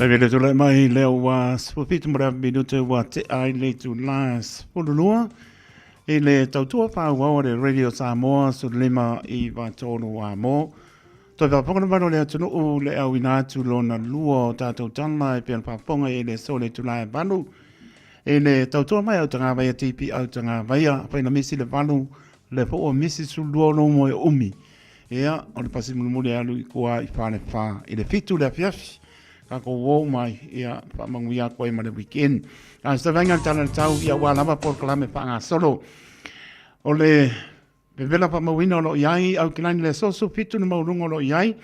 vele tula mai leo wa spofito mara minuto wa te ai le tu las polulua e le tautua pa wa le radio Samoa su lima I va tonu wa mo to va ponga mano le tunu u le au ina tu lona luo tatou tanga e pian pa ponga e le sole tu lai banu e le tautua mai au tanga vai tipi au tanga vai pa na misi le banu le po o misi su luo no mo umi ia o le pasi mu le alu ko I fa le fa e le fitu le fiafi kako wo mai ia pa manguia ko ma le weekend a sta venga tala tau ia wa lava por klame pa nga solo o le bevela pa mawina lo iai au kilani le soso fitu no maurungo lo iai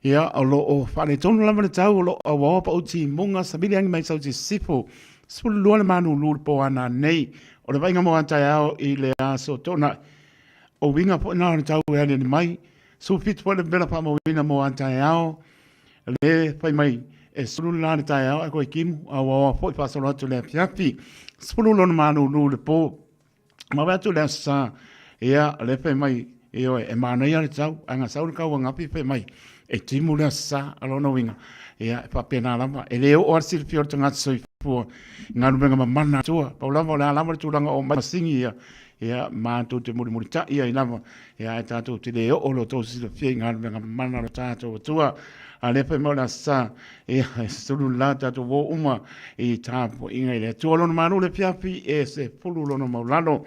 ia o lo o fa le tonu lava le tau lo o wa pa uti munga sabili angi mai sauti sifo spulu lo le manu lu po ana nei o le vainga mo anta ao I le aso tona o winga po na tau e le mai so fitu po le bevela pa mawina mo anta ao le pai mai e sulu la le tai au ko kimu a wa foi pa solo tu le fiafi sulu lo manu lu le po ma va tu le sa ia le pai mai e mana ia le tau anga sau ka wa ngapi pai mai e timu le sa alo no winga ia pa pena lama e le o sil fior tanga so fu ngaru benga mana tua pa la lama tu langa o ma singi ia ma tu te muri ta ia ina ia ta tu te le o lo to sil fi ngaru benga mana lo ta tua ale pe mo la sa e sulu la ta to wo uma I tapo inga le to lo manu le piapi e se pulu lo no maulano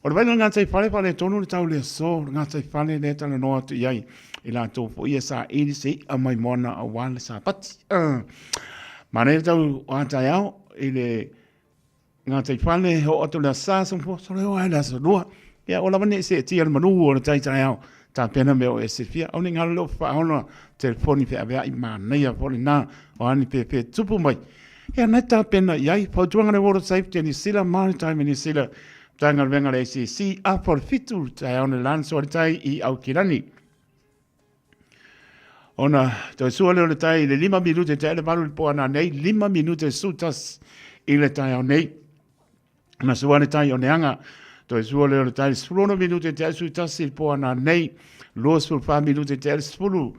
o le nga sai fale tonu le tau le so nga sai fale le tala no atu iai I la to po ia sa I se a mai mona a wale sa pat ma ne tau o ata yao I le nga sai fale ho atu le sa so po so le o ala so lua ia o la mane se ti al manu o le tai tai yao ta pena me o se fia o ninga lo fa ona telefoni fe ave I mana ia fo na o ani pe tupu mai ia na ta pena ia po tuanga le water safety ni sila maritime ni sila tanga venga le si a por fitu ta ona lanso tai I au kirani ona to suole le tai le 5 minute te le balu po ana nei 5 minute sutas I le tai nei na suole tai o neanga to suole le tai 10 minute te sutas il po ana nei lo sul fa minute te spulu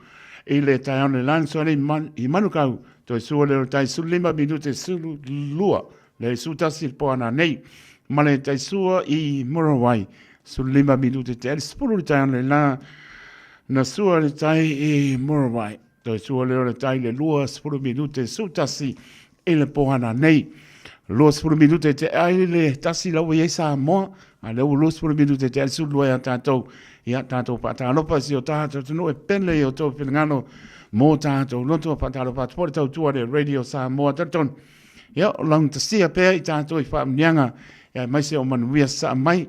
I le tai ona lanso nei I manukau to suole le tai sul 5 minute sulu lua le sutas il po ana nei ma le tai sua I morawai sul 5 minute te spulu tai ona la na sua le tai I morawai to suole le tai le lua spulu minute sutasi le po ana nei lo spulu minute te ai le tasi la we sa mo ale lo spulu minute te sul lua tato ia tato patalo pa si o tato no e penle o to filngano mo tato lo to patalo pa por to tu le radio sa mo taton ia long to see pe I tato I fa mnyanga ia mai se o man wi sa mai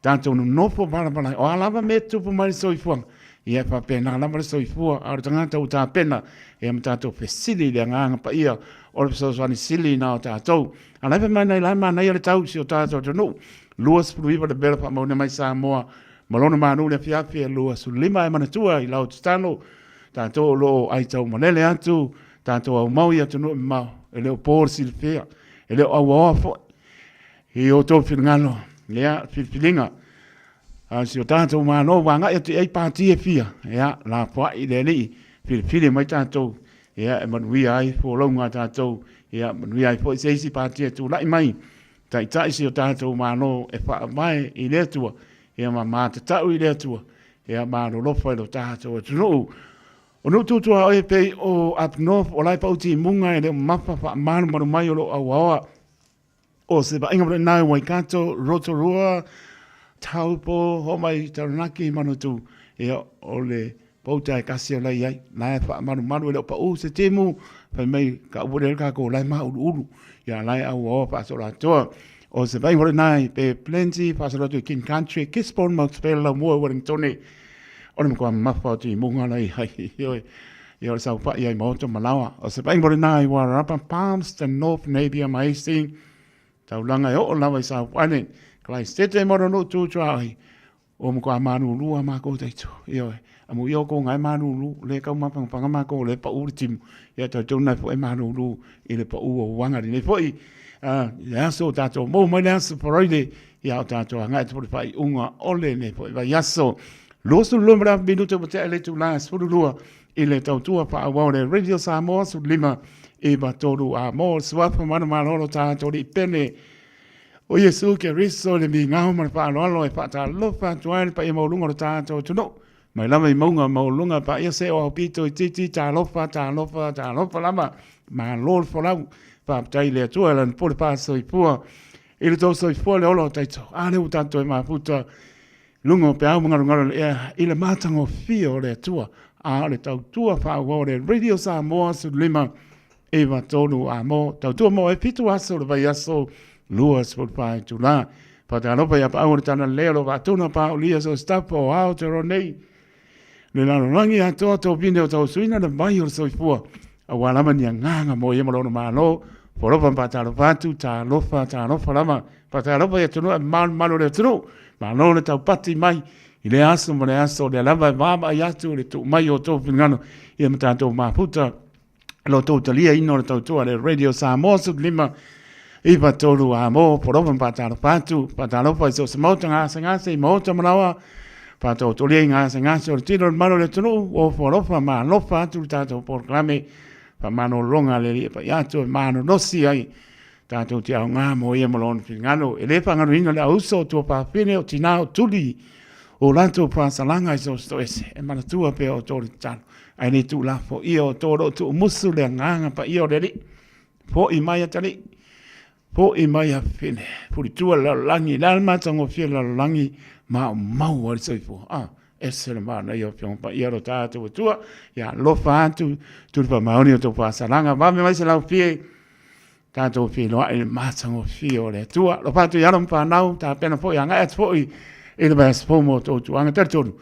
tato no po para o alava me tu po mai so I fuang ia fa pena la mar so I fu a tanga to ta pena e mtato fe sili le nga pa ia o so so ni sili na tato ala pe mai la ma na ia tau si o tato no luas pruiva de bela pa mo mai sa mo malona manu le fiafi lua su 5 manatua I lau tano tato lo ai tau manele atu tato au mau ia tunu mau ele o por silfea ele o awafo I o to filngalo lea filfilinga si o tato mano wanga ia ai pati e fia ia la po I le ni filfili mai tato ia e manui ai fo longa tato ia manui ai fo seisi pati tu lai mai tai si o tato mano e fa mai I le tua ia ma te tau I le tua ia ma no lofa I lo tato tunu o no tu o e pe o up north o lai pauti munga le mapa fa manu manu mai o lo awa o se ba inga na Waikato Rotorua Taupo ho mai taranaki manu tu ia o le pauta kasi o lai ai na fa manu manu le pa o se temu fa mai ka o le ka ko lai ma ulu ia lai awa pa so la to o se vai nai pe plenty pasalo to King Country Kisborne Mount Spela mo Wellington o le ko mafa ti munga lai hai yo sa pa ia mo to malawa o se vai nai wa rapa palms the North Navy amazing tau langa o la vai sa wane klai stete mo no tu trai o mo ko manu lu ma ko te tu yo amu yo ko ngai manu lu le ka ma pang ma ko le pa u tim ya to na fo manu lu I le pa u wanga ni foi ya so tato mo mai na so proide ya tato nga to fai unga ole ne po ya so lo so lombra minuto mo te le tu la so lua I le tau tua pa wa le radio Samoa so 5 e matolu a mo swapa mana malolo ta tori pene o Yesu ke riso le mi ngau mana pa lolo e pa ta lofa tuan pa e maulunga ta to tuno mai lama i maunga maulunga pa ia se o pito i titi ta lofa lama ma lol folau pa tai le tua lan por pa so i pua i le to so i pua le olo taito ane u tanto e maputa lungo pe au ngaro i le matango fio le tua a le tau tua pa o le radio sa mo su lima e va tonu a mo tau tua mo e pitu aso le vai aso luas por pa tu la pa ta no pa ya pa o tana le lo va tuna pa o lia so stapo out ro nei le la rangi a to vine o tau suina le vai o so i pua a wala mani nganga mo ye mo no ma lo por pa ta lo va tu ta lo fa lama pa ta lo pa ya tunu mal le tunu ma no le tau pati mai i le aso mo le aso le lava vama i atu le tu mai o tō whingano i am tātou maputa lo tō talia ino le tautua le radio sa mo su lima i pa tōru a mo porovan pa tāro pātu pa tāro pa iso sa mauta ngāsa i mauta manawa pa tō tolia i ngāsa o le tino le mano le tunu o porofa ma lofa atu tātou porklame pa mano longa le li pa i atu mano nosi ai tātou te au ngā mo i amalon whingano e le pangano ino le auso tō pa whine o tinao tuli o lanto prasalanga i so ese e manatua pe o tori tano ai ni tu la fo io toro tu musu le nganga pa io le fo i mai atali fo i mai a fine puri tua la langi l'alma tango fie la langi ma mau al so fo ese le mana io pion pa io tato tua ya lo fa tu pa maoni o to prasalanga va me mai se la fie tato fie lo ai ma tango fie o le tua lo fa tu ya non pa nau ta pena fo ya nga fo i e le vas fomo to tu anga tertonu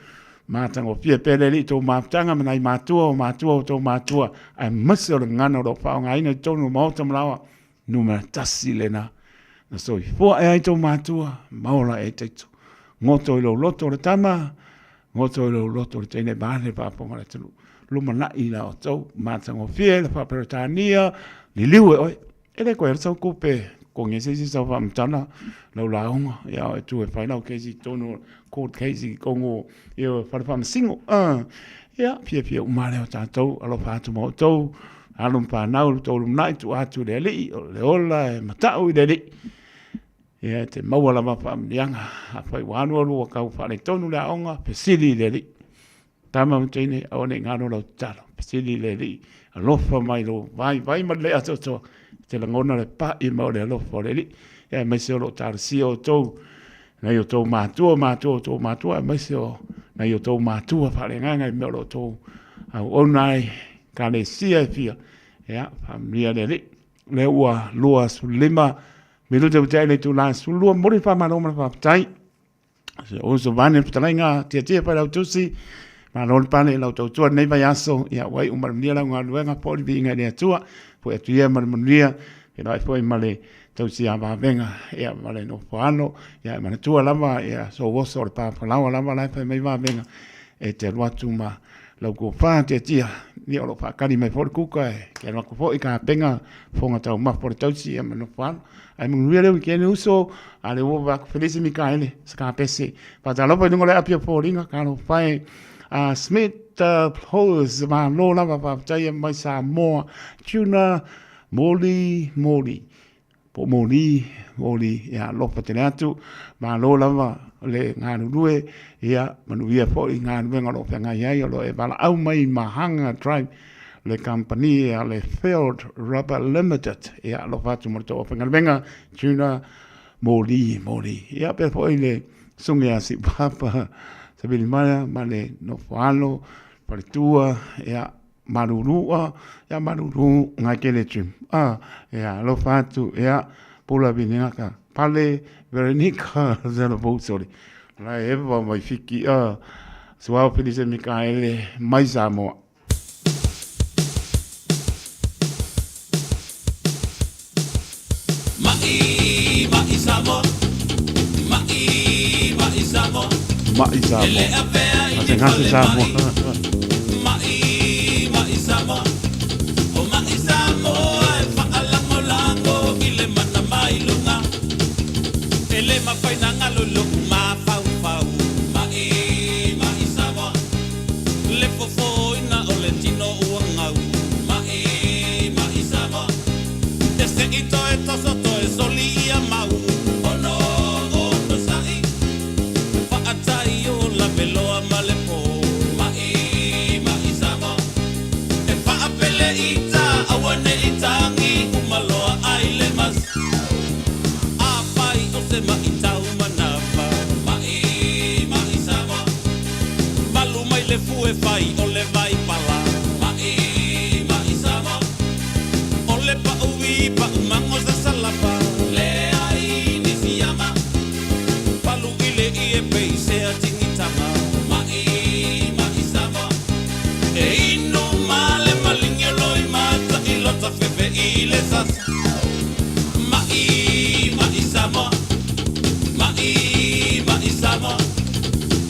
matango pie pele li to matanga mai matua to matua ai maso le ngano do fa nga ina tonu mo to mlawa numa tasilena na so fo ai to matua maula e teto ngoto lo loto le tama ngoto lo loto le tene bane pa po ngala tu luma na ina o to matango pie le fa peritania li liwe oi ele ko so kupe ko nge se so fa mtana lo la onga ya tu e final case tono court case ko ngo yo fa fa singo ya pie umale o tato alo fa tu mo to alum pa na to lum night tu atu le le ola mata u le ya te mawala ma fa yanga fa wanu lu ka fa le tonu la onga pe sili le tama mtene one ngano lo talo pe sili le alo fa mai lo vai ma le ato to te la ngona le pa i mo le lo fo le e mai se lo tar si o to na yo to matua mai se o na yo to matua fa le nganga i mo lo to au onai ka le si e fia ya familia le ua lua su lima minuto te le tu la su lua mo fa ma no ma fa tai se o so vane ptainga te pa la tusi ma non pa le la to tu nei vai aso ya wai umar mia la nga po vi nga le tua po e tu ia manuia e vai foi male tau si ava venga e male no poano ya mana tua lama ya so woso pa lama la fa mai va venga e te watu ma lo ko fa te tia ni o lo fa kali mai for kuka e ke no ko fo i ka penga fonga tau ma por tau si e mano poano ai mun rile ke no uso ale wo va felice mi kaile ska pese pa ta lo pa ngole apia poringa ka no fai Smith Hose ma lo la va tai mai sa mo tuna moli ya lo patenatu ma lo la va le nganu due ya manu via po nganu venga lo penga ya lo e bala au mai mahanga drive le compagnia le Field Rubber Limited ya lo fatu morto penga venga tuna moli ya per poi le sungia si papa sabili maya male no falo paritua ya marurua ya maruru ngakele chim ya lo fatu ya pula vinaka pale veronica zero bolsori la eva mai fiki suao felice Micaele mai samo Maisamo. Le fofo ina o le tino uangau. Mai, mai, samo.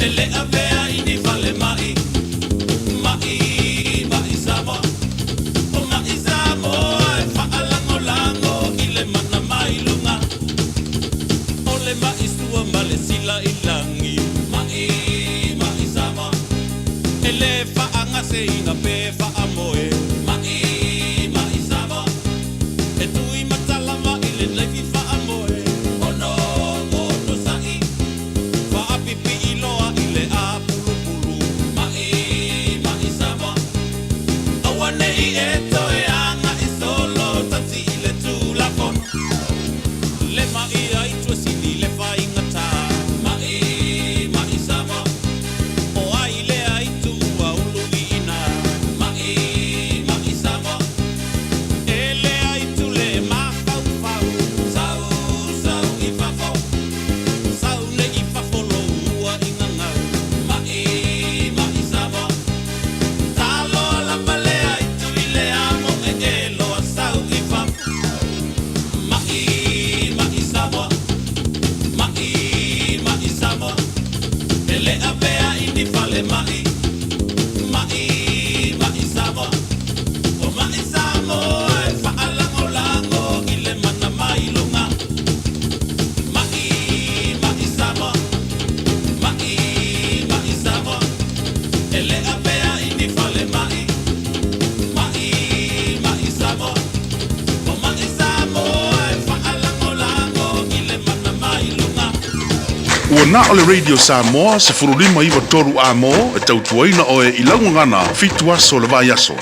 Ele avea ini vale mai, mai Samoa. O mai Samoa e whaalango lango i le mana mai lunga. O le mai sua ma le sila i langi, mai Samoa. Ele whaangase ina pe whaamoe, mai Samoa. E tui matalama i le levi whaamoe, ono sai. Whaapipi i loa i le a pulu, mai Samoa. Aua nei e toe anga i solo tansi i le tūlafon. Le mai ai tua sini le whaingata, mai Samoa. O ai le ai tu ua ulu i ina, mai Samoa. E le ai tu le mawhau whau, sau i whawhau. Sau ne i whawholo ua i ngangau, mai Samoa. Talo lapa le ai tu i le amo e loa sau i whawhau. Mai Samoa, mai Samoa. E le avea i ni whale mai Samoa. O mai Samoa e whaalango lango i le mana mai lunga. Mai Samoa, mai Samoa. E le avea i ni whale mai Samoa. O mai Samoa e whaalango lango i le mana mai lunga. Ua na o le Radio Samoa se furulima iwa toru a mo e tautuaina o e ilangu ngana fitu aso le vai aso.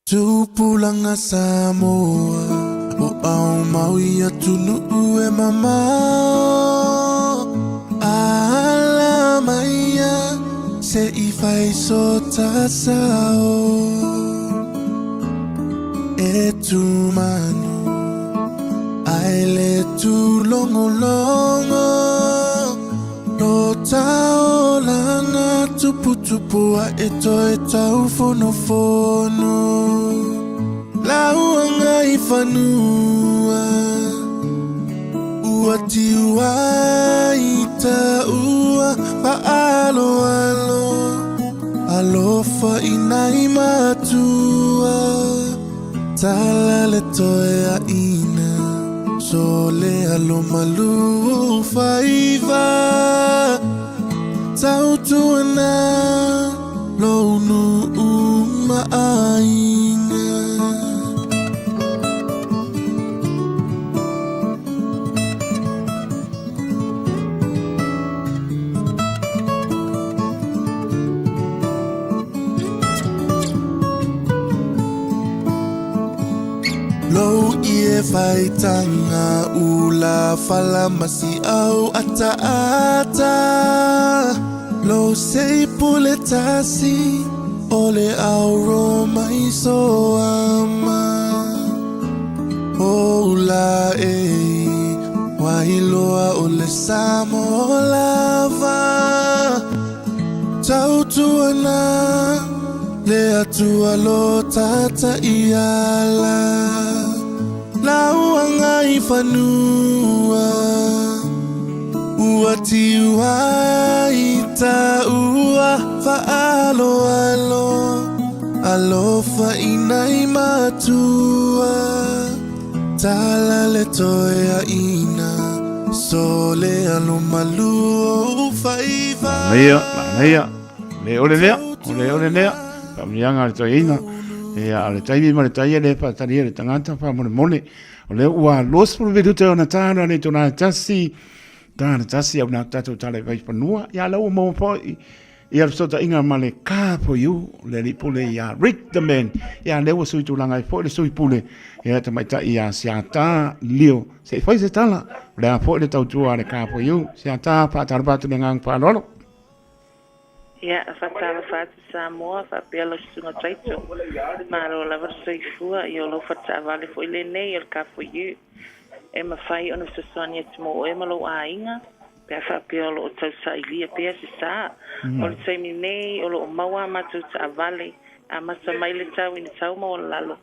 Tupulanga Samoa o au maui atunu e mama ala maia se I fai so tasao e tu manu ai le tu longo longo no tao lana tupu tupu a e tau fono fono Lauanga I whanua Ua tiua I ta ua Paalo alo Alofa I nai matua Tala le toe a ina So le alo malu whaiva Tau tuana Lonu maaina Lo ie fai tanga ula fala masi au ata ata Lo sei pule tasi ole au roma iso ama Ola wailoa ole samo lava Tautuana le atua lo tata iala Lauanga I whanua Ua tiua I ta ua Whaalo alo Alofa I nai matua Tala le toe a ina So le alo malu o whaiva Leia, le ole lea, pamianga le toi ina, e ale taimi ma le taia le patari le tangata pa mone, o le ua los por vedu te ona tana le tona tasi au na tatu tale vai panua, ya la mo po I al sota inga male ka po you le li pule ya Rick the man ya le was tu langa po le sui pule ya ta mai ta ya siata lio se foi se tala le po le tau tu ale ka po you siata pa tar ba tu ngang pa lolo Ia, whatala whātu Samoa, whapelo sunga taito. Maro lava soifua, I o lo whata avale fo ile nei, il ka fo iu. E ma whai ono saswani atu mo o e malo a inga. Pea whapelo o tau sa ilia, pea si sa. O le taimi nei, o lo o maua matu ta avale. A masa mai le tau ina tau mo o lalo.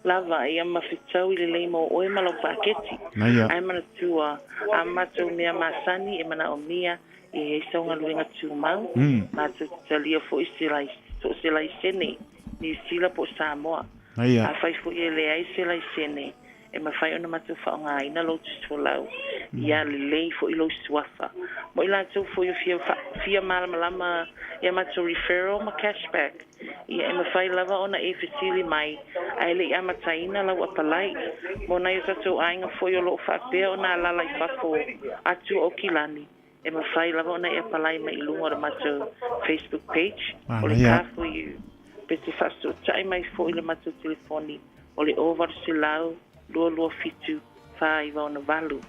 Lava, ia mawhitau I le leimo o e malo paketi. Ai mana tua, a matu mea masani, e mana o mia. E saunga luenga tūmau, ma te talia fo I selai sene, ni sila po Samoa. A whai fo I le ai selai sene, e ma whai ona matu whaonga ina lo tu lau, ia le lei fo I lo suafa. Mo I la tau fo I fia malamalama, ia matu referral ma cashback. Ia e ma whai lava ona e fesili mai, ai le ia mataina lau apalai. Mo na I tatu ainga fo I o lo whapea ona alalai whafo atu o kilani. E ma whai lava ona e palai mai lunga o matou Facebook page. O le ka for you. Pe te whastu tai mai fo I le matou telefoni. O le over silau, lua fitu, whai wa ona valu.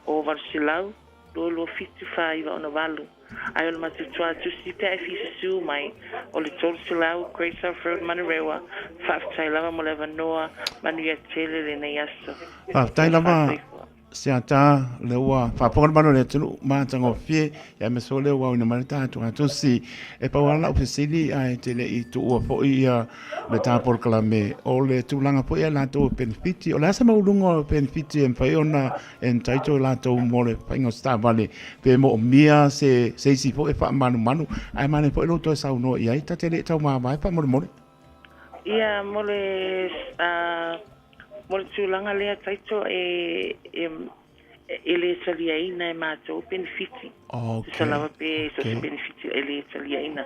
Over silau, lo fitu whaiva ona walu. Ai o le matutua tusi pe ai fisi su mai o le tolu silau Great South Road Manarewa whaafitai lava mo le vanoa manu ia tele le nei aso. Whaafitai lava se ata le ua whaaponga mano le tunu mātango fie ia me so le ua una marita tunga tusi e pauala ofisili ai te le i tu ua po ia le tāpol kalame o le tūlanga po ia lātou benefiti o le asa maulunga benefiti e mwhai ona e taito lātou mo le whaingo Star Valley pe mo o mia se isi po e wha manu manu ai mane po e loto e sau no ia i tate le tau maa mai wha mole mole ia mo le tūlanga lea taito e le saliaina e mātou benefiti. Okay. Salawa pe so se benefiti e le saliaina.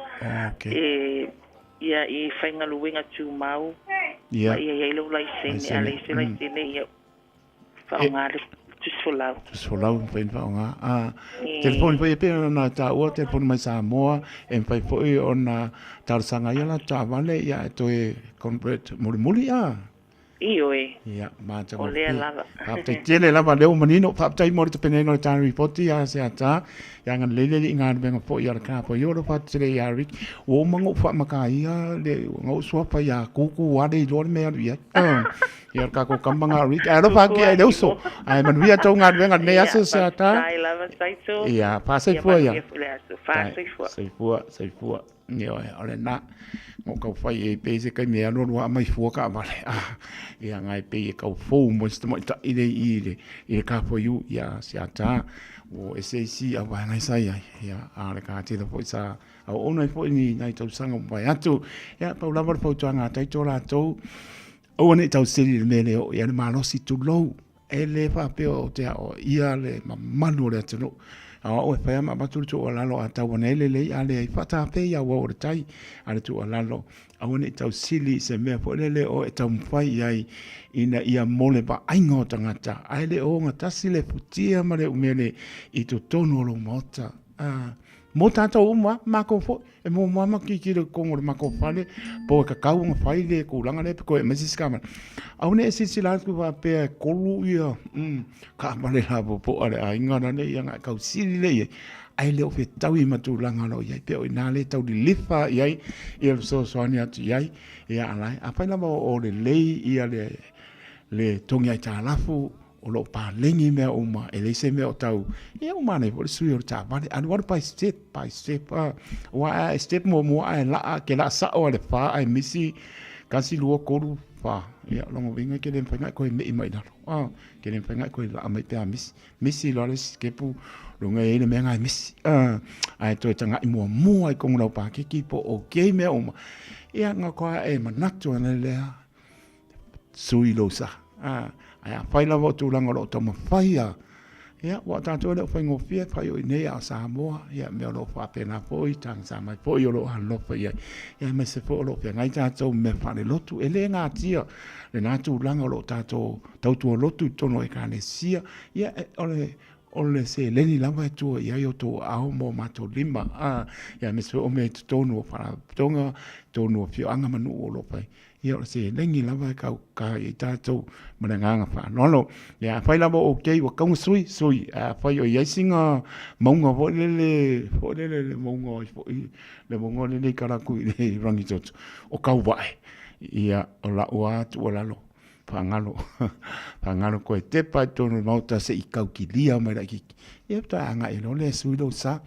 Okay. Ia i whainga luenga tū mau. Ia. Ia ilo lai sene, a le se lai sene ia whaongare tusolau. Tusolau whain whaonga. Telefoni po e pēr na tā ua, telefoni mai Samoa, e mwhai po e o na tārsanga ia la tā vale, ia e toi convert muli Io e. Ia, mātanga. O lea lava. Whaptai tele lava leo manino, whaptai mori te penengo le tāna ripoti a se ata, ia ngan lele i ngāna benga po i ara kāpa i ora whatere i arik, o mango whamaka ia, le ngau suapa ia kuku wade i lore mea ia. Ia kako kambanga arik, aro whaki ai leo so, ai manuia tau ngāna benga ne aso se ata. Tai lava taito. Ia, pāsai fua ia. Pāsai fua. Saifua. Ia, ole na. Ngō kau whai e pēse kai mea nōrua mai fua ka vale. Ia ngai pē e kau fōu mo sta mo ta ire ire. Ire ka po yu ia se ata o SAC a vai ngai sai ai. Ia ale ka te da foi sa au ona foi ni nai tau sanga mai atu. Ia pau lava po tuanga tai to la to. O ne tau siri le mele o ia le malosi tu low. Ele fa pe o te o ia le manu le tano. O e whaia ma maturu tu o lalo a tau wana ele lei ale ai whata pe ia ua o tai ale tu o lalo a wane tau sili se mea po ele o e tau mwhai ai ina ia mole pa ainga o tangata a ele o ngatasi le putia ma le umele i tu tono o lo mota mo tātou uma mako fo e mo mama ki le kongo le mako fale po e kakau nga whai le kulanga le pe ko e mesis kaman au ne e sisi lanku wa pe e kolu ia ka male la po ale a ingana ne ia nga kau siri le ia ai le o fe tau i matu langa lo ia pe o ina le tau di lifa iai ia so soani atu iai ia alai a whaina mo o le lei ia le tongi ai tā lafu o lo pa lengi mea uma e leise mea o tau ia uma nei vole sui o tā vale anu wadu by step wa a step mo ai la ke la sa o le fa ai misi kasi lua koru fa ia longo vinga ke den whaingai koe mei mai naro ke den whaingai koe la mai pea misi lo le skepu lunga e le mea ngai misi ai toi tanga i mua ai kongu lau pa kiki po o kei mea uma ia ngā koa e manatu ana lea sui lo sa ai a whaila wa tūlanga lo tama whaia. Ia, wa tātua leo whaingo fia, whai o inea a Samoa, ia mea lo whapena poi, tang sa mai poi o lo halopa ia. Ia me se po o lo pia, ngai tātou me whane lotu, e le ngā tia, le nā tūlanga lo tātou tautua lotu tono e kāne sia. Ia, ole se leni lava e tua ia i o tō ao mo mātou lima. Ia, me se o me tonu o whanatonga, tonu o fio anga manu o lo pai. Ia o se lengi lava e kau ka i tātou mananganga whanolo. Ia whai lava o kei wa kaunga sui, whai o iaisinga maunga le maunga le maunga le karaku i le rangitoto. O kau wae. Ia o la ua atu o lalo. Pangalo koe te pai tonu mauta se i kau ki lia mai la kiki. Ia ta anga i lo le sui lo sa.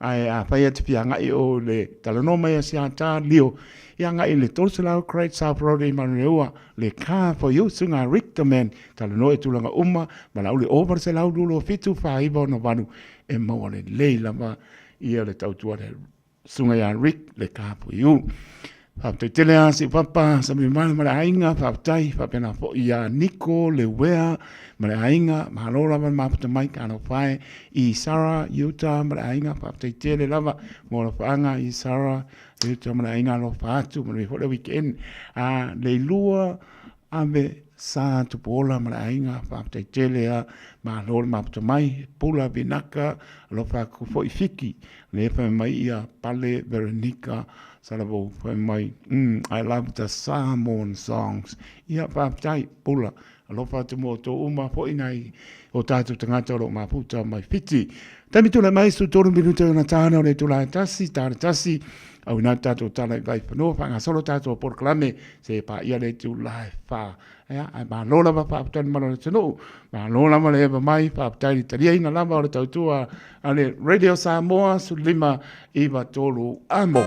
Ai a whai ati pi anga i o le talano mai a si ata lio. Ia nga i le Tolsalao Great South Road i Manureua le kā po iu sunga Richterman talano e tulanga uma ma lau le over se lau lulo fitu whaiva no vanu e maua le leila ma ia le tautua le sunga ia Rick le kā po iu. Whaptai tele a si papa sa mi mana mara ainga whaptai whapena po ia Niko le wea mara ainga mahalora man maputa mai kano whae i Sarah Utah mara ainga whaptai tele lava mora whaanga i Sarah Utah mara ainga lo whaatu mara mi hore weekend le lua ame sa tupola mara ainga whaptai tele a mahalora maputa mai pula binaka lo whaku fo i fiki le wha mai ia Pale Veronica Salavo mai. I love the Samoan songs. Ia papai pula. Alofa te mo to uma po inai o tātou tangata o maputa mai fiti. Tami tula mai su tolu minuta na tāna o le tula tasi, tāna tasi. Au nā tātou tāna vai whanua whanga solo tātou porklame se pa ia le tula wha. Ea, ai ma lola ma whaaputani mana le tanu. Ma lola ma le eva mai whaaputani taria ina lama o le tautua ale Radio Samoa su lima iwa tolu amo.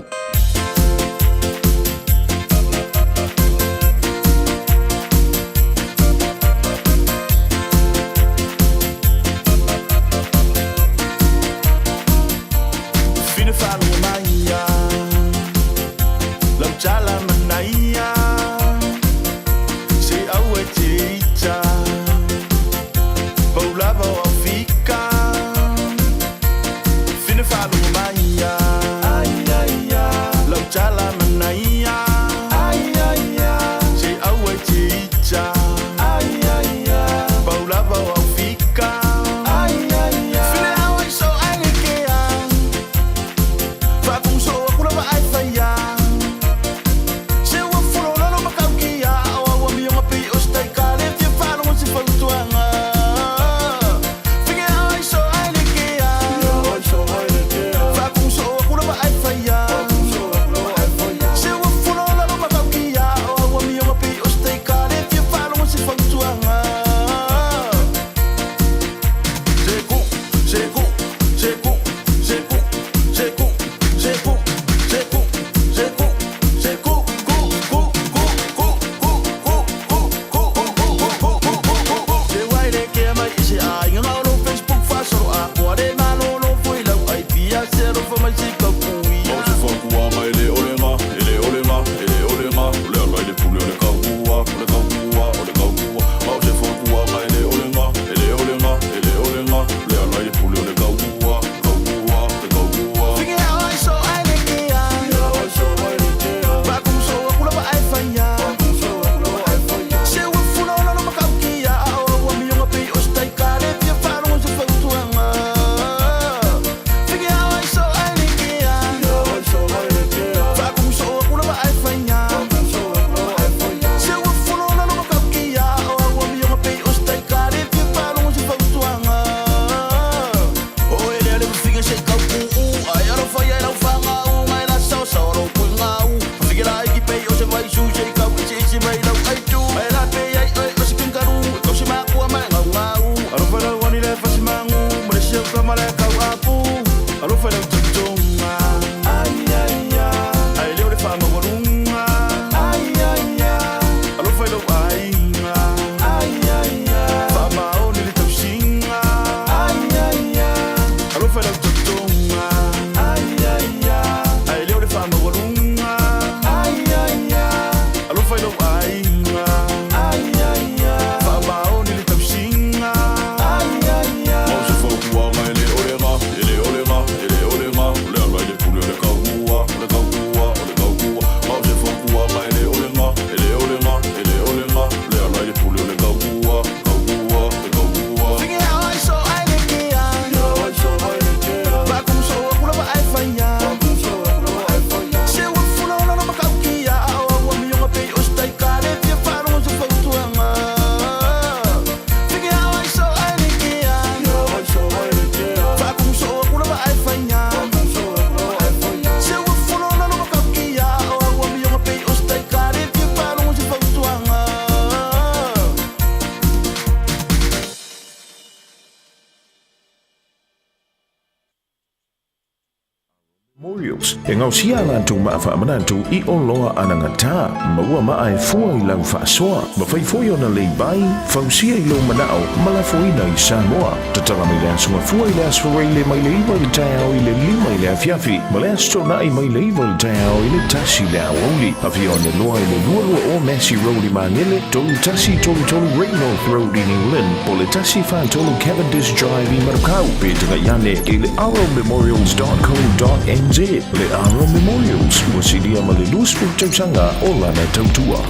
Memorials. E ngau sia lantu maafa manantu I o loa anangata. Maua maa e fua I lau whaasoa. Mawhai foi ona lei bai. Fausia I lo manao. Malafoina I Samoa. Tatala mai lea sunga fua I lea swarai le mai le iwa I tai au I le lima I lea fiafi. Ma lea stona I mai le iwa I tai au I le tasi lea wauli. Afi o ne loa I le lua o Massey Road I Mangele. Tolu tasi tolu Rainforth Road I New Lynn. Po le tasi wha tolu Cavendish Drive I Marukau. Pētanga iane I le arrowmemorials.co.nz. Le Arrow Memorials, wasidia malilus putausanga o lana tautua.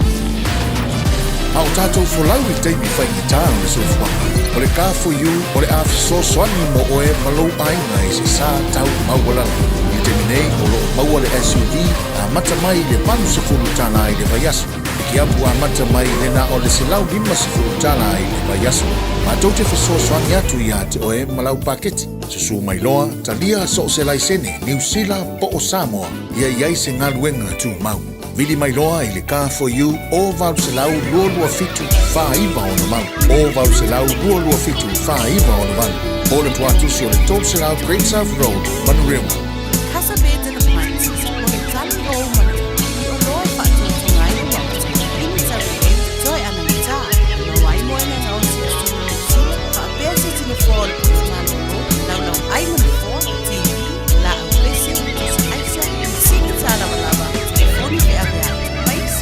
Au tātou wholau I teimi whaingi tāu so whanga. O le ka for you, o le awhiso swani mo oe malou ainga I se sā tau mauwala. I te nei o lo maua le SUV a mata mai le panu se fulu tala ai le vaiasu. E ki apu a mata mai le na o le silau lima se fulu tala ai le vaiasu. Ma tau te fesoasoani atu ia te oe malau paketi. Susu mai loa, talia so se laisene, New Zealand po o Samoa, ia iai se ngaluenga tu mau. Vili mai loa i le Car for You, o vau se lau lua fitu, wha iwa o na mau. O vau se lau lua fitu, wha iwa o na mau. O le tuatusi o le Tol se lau Great South Road, Manurewa. Casa Beds and Appliances, o le tali o mana, i o loa whatu o ngai o wata, imi tari e toi ana ni tā, no ai moena na o si asu, pa apea se tine fōa le putu nā loko, lau ai mani fōa, TV, la au pese, o sa aisa, i sini tā lava, telefoni pe apea, mais,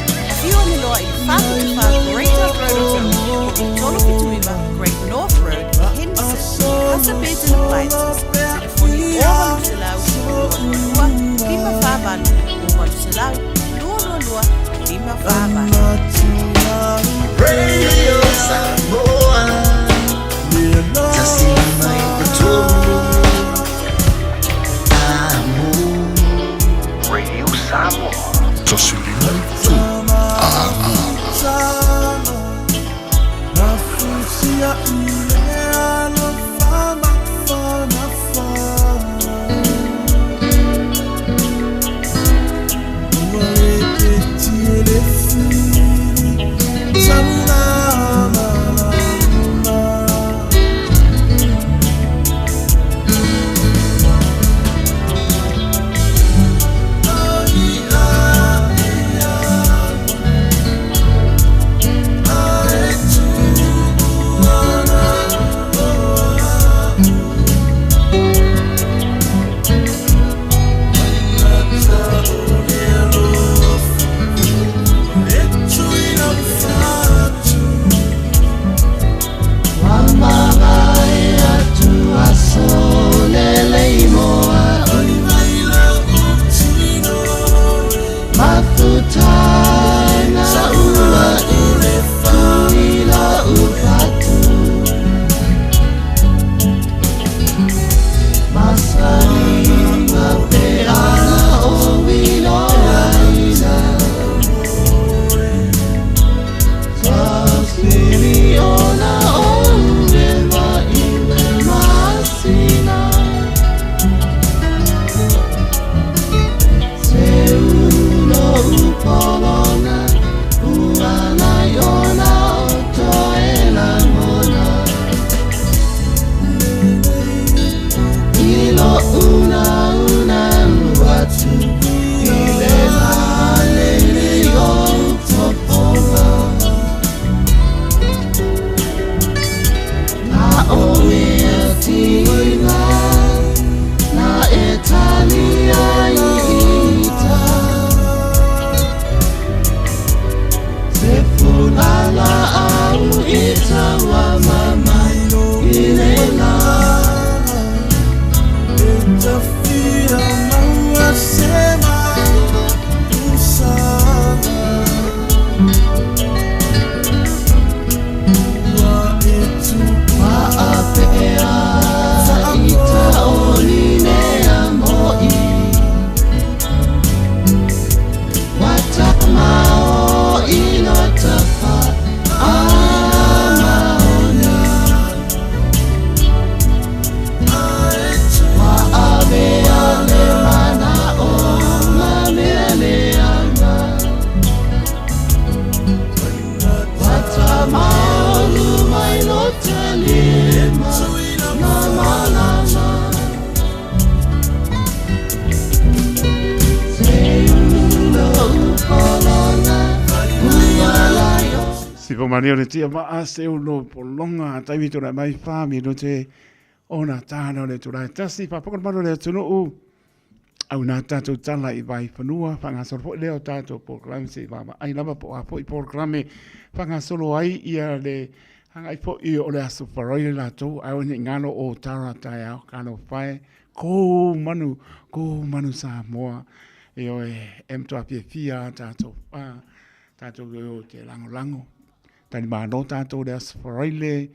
fio ni loa i whāputu wha Great North Road o tau, o tolo pituiwa, Great North Road, Henderson, Casa Beds and Appliances, telefoni o walu se lau, lua, lima whāwanu, o walu se lau, lua, lima whāwanu. Radio Samoa, tasima i patulu, amu. Radio Samoa, Tasulima tu. Mani o le tia maa se uno polonga tai vitu na mai whami no te ona tāna o le turai tasi whapakon mano le tunu u au nā tātou tala i vai whanua whangasoro po leo tātou program se mama ai lama po a po i programe whangasoro ai ia le hanga i po i o le aso wharoile la tau au ni ngano o tara tai au kano whae ko manu sa moa e o e emtoa pia fia tātou o te lango tani māno tātou le aso wharoile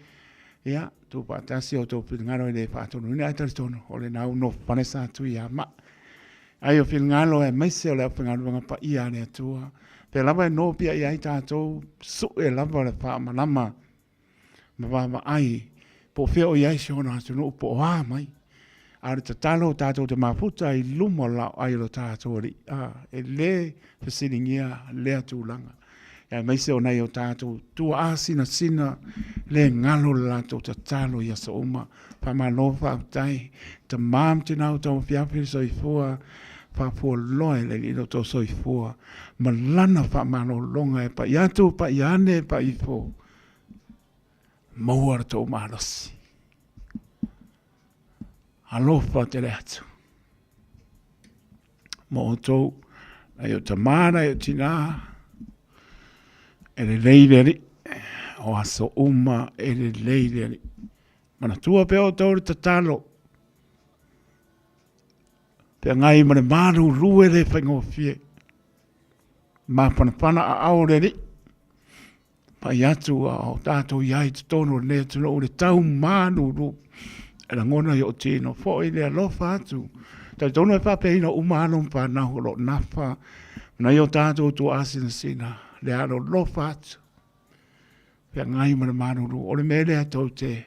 ia tu patasi o tō putangaro i le whātono ni ai tari tono o le nau no whanesa tu ia ma Ai o whingalo e maise o lea whingalo pa ia ne atua. Pe lava e no pia i ai tātou su e lava le wha manama. Ma wama ai. Po whia o iai se ona atu no po oa mai. Are te talo tātou te maputa i lumo lau ai lo tātou ri. E le whisiringia lea tūlanga. Ia maise o nei o tātou tua asina sina le ngalo lato te talo ia sa uma. Pamalofa tai. Te mam te nau tau whiawhiri soifua. Whapua loe le lino tō soifua. Malana whamano longa e pa iatu pa iane pa ifo. Mauara tō marasi. Alofa te reatu. Mo o tō, ai o tamara e o tina. E le leireri. O aso uma e le leireri. Mana tua pe o tō te talo. Pe ngai mare maru rue le whaingo fie. Ma pana a aore ri. Pa iatu a o tātou iai te tono le tuno o le tau manu ru. E la ngona i o tino. Fo i le alofa atu. Tai tono e whape ina umano mpa nahu lo nafa. Na i o tātou tu asina sina. Le alo lofa atu. Pe ngai mare maru ru. O le mele atou te.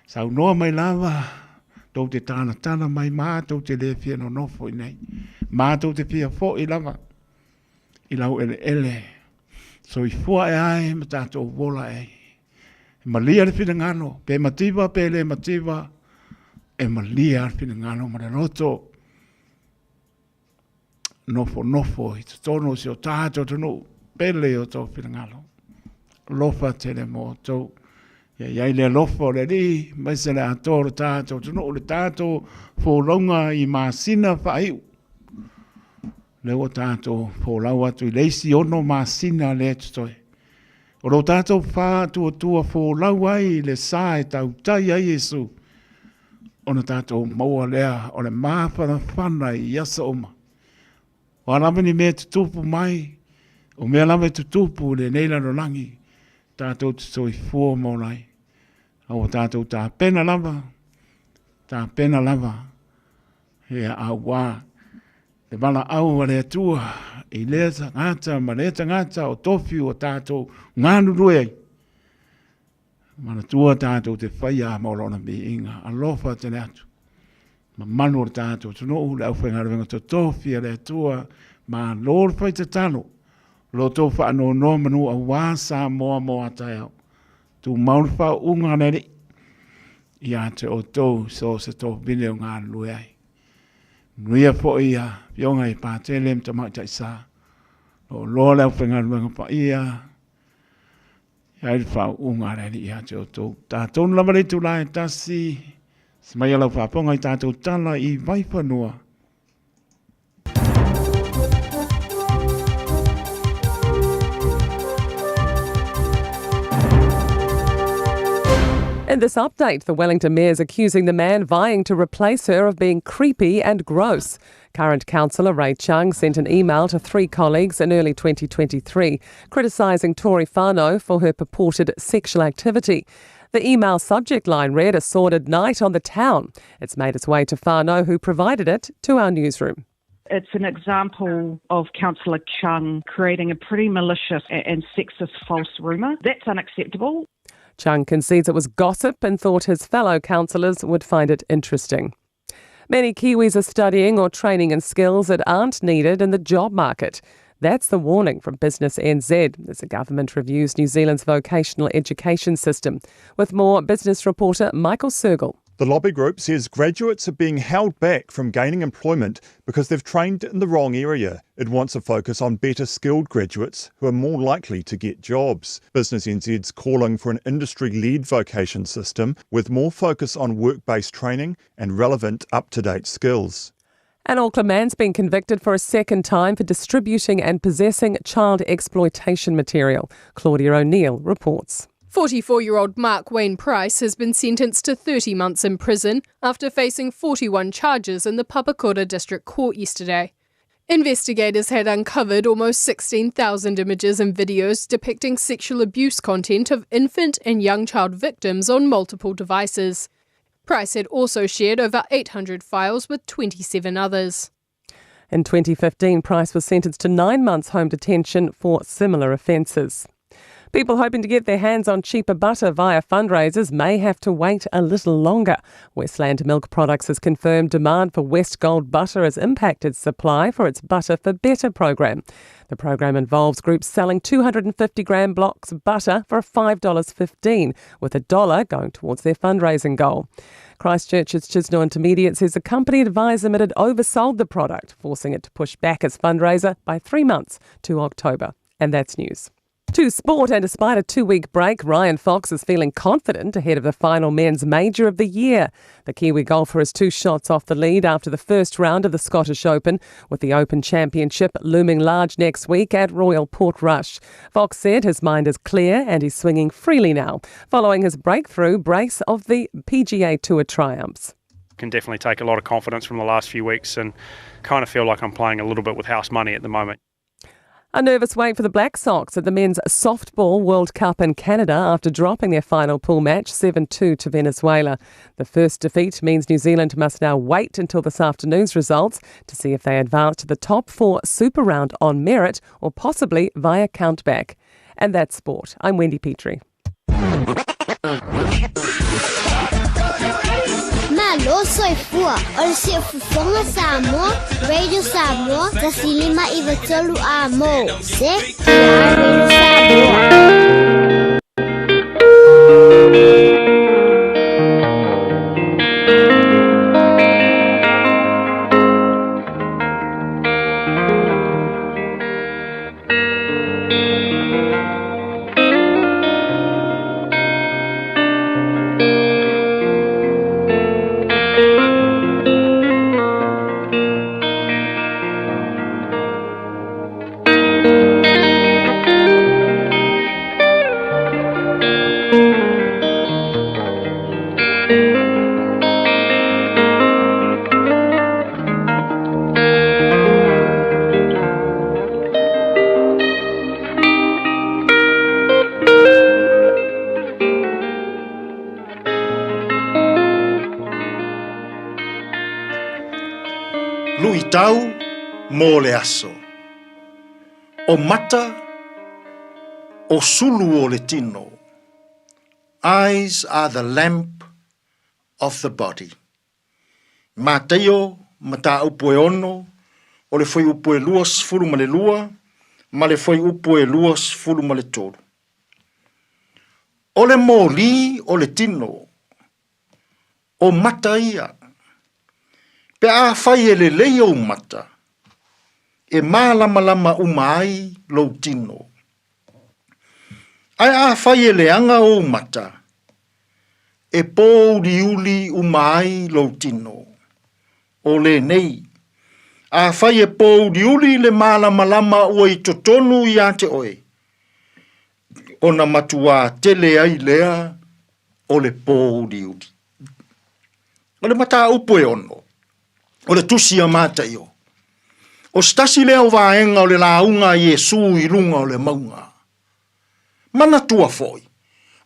Sau noa mai lava. Tau te tana mai mātou te le fia no nofo i nei. Mātou te fia fo i lava. I lau ele. So i fua e ai ma tātou wola e. E malia le fina ngano. Pe mativa pe le mativa. E malia le fina ngano ma le roto. Nofo. I te tono si o tātou tonu. Pele o tau fina ngano. Lofa tele mo tau. Iai le lofo le li, mai se le atoro tātou, tunu o le tātou fōlaunga i māsina whaiu. Leo tātou fōlau atu i leisi ono māsina le tutoi. O lo tātou whā tua fōlau ai le sā e tau tai ai Jesu. Ona tātou maua lea o le māwhana whana i asa oma. O alamani mea tutupu mai, o mea lame tutupu le neilano langi, tātou tutoi fō maunai. O tātou tā pena lava. Hea a wā. Te wala au wale atua. I lea tangata, ma lea tangata o tofi o tātou ngānu ruei. Mana tua tātou te whaia maurona mi inga. Alofa tene atu. Ma manu o tātou. Tuno u le au whengarewenga to tofi a le atua. Ma lor whai te talo. Lo tō whaano no manu a wā sā moa tai au. Tu maurwha unga neri. Ia te o tau so se tō bine o ngā lue ai. Nuia po ia, pionga i pātelem ta mai tai sā. O loa leo whenga ruenga pa ia. Ia i wha unga neri ia te o tau. Tātou lamare tu lai tasi. Smai alau whaponga i tātou tala i vaipanua. In this update, the Wellington Mayor is accusing the man vying to replace her of being creepy and gross. Current councillor Ray Chung sent an email to 3 colleagues in early 2023 criticising Tori Whānau for her purported sexual activity. The email subject line read, "A sordid night on the town." It's made its way to Whānau, who provided it to our newsroom. It's an example of Councillor Chung creating a pretty malicious and sexist false rumour. That's unacceptable. Chung concedes it was gossip and thought his fellow councillors would find it interesting. Many Kiwis are studying or training in skills that aren't needed in the job market. That's the warning from Business NZ as the government reviews New Zealand's vocational education system. With more, business reporter Michael Sergel. The lobby group says graduates are being held back from gaining employment because they've trained in the wrong area. It wants a focus on better skilled graduates who are more likely to get jobs. Business NZ's calling for an industry-led vocation system with more focus on work-based training and relevant up-to-date skills. An Auckland man's been convicted for a second time for distributing and possessing child exploitation material. Claudia O'Neill reports. 44-year-old Mark Wayne Price has been sentenced to 30 months in prison after facing 41 charges in the Papakura District Court yesterday. Investigators had uncovered almost 16,000 images and videos depicting sexual abuse content of infant and young child victims on multiple devices. Price had also shared over 800 files with 27 others. In 2015, Price was sentenced to 9 months home detention for similar offences. People hoping to get their hands on cheaper butter via fundraisers may have to wait a little longer. Westland Milk Products has confirmed demand for West Gold butter has impacted supply for its Butter for Better program. The program involves groups selling 250-gram blocks of butter for $5.15, with $1 going towards their fundraising goal. Christchurch's Chisno Intermediate says the company advised them it had oversold the product, forcing it to push back its fundraiser by 3 months to October. And that's news. To sport, and despite a 2-week break, Ryan Fox is feeling confident ahead of the final men's major of the year. The Kiwi golfer is 2 shots off the lead after the first round of the Scottish Open, with the Open Championship looming large next week at Royal Portrush. Fox said his mind is clear and he's swinging freely now, following his breakthrough brace of the PGA Tour triumphs. Can definitely take a lot of confidence from the last few weeks and kind of feel like I'm playing a little bit with house money at the moment. A nervous wait for the Black Sox at the Men's Softball World Cup in Canada after dropping their final pool match 7-2 to Venezuela. The first defeat means New Zealand must now wait until this afternoon's results to see if they advance to the top 4 Super Round on merit or possibly via countback. And that's sport. I'm Wendy Petrie. Malo soifua, o se fufonga Samoa, Radio Samoa, tasilima iwa tolu a mo, se kia Radio Samoa. Lui tau mō le aso. O mata, o sulu o le tino. Eyes are the lamp of the body. Mateo, mata upo e ono, o le foi upo e luas fulu ma le lua, ma le foi upo e luas fulu ma le tolu. O le mōli o le tino, o mata ia. Pe a fai e le lei o mata, e mālama umai lo tino. Ai a fai e le anga o mata, e pō uli umai lo tino. O le nei, a fai e pō uli le mālama ua i totonu i ate oe. O na matua tele ai lea o le pō uli. O le mata upo e ono. O le tusi a mata io. O stasi leo vaenga o le launga Yesu i lunga o le maunga. Mana tua foi.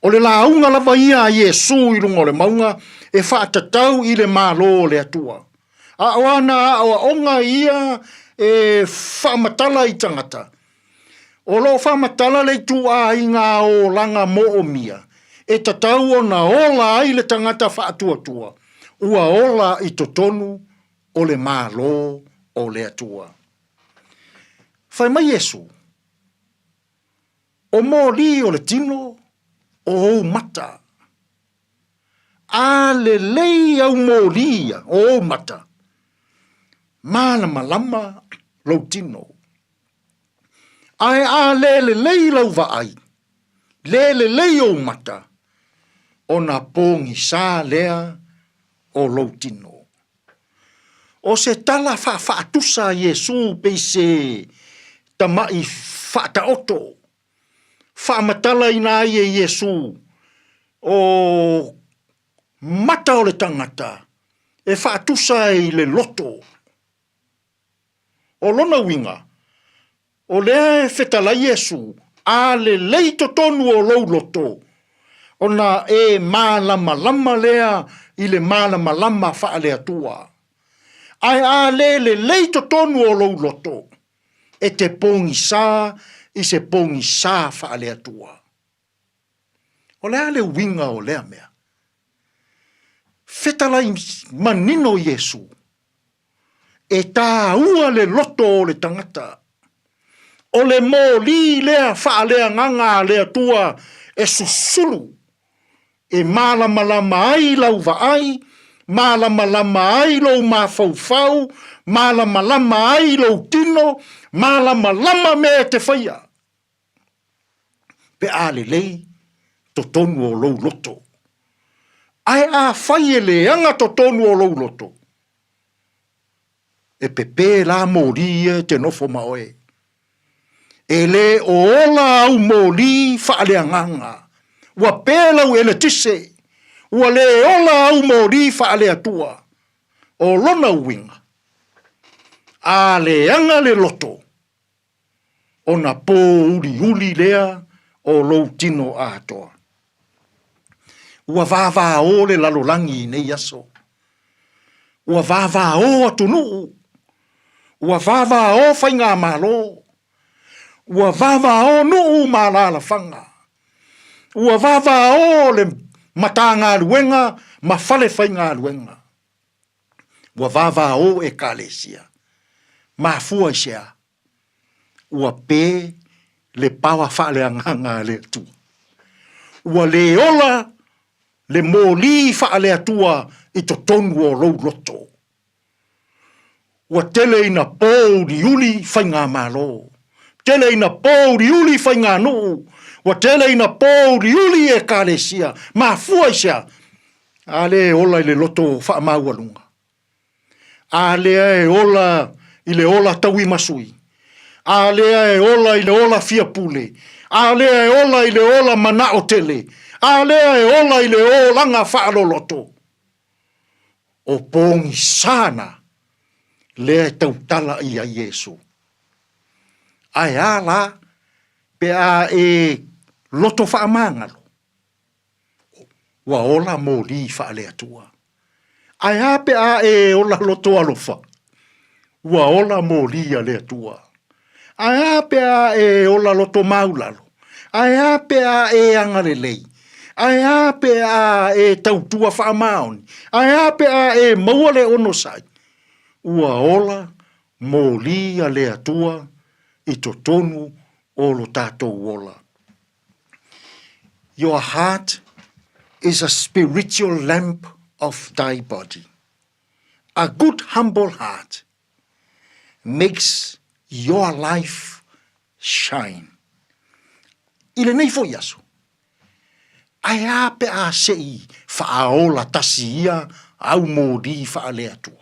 O le launga lava ia a Yesu i lunga o le maunga e whaatatau i le malo le atua. A oana a onga ia e whaamatala i tangata. O lo whaamatala le tu a inga o langa mo o mia. E tatau o na ola ai le tangata whaatuatua. Ua ola i totonu o le malo o le atua. Whai mai Yesu, o mōli o le tino o mata. A le lei au mōli o mata. Malama lo tino. Ai a le lei lau vaai. Le lei o mata. O na pōngi sā lea o lo tino. O se tala whaatusa Yesu pe se tamai whaata oto. Whaamatala ina ai e Yesu o mata o le tangata. E whaatusa i le loto. O lona winga. O le whetala Yesu a le leito tonu o lou loto. O na e malama lea i le malama wha lea tua. Ai a le leito tonu o lou loto. E te pongi sā, i se pongi sā wha lea tua. O lea le winga o lea mea. Fetalai manino Yesu. E tā ua le loto o le tangata. O le mō li lea wha lea nganga lea tua e susulu. E malama ai lau vaai, malama ai lau mafaufau, malama ai lau tino, malama me te whaia. Pe a le lei, to tonu o lou loto. Ai a whaie le anga to tonu o lou loto. E pepe la mōri te nofo maoe. E le o ola au mōri whaale anganga. Ua pēlau ele tise. Ua le ola au mōri whaale atua. O lona uinga. A le anga le loto. O na pō uri lea o lou tino atoa. Ua vava o le lalolangi nei aso. Ua vava o atunu. Ua vava o whainga malo. Ua vava o nuu malala whanga. Ua vava o le matanga luenga, ma fale whainga luenga. Ua vava o e kalesia. Ma fua isea. Ua pē le pawa whale anganga le tu. Ua le ola le mōli whaale atua i to tonu o lou loto. Ua tele ina pō di uli whainga malo. Tele ina pō di uli whainga nuu. Ua tele ina pō di uli e kālesia. Ma fua isea. A le ola i le loto wha maualunga. A le e ola i le ola taui masui. A le e ola i le ola fia pule. A le e ola i le ola mana o tele. A le e ola i le olanga whaalo loto. O pōngi sāna le tautala i a Yesu. Ai ala pe a e loto whaamangalo. Wa ola mōri whaale atua. Ai a pe a e ola loto alofa. Wa ola mōri ale atua. Ai a pe a e ola loto maulalo. Ai a pe a e angarelei. Ai a pe a e tautua whaamaoni. Ai a pe a e mauale onosai. Ua ola mōri ale atua i to tonu o lo tātou ola. Your heart is a spiritual lamp of thy body. A good humble heart makes your life shine. Ile nei fo yasu. Ai a pe a sei whaaola tasi ia au mōri whaale atua.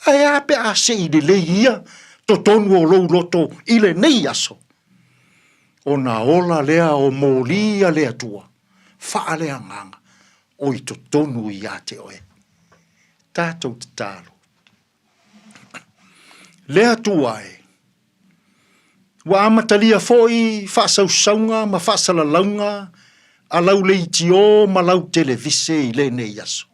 Ai a pe a sei de le ia to tonu o lou loto ile nei aso. O na ola lea o mōri a lea tua. Whaale anganga o i to tonu i a te oe. Tātou te tālo. Lea tua e. Wa amatalia foi whaasausaunga ma whaasalalaunga a lau leiti o ma lau televise i le nei aso.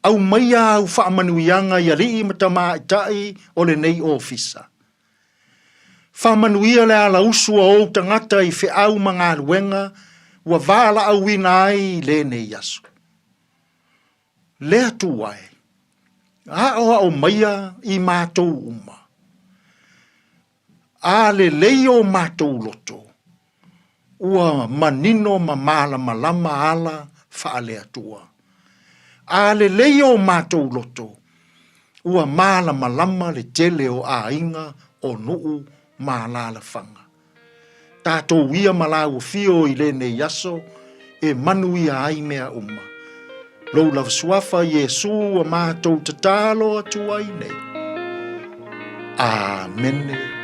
Au maia au whaamanuianga i alii matama itai o le nei ofisa. Whaamanuia le ala usua o tangata i whi au mga ruenga ua wala au ina ai le nei aso. Lea tuai. A o maia i mātou uma. A le leio mātou loto. Ua manino ma malama ala whaale atua. A le leio mātou loto. Ua malama le tele o a inga o nuu malala whanga. Tātou ia malau fio i le ne yaso e manuia ai mea uma. Lou lava suafa Yesu a mātou tatalo atua i nei. Amen. For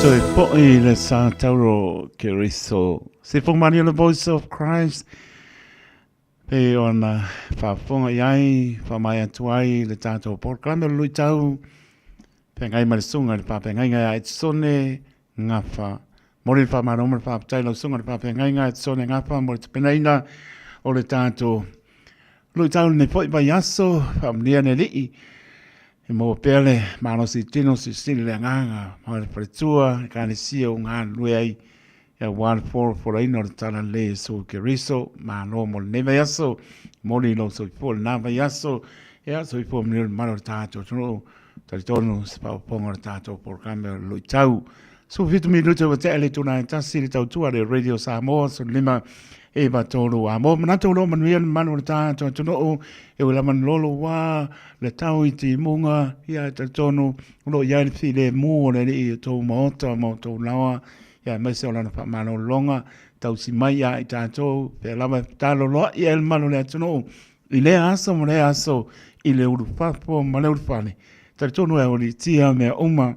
So po le sa tauro keriso. Se po mani the voice of Christ. Pe ona fa fonga yai fa mai atuai le tato por kame lui tau. Pe ngai ma sunga le pa pe ngai ngai it sone ngafa. Mori fa ma no fa tai lo sunga le pa pe ngai ngai it sone ngafa mo te penaina o le tato. Lui tau ne po ba yaso fa mnia ne li. E mo pele mano si tino si le nganga ma le pretua ka le sio nga lui ai ya one for ai no tana le so ke riso ma no mo ne va yaso mo ni lo so for na va yaso ya so for mi mano tato no taritono spa pongo tato por cambio lui tau so vitu mi luto va tele tuna ta si tau tu ale radio Samoa so lima e ba tolo amo na tolo man wi mano tato no e wala man lolo wa le tau i ti munga ia te tono lo ia fi le mo le i to mo to lawa ia me se ona fa mano longa tau si mai ia i tato pe lava talo lo ia el mano le tono i le aso mo le aso i le uru papo ma le uru fane te tono e oli tia me uma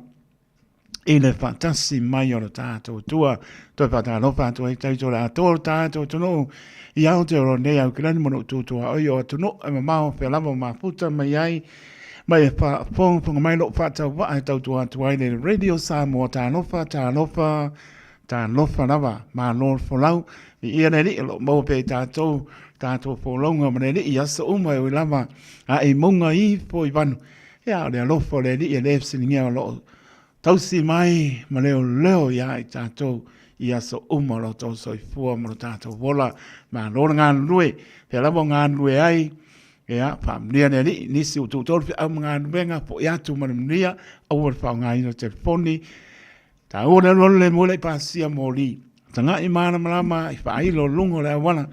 i le fantasi mai ona tato tua to fa talo fa to i taito la to tato tono i au te ro nei au kilani mono tutu a oio atu no e mamao pe lava ma puta mai ai mai e pa pong mai lo fa tau wa e tau tu atu ai le radio Samoa ta lofa lava ma lor fo lau i ia nei lo mo pe tato fo longa ma nei i asa uma e lava a e monga i po i vanu ia le lofa le i le fsiningia lo tau si mai ma leo ia i tato ia so umalo to so fua mo tato vola ma lo ngan lue pe la ngan lue ai ia fam nia ni si tu to am ngan venga po ia tu man nia au fa ngai no telefoni ta ona lo le mo le pasia moli tanga i mana malama i fa ai lo lungo le wana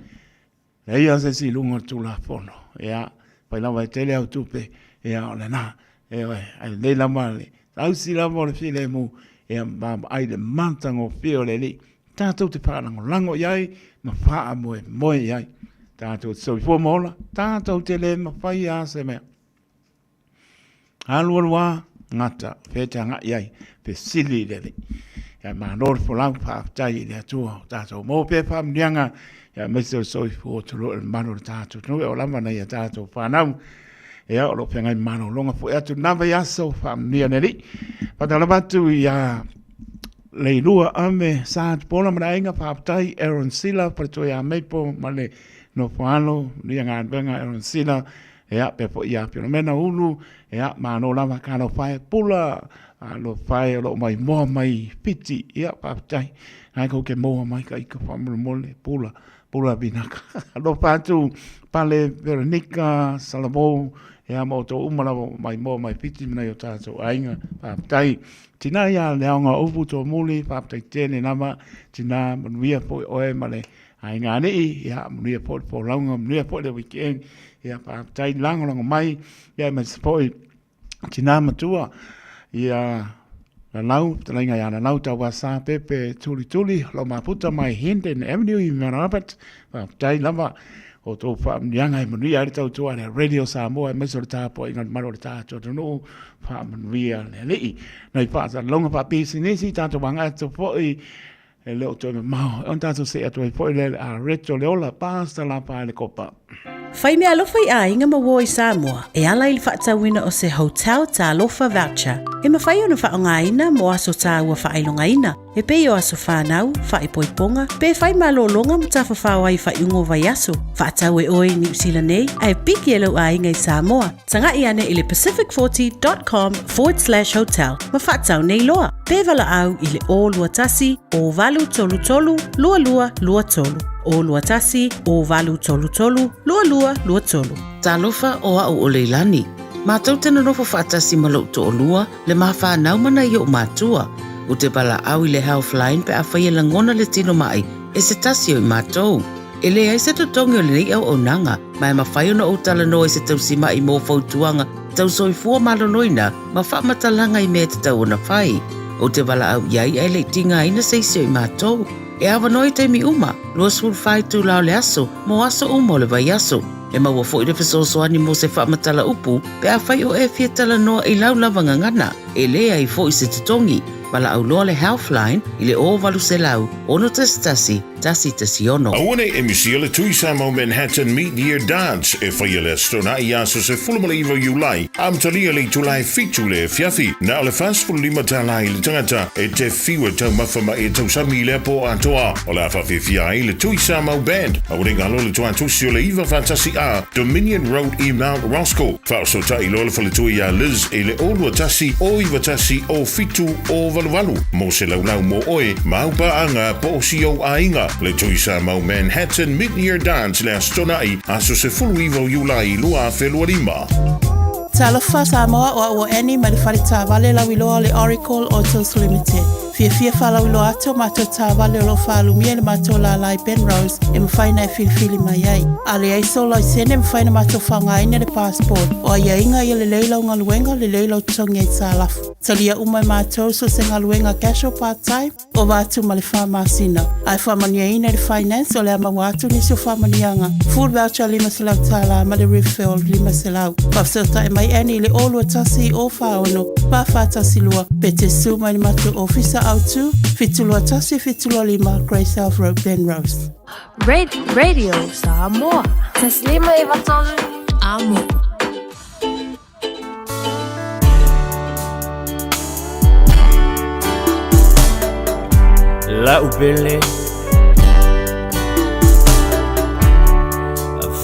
e ia se si lungo tu la fono ia pa la vai tele au tu pe ia ona na e ai le la male au si la mo le file mo e mam ai le mantango fio le li tatou te whanango lango iai ma whaa moe iai tatou so fo mola tatou te le ma whai a se mea alua ngata feta nga iai pe sili le li ya ma nor fo lang pa tai le atua tatou mo pe fam nianga ya meso so fo tolo el mano tatou no e o lama na ia tatou whanau e o lo pengai mano longa fo atu nava yaso fam nia neri patala batu ya le lua ame sa pola marainga papai Aaron Sila per to ya mepo male no falo ni nga benga Aaron Sila e a pe po ya pelo mena ulu e a mano lava kano fai pula lo fai lo mai mo mai piti ya papai ai ko ke mo mai kai ko fam mole pula binaka lo patu pale Veronica Salamo e a moto umala mai mo mai piti mina yo tato ainga papai tina ya leonga upu to muli papai tene nama tina manuia po oe male ainga nei ya manuia po longa manuia po le weekend ya papai lango mai ya me spoi tina matua ya la lau talinga ya la lau ta wasa pepe tuli lo maputa mai Hinden Avenue i Marabat papai lava o tō whaamnianga i manuia ari tau tua le radio Samoa e meso le tāpo i ngan maro le tātou no whaamnuia le lei. Nei whaata longa whapisi nisi tātou wanga ato poi e leo tō me mao. On tātou se ato e poi le a reto le ola pāsta la pā le kopa. Whai mea alofa i a inga mawo i Samoa e ala i whaatawina o se hotel tā lofa voucher. E mawhai ona whaongaina mo aso tā ua whailongaina. E pei o aso whanau, whai poiponga, pe whai malolonga mo tā whawhawai whai ungo vai aso. Whaatau e oi New Zealand nei, ai piki e lau a inga i Samoa. Tanga i ane i le pacific40.com/hotel. Ma whaatau nei loa. Pe wala au i le o lua tasi, o valu tolu tolu, lua lua lua tolu. O lua tasi, o valu tolu tolu, lua lua lua tolu. Talofa o au o leilani. Mātou tena rofo whaatasi malau to o lua, le maa whanau mana i o mātua. O te bala au i le Healthline pe a whaia langona le tino mai, e se tasi o i mātou. E le ai se totongi o le nei au o nanga, mai ma whai ona o tala no e se tausi mai mō fautuanga, tau soifua malonoina, ma whaamatalanga i mea te tau ona whai. O te bala au iai ai le tinga ina seisi o i mātou. E awa noi te mi uma, lua sul whai tu lao le aso, mo aso umo le vai aso. E maua fo i le fesosoani mo se whaamatala upu, pe a whai o e fia tala noa i lau lava ngangana, e lea i fo i se tutongi. Pala au loa le Healthline i le o valu se lau, ono tasi ono. Awane e misia le tui Samo Manhattan Mid-Year Dance e whai le stona i aso se fulmala iwa Julai. Amtalia le tulai fitu le fiafi. Na o le fastful lima tala i le tangata e te fiwa tau mawhama e tau sami le po atoa. O la whawhewhia i le tui Samo Band. Awane ngalo le tua tusi o le iwa fantasi a Dominion Road i Mount Roscoe. Whao ta i lola whale tui a Liz e le olua tasi o iwa tasi o fitu o valuvalu. Mo se laulau mo oe, maupa anga po si o ainga. Le tui Samo Manhattan Mid-Year Dance le astonai aso se fulu iwa Julai lua felua lima. Talofa Samoa o eni ma le wharita vale la wiloa le Oracle Autos Limited. Fia whala wiloa ato mato tā vale o lo whalumia le mato la lai Penrose e mwhaina e filifili mai ai. A le aiso loi sene mwhaina mato whangaina le passport o a inga i le leila o ngaluenga le leila o tongi e tā lafu. Talia umai mato so se ngaluenga casual part-time o watu ma le whamasina. Ai whamania ina le finance o le ama watu nisi o whamanianga. Full voucher lima selau tāla ma le refill lima selau. Whafsota e mai eni le olua tasi o whaono. Pawhatasi lua pe te suma ni mato officer autu. Fitulua tasi fitulua lima Grace Health Road Penrose. Radio Samoa. Taslima iwatolu amo. La upele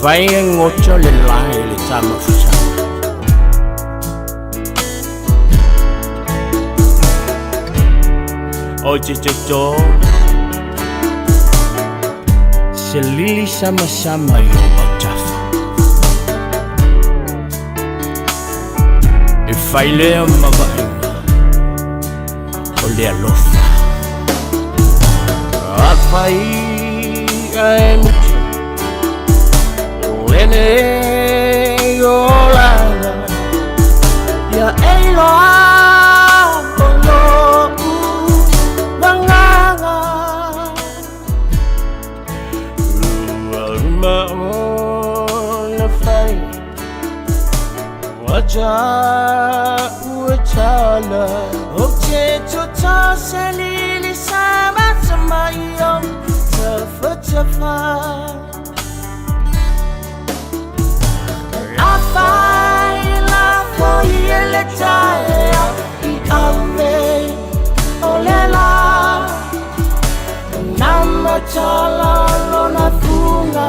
Fai ngocho le lai le tama fusa Oje jojo Se lili sama-sama yo bautafa E fai lea mabainga O lea lofa Afai ai mucho Lene yolana Ya eiloa Olo Manganga Uaruma ona fai Waja Uachala Oche chota selili sama Samayong tafa Afai la foyele taya I ame olela Nama chala lona funga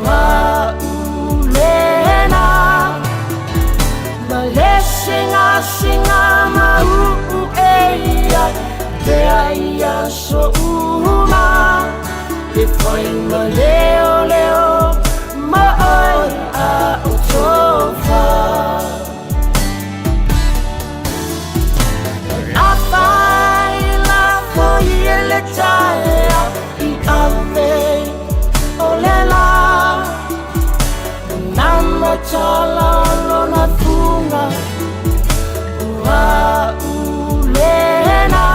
Ua ulena Malesinga singa ma eia Te aia so uma E foi ma leo Ma oi a utofa Afai la foyele taya I ame olela Nama chala lona funga Ua ulena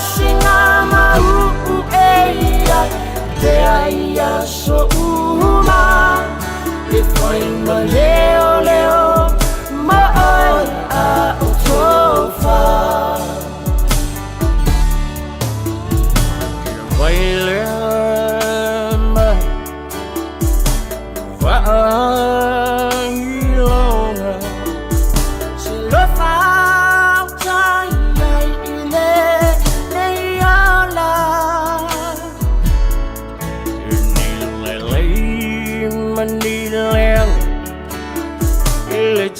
Singa ma eia Te aia so uma E foi ma leo Ma oi a utofa Vai lea ma Vai longa Se lo fa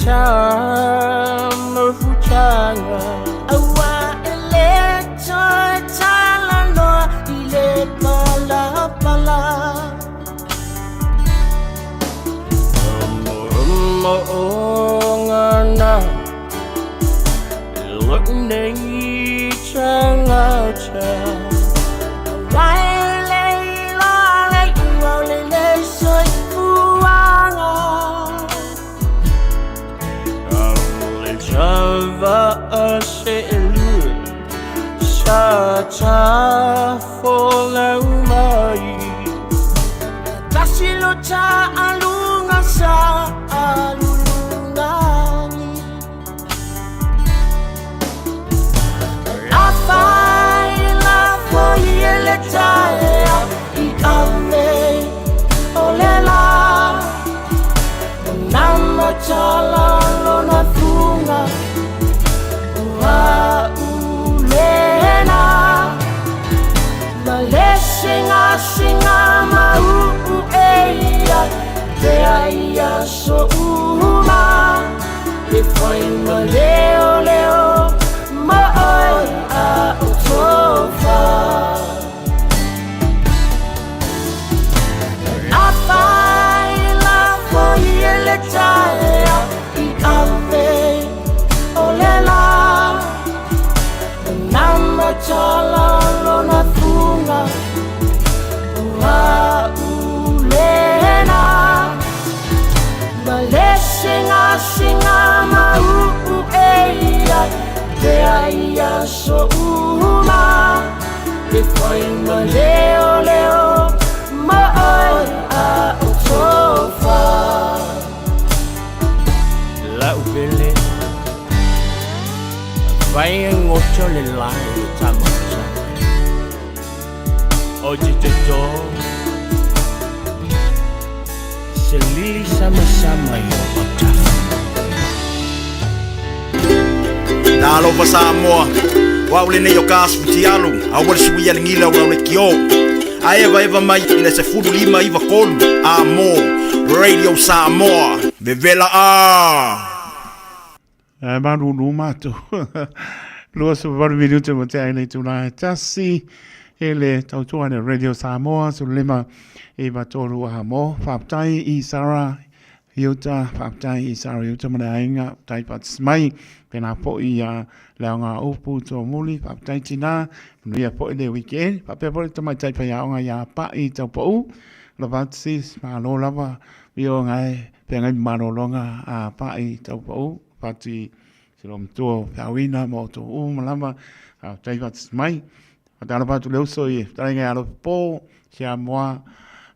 Chama fuchanga Awa ele choy chalano Ile pala Ngana Lukne changa cha Waile lale Waile soy fuanga Chava aselu Chacha folau mai Tasilo cha alunga sa alungani so uma e foi uma leo leo ma oi a utofa a fai la foi le taya I ave olela nama chala lona funga wa ulena Singa singa ma eia te aia so uma e foi ma leo leo ma ai a utofa La upele vai en ocho le lai tamocha Oji toto Se lili sama-sama yo Nalo Samoa wa ule ne yo kasu tialu awal sui ya ngila wa le kio aeva eva mai ina se fudu lima iva kolu amo Radio Samoa bevela Manu numato Lua su varu minuto mo te aile tuna tasi ele tautua ne Radio Samoa su lima Eva tolu amo faptai I Sara Iuta faptai I Sara Iuta mana ainga tai pat smai pena po I leonga upu to muli faptai tina nuia po le weekend pape po to mai tai pa ya ya pa I tau po la vatsis ma lo lava bio ngai pe ngai mano longa a pa I tau po pati silom to pawina mo to malama tai pat smai Atala patu leo soi tai ngai alo po sia moa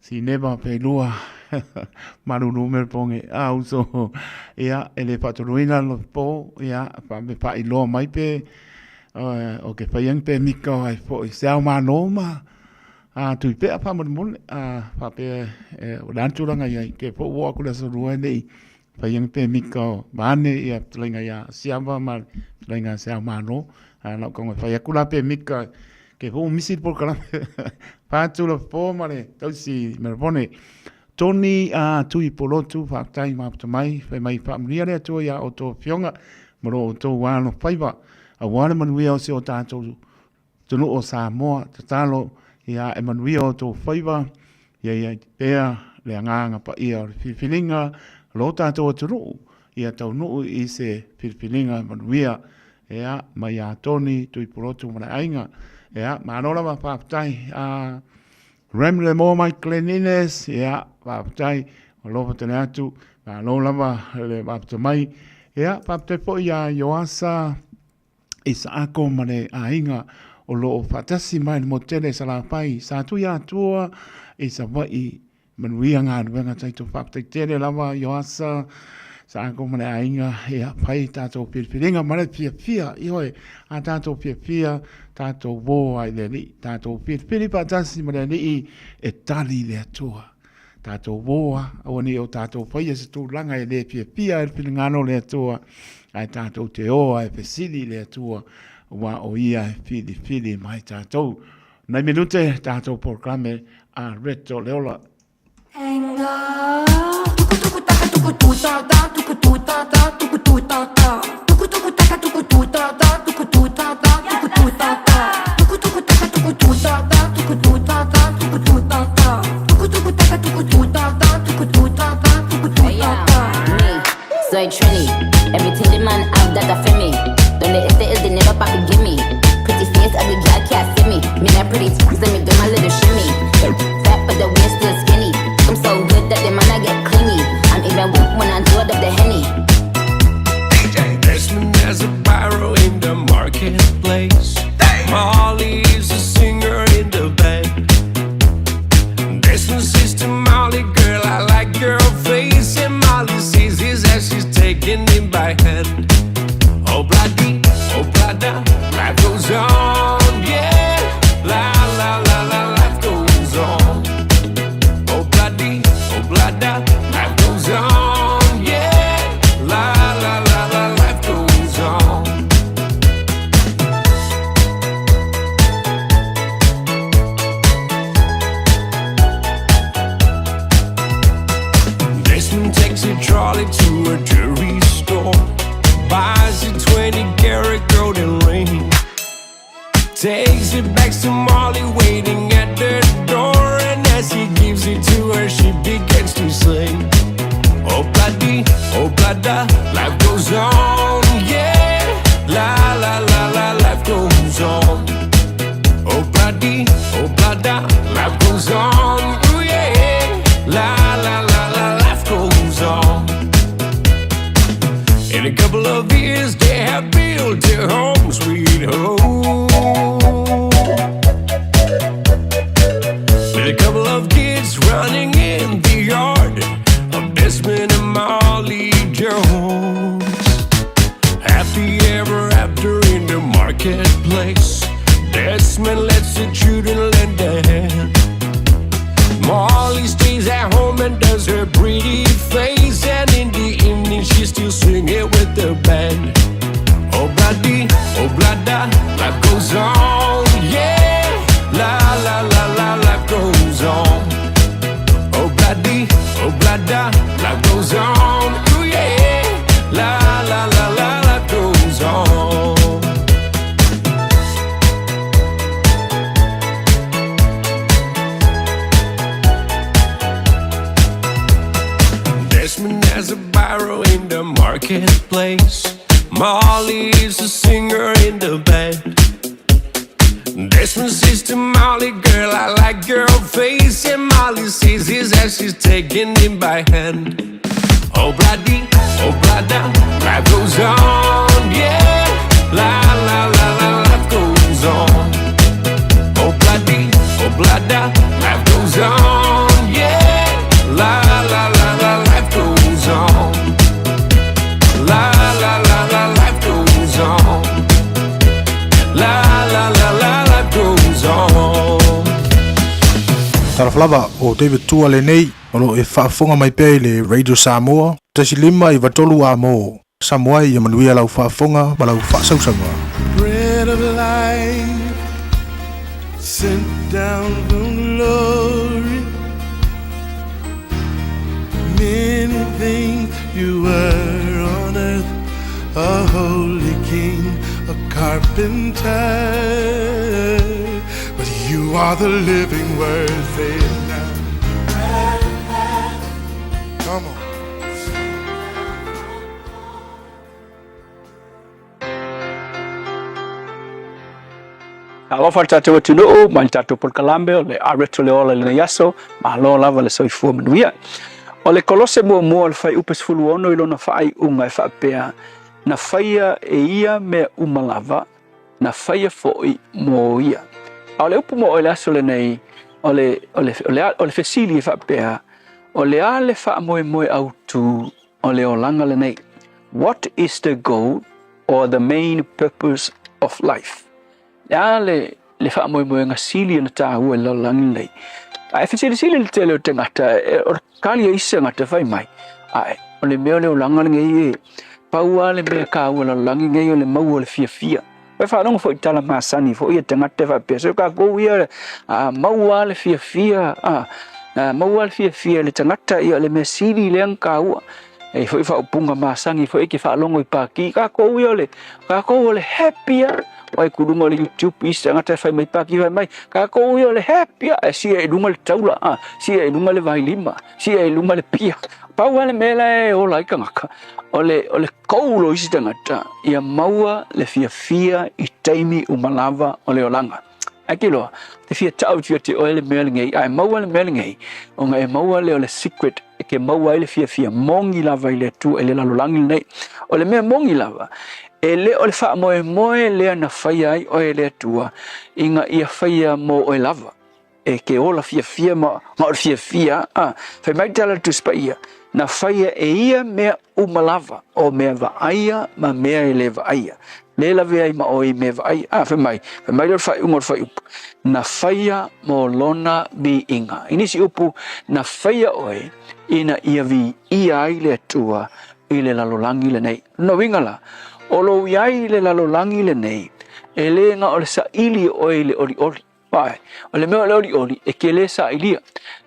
si neva pelua maru numer ponge auso ia ele patruina lo po ia pa me pa ilo mai pe o ke pa yang pe miko ai po sa ma no ma tu pe pa mo mo pa pe o dan tu nga ia ke po wa ku la so ruai nei pa yang pe miko bane ia tlinga ia sia ma ma tlinga sa ma no na ko fa ya ku la pe miko ke po misit por kala Pātula pō mare, tausi merpone. Toni tui polotu, whaktai mapta mai, whai mai whaamria rea tua ia o tō whionga, maro o tō wāno whaiva. A wāna manuia o se o tātou tunu o Samoa, te tālo, ia e manuia o tō whaiva, ia pēa lea ngānga pa ia o whiwhilinga, lo tātou o tunu, ia tau nuu I se whiwhilinga manuia, ia mai a Toni tui polotu mana ainga, Ja, maar nog maar partij. Remle mo mai cleanliness. Ja, partij. Loop het naartoe. Maar nog maar partij mai. Ja, partij po ja Joasa is aankomende ainga. Olo fatasi mai motele salapai. Satu ya tua is a vai menuiang aan wenga tai to partij tele lava Joasa. Sa ko mana ainga ia pai tato pirpiringa mana pia ioi a tato pia tato wo ai le tato pirpiri patasi mana ni e tali le tua tato wo oni o tato pai se tu langa le pia e pilingano le tua ai tato te o ai pesili le tua wa o ia fili mai tato na minute tato programe a reto leola Soy Trini, everything the man have that a for me. Don't the estate is the never papi give me. Pretty face, ugly girl can't see me. Me not pretty, so me do my little shimmy. Fat but the waist still skinny. I'm so good that the man I get clingy. I'm even weak when I do it up the Henny. Desmond has a pyro in the marketplace. Molly is a singer in the band. Desmond's sister Molly, girl, I like your face. And Molly sees his as she's taking him by hand. Oh, bloody, oh, blada, life goes on, yeah. La, la, la, la, life goes on. Oh, bloody, oh, blada, life goes on, yeah. La, la, la, la, life goes on. Desmond takes a trolley takes it back to Molly waiting at the door, and as he gives it to her, she begins to sing. Oh bloody, oh blada, life goes on, yeah. La la la la, life goes on. Oh bloody, oh blada, life goes on, ooh yeah. La la la la, life goes on. In a couple of years, they have built their home, sweet home. With a couple of kids running in the yard of Desmond and Molly Jones. Happy ever after in the marketplace. Desmond lets the children lend a hand. Molly stays at home and does her pretty face, and in the evening she's still singing with the band. Oh bloody, oh blada, life goes on, yeah. La la la la, life goes on. Oh bloody, oh blada, life goes on, ooh yeah. La la la la, life goes on. Desmond has a barrow in the marketplace. Molly is a singer in the band. Desmond says to Molly, girl, I like your face. And Molly sees his as she's taking him by hand. Oh bloody, oh blada, life goes on, yeah. La la la la, life goes on. Oh bloody, oh blada, life goes on, yeah. La la la la, life goes on. La la la la, life goes on. La la la la, life goes on. Taraflava o David Tua le nei o lo e whaafonga mai pēi le Radio Samoa. Tasi lima I watolu a mo. Samoa I manuia lau whaafonga ma lau whaasausaunga. Bread of life sent down from glory. Many things you were on earth, a holy king, a carpenter, but you are the living word. Say it now. Come on. Alofa tātou atunuu, mai tātou Polkalambe, o le areto le ola le yaso, ma lo lava le soifua manuia. O le kolose mua le whai upes fulu ono I lona whai unga e whapea, na whaia e ia me umalava, na whaia foi mo ia. O le upu mo o le aso le nei, o le fesili e whapea, o le a le wha moe autu, o le olanga le nei. What is the goal or the main purpose of life? Ya le wha moe ngā sili na tā ua la langi nei. E whisiri le tele o te ngata, o kali e isa ngata whai mai. O le mea le o langa ngei e, paua le mea ka ua la langi ngei o le maua le fia. Wai whanonga fo I tala maasani, fo ia te ngata wha pia. So ka kou ia maua le fia, maua le fia le tangata ia le mea sili le ang ka ua. E fo I wha upunga maasangi, fo ike wha longo I paki, ka kou ia le, ka kou le happy Wai kurunga le YouTube isa ngata whai mai paki whai mai. Ka kou ia le happy sia e lunga le taula, sia e lunga le vai lima, sia e lunga le pia. Paua le mela e o laika ngaka. O le kou lo isi tangata, ia maua le fia I taimi umalava o le olanga. Aki loa, te fia tau tia te oe le mele ngei, ai maua le mele ngei, o nga e maua le o le secret, e ke maua le fia mongi lava I le tu e le lalolangi nei. O le mea mongi lava, e le o le wha moe lea na whaia ai o e lea tua, inga ia whaia mo o e lava. E ke ola fia ma o le fia, whai mai tala tu spaia, na whaia e ia mea umalava, o mea vaaia ma mea e le vaaia. Le lawe ai ma o I mea vaaia, whai mai le whai ungo whai upu. Na whaia mo lona bi inga. Inisi upu, na whaia oe, ina ia vi ia ai lea tua, I le lalolangi le nei. No wingala, o lo iai le lalolangi le nei, e le nga o le sa ili oe le oli. O le mea le oli, e ke le sa ilia.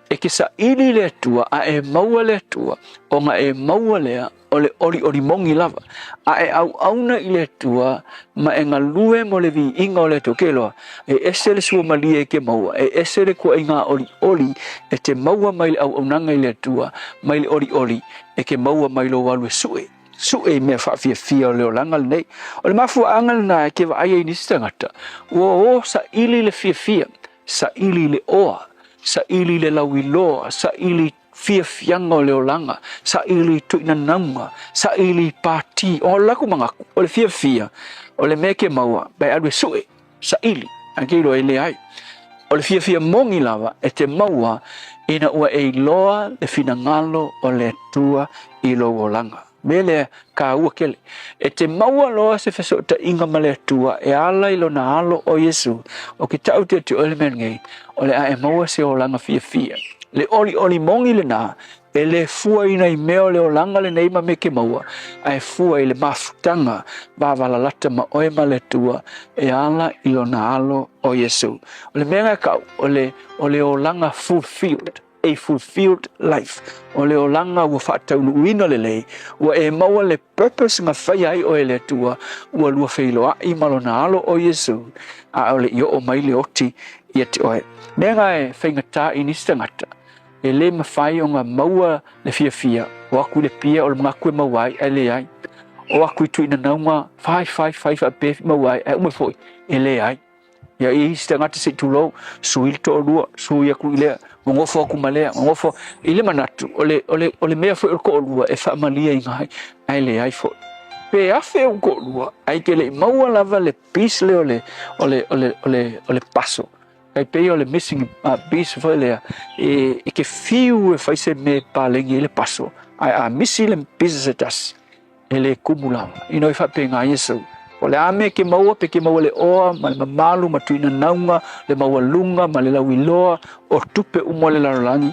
E ke sa ili le tua, a e maua le tua, o nga e maua lea, ole ori mongi lava a e au auna i le tua ma e ngalue mo le vi inga o le tokelo e esele sua malia ke maua e esele ko inga ori e te maua mai le au aunanga i le tua mai le ori e ke maua mai lo walu sue me fa fia le olanga nei o le mafu angal na ke va ai ni stangata o sa ili le fia sa ili le oa sa ili le lawilo sa ili fia fianga o le olanga sa ili tuina nanga sa ili party o laku mangaku o le fia o le meke maua bai alwe sue sa ili anke lo ele ai o le fia mongi lava e te maua ina ua e loa le finangalo o le tua i lo olanga mele ka ua kele e te maua loa se feso ta inga male tua e ala ilo na alo o Yesu o ki tau te ole men ngai o le a e maua se olanga fia le oli mongi le na e le fua ina i meo le olanga le neima me ke maua a e fua i le mafutanga ba valalata ma oe male tua e ala ilo na alo o Yesu o le menga kau o le olanga fulfilled a fulfilled life o le olanga ua whaatau uina le lei ua e maua le purpose nga whai ai o le tua ua lua whailoa i malo na alo o Yesu a o le io o mai le oti i te oe menga e whaingata i nistangata e le mawhai o ngā maua le fia o aku le pia o le mga kue mawai e le ai o aku i tuina naunga whai a pefi mawai e ume foi e le ai ia i nistangata se tulou suil to o lua sui aku i lea ngofo aku malea ngofo ile manatu ole mea foi ko lua e fa malia i ngai ai le ai foi pe afe o ko lua ai ke le maua lava le peace le ole paso kai pe ole missing piece foi le e ke fiu e fai se me palengi le paso ai a missi le piece tas ele kumula ino fa pe ngai Yesu o le ame ke maua pe ke maua le oa ma le malu ma tuina naunga le maua lunga ma le lawiloa o tupe umo le larolangi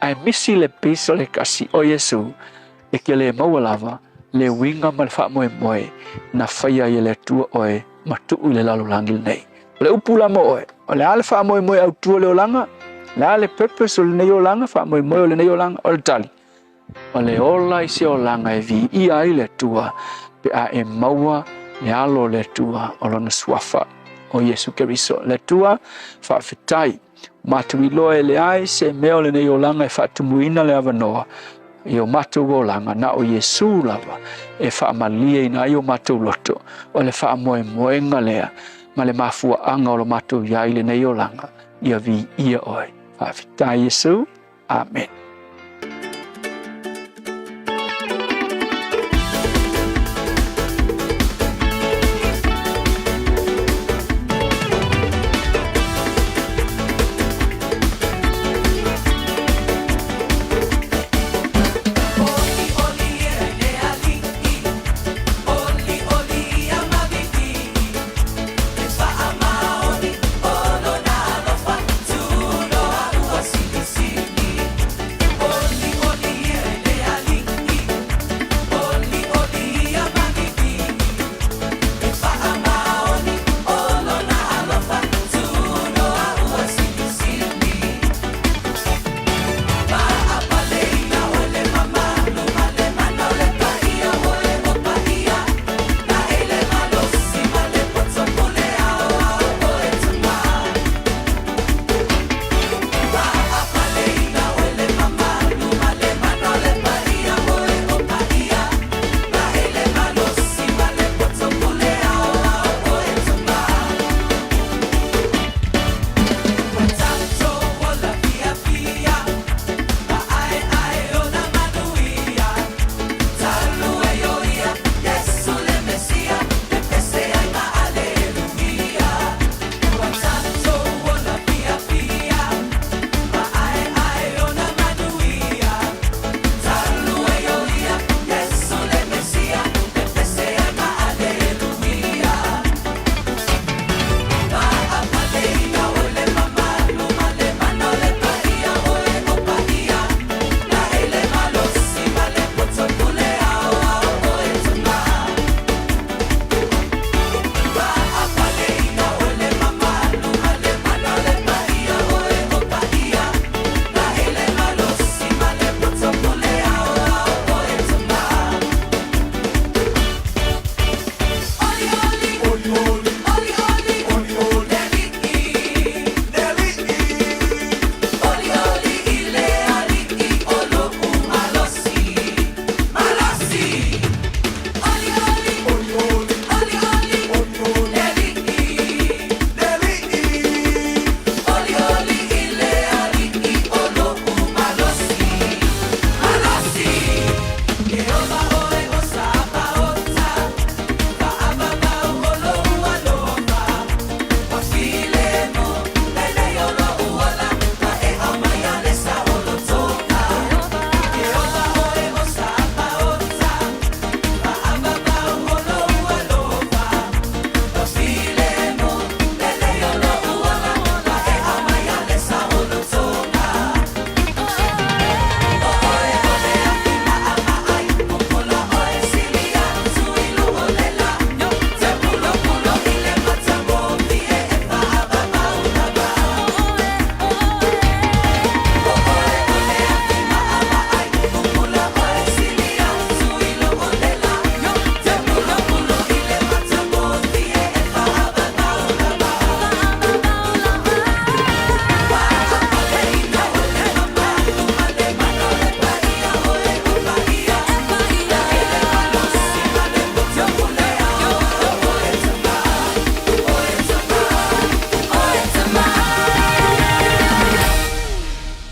ai misi le piso le kasi o Yesu e ke le maua lava le winga ma le wha moe na whaia i le tua oe ma tuu le larolangi nei o le upula mo oe o le ale wha moe au tua le olanga le ale purpose o le nei olanga wha moe o le nei olanga o le tali o le ola i se olanga e vi i ai le tua pe a e maua le alo le tua o lona suafa o Yesu Keriso le tua whawhitai matui loe le ai se meo le nei olanga e whaatumuina le avanoa i o matou olanga na o Yesu lava e whaamalia ina i o matou loto o le whaamoenga lea ma le mafua anga o lo matou iai le nei olanga ia vi ia oe whawhitai Yesu Amen.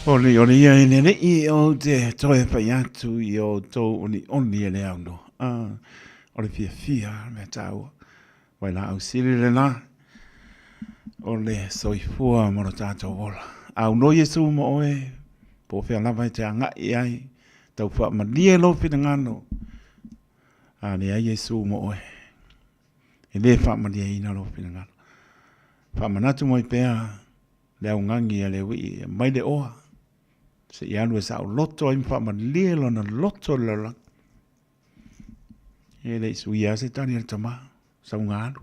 Oli ia ine I o te toe whai atu I o tō oni e le au no. Oli fia me tau. Wai la au siri le nā. Ole soifua moro tātou wola. Au no Yesu mo oe. Po whea lawa te anga I ai. Tau wha mania lo whina ngano. Ne ai Yesu mo oe. E le wha mania ina lo whina ngano. Wha manatu mo I pēa. Le au ngangi a le wii. Mai le oa. Se I anu e sa au loto. I wha mania lo na loto le lang. E le isu ia se tani al tama. Sa unga anu.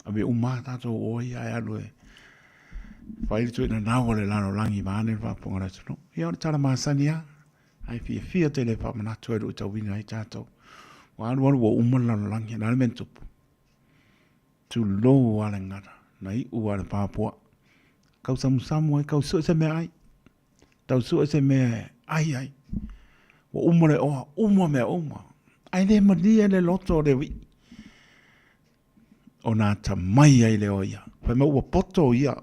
Abe uma tātou oi ai anu e. Whaile tui na nawa le lano langi maane wha ponga ratu no. Ia o tala maasani a. Ai fia te le wha manatu e rui tau wina ai tātou. Wa anu anu wa uma lano langi. Nā le mentupu. Tu lo wale ngara. Na I ua le pāpua. Kau samu ai. Kau sua se mea ai. Tau sua se mea ai. Wa uma le oa. Uma mea uma. Ai le madia le loto le wi. O nā ta mai ai le o ia. Whai mau wa poto ia.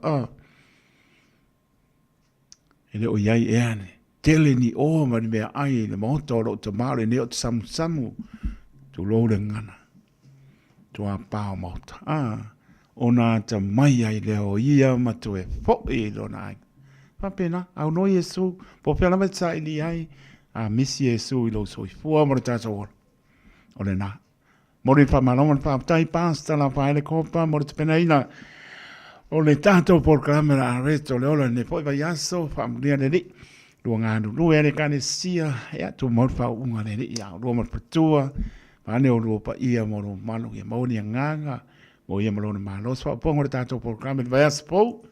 E le o iai e ane. Tele ni o mani mea ai le moto o ta maare ne o te samu. Tu lo le ngana. Tu a pāo mauta. O nā ta mai ai le o ia ma tu e fo e lo nā ai. Whapena. Au no Yesu. Po pia lama tsa ili ai. Misi Yesu I lo soifua mo le tātou ora. O le nā. Mori whamalonga whaatai pāsta la whaele kopa, mori te pena ina. O le tātou porkrame la areto le ola ne poi vai aso, whaamuria le li. Lua ngānu lua ere kane sia, ea tu mori whaunga le li, ia lua mori patua, whane o lua pa ia moro manu, ia mauni a nganga, mo ia malone malos, whaapongo le tātou porkrame le vai aso pou,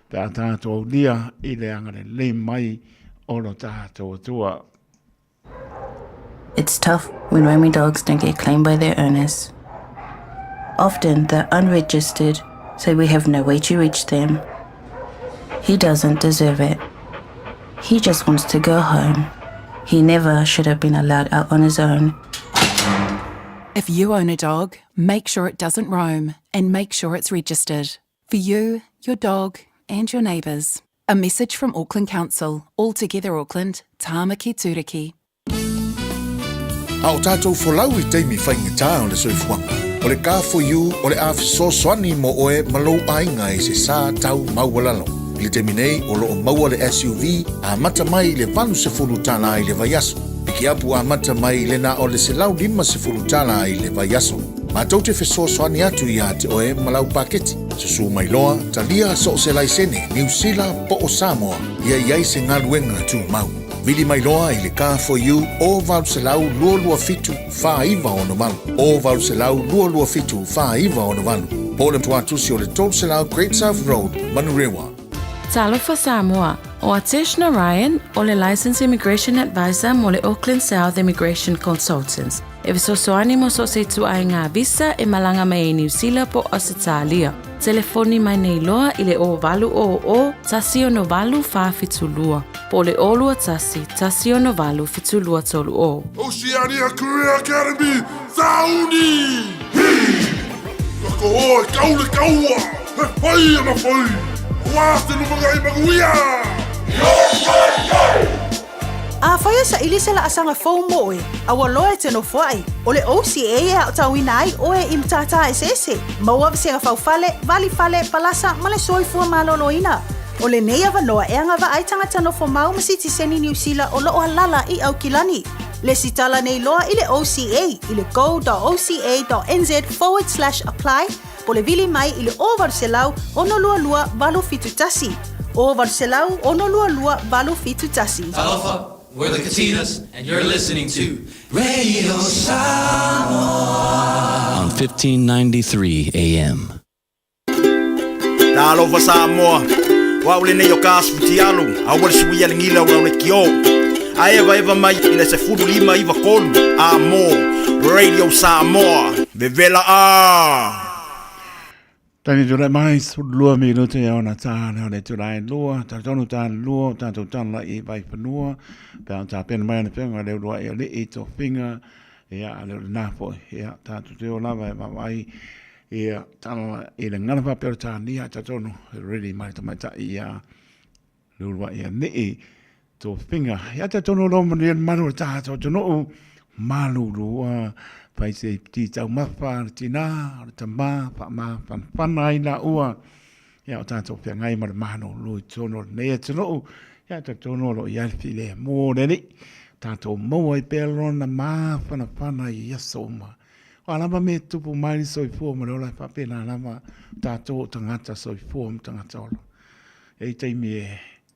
pea tātou lia I le angare le mai o lo tātou atua. It's tough when roaming dogs don't get claimed by their owners. Often they're unregistered, so we have no way to reach them. He doesn't deserve it. He just wants to go home. He never should have been allowed out on his own. If you own a dog, make sure it doesn't roam and make sure it's registered. For you, your dog and your neighbours. A message from Auckland Council. All Together Auckland, Tāmaki Turiki. A o tātou wholau I teimi whaingatā o le soifuanga. O le ka for you, o le awhiso soani mo oe malou ainga I se sā tau maualalo. I le teimi nei o lo o maua le SUV, a mata mai le vanu se fulu tāna I le vaiaso. Piki apu a mata mai le na o le se lau lima se fulu tāna I le vaiaso. Ma tau te wheso soani atu I a te oe malau paketi. Susu mai loa, talia so se laisene, New Zealand po o Samoa, ia iai se ngaluenga tu mau. Vili mai loa I le ka for you o valu se lau lua fitu wha iwa o no malu. O valu se lau lua fitu wha iwa o no malu. Po le tuatusi o le tolu se lau Great South Road, Manurewa. Talofa Samoa, o Ateshna Ryan, o le Licensed Immigration Advisor mo le Auckland South Immigration Consultants. E visosoani mo so se tu ai ngā visa e malanga mai New Zealand po Australia. Telefoni mai nei loa I le o valu o tasi o no valu wha fitulua. Po le olua tasi o no valu fitulua tolu o. Oceania Career Academy, Sauni! Hei! Kako hoa, kaule kaua! He whai ama whai! Wāste lumaga I maguia! A whaia sa ili se la asanga fau moe, a waloe te no whai. O le OCA e au tauina ai oe I mtata e sese. Maua visenga fau fale, vali fale, palasa, male soifua malono ina. O le nei avanoa e anga wa aitanga tano fo mau masiti seni New Zealand o loo halala I au kilani. Le sitala nei loa I le OCA, I le go.oca.nz/apply, po le vili mai I le o varselau ono lua balu fitutasi. O varselau ono lua balu fitutasi. Aloha, we're the Katinas, and you're listening to Radio Samoa on 1593 AM. Aloha Samoa. Waule nei o kāsputi alu, awale suia le ngila ura le kio. A eva mai ina se furu lima iwa kolu, Amo, Radio Samoa, Vevela a. Tani turai mai su lua minuto e ona tāna, le turai lua, tātonu tāna lua, tātou tāna I vai panua, pēr tā pēna mai ana whenga, leo lua e le I tō whinga, ea leo nāpo, ea tātou te o lava e mawai, ea tāna e le ngana whapero tānia, tātonu, really mai ta ia, lua ea nei, to finga ya ta tono lo man manu ta to no malu ru pai se ti tau mafa ti na ta ma pa ma pa nai na ua ya ta to pe ngai mar manu lo tono ne to no ya ta tono lo ya file mo ne ni ta to mo ai pe lo na ma pa na ya so ma ala ma me tu pu mai so fu mo lo pa pe na ma ta to tanga ta so fu mo tanga to e te mi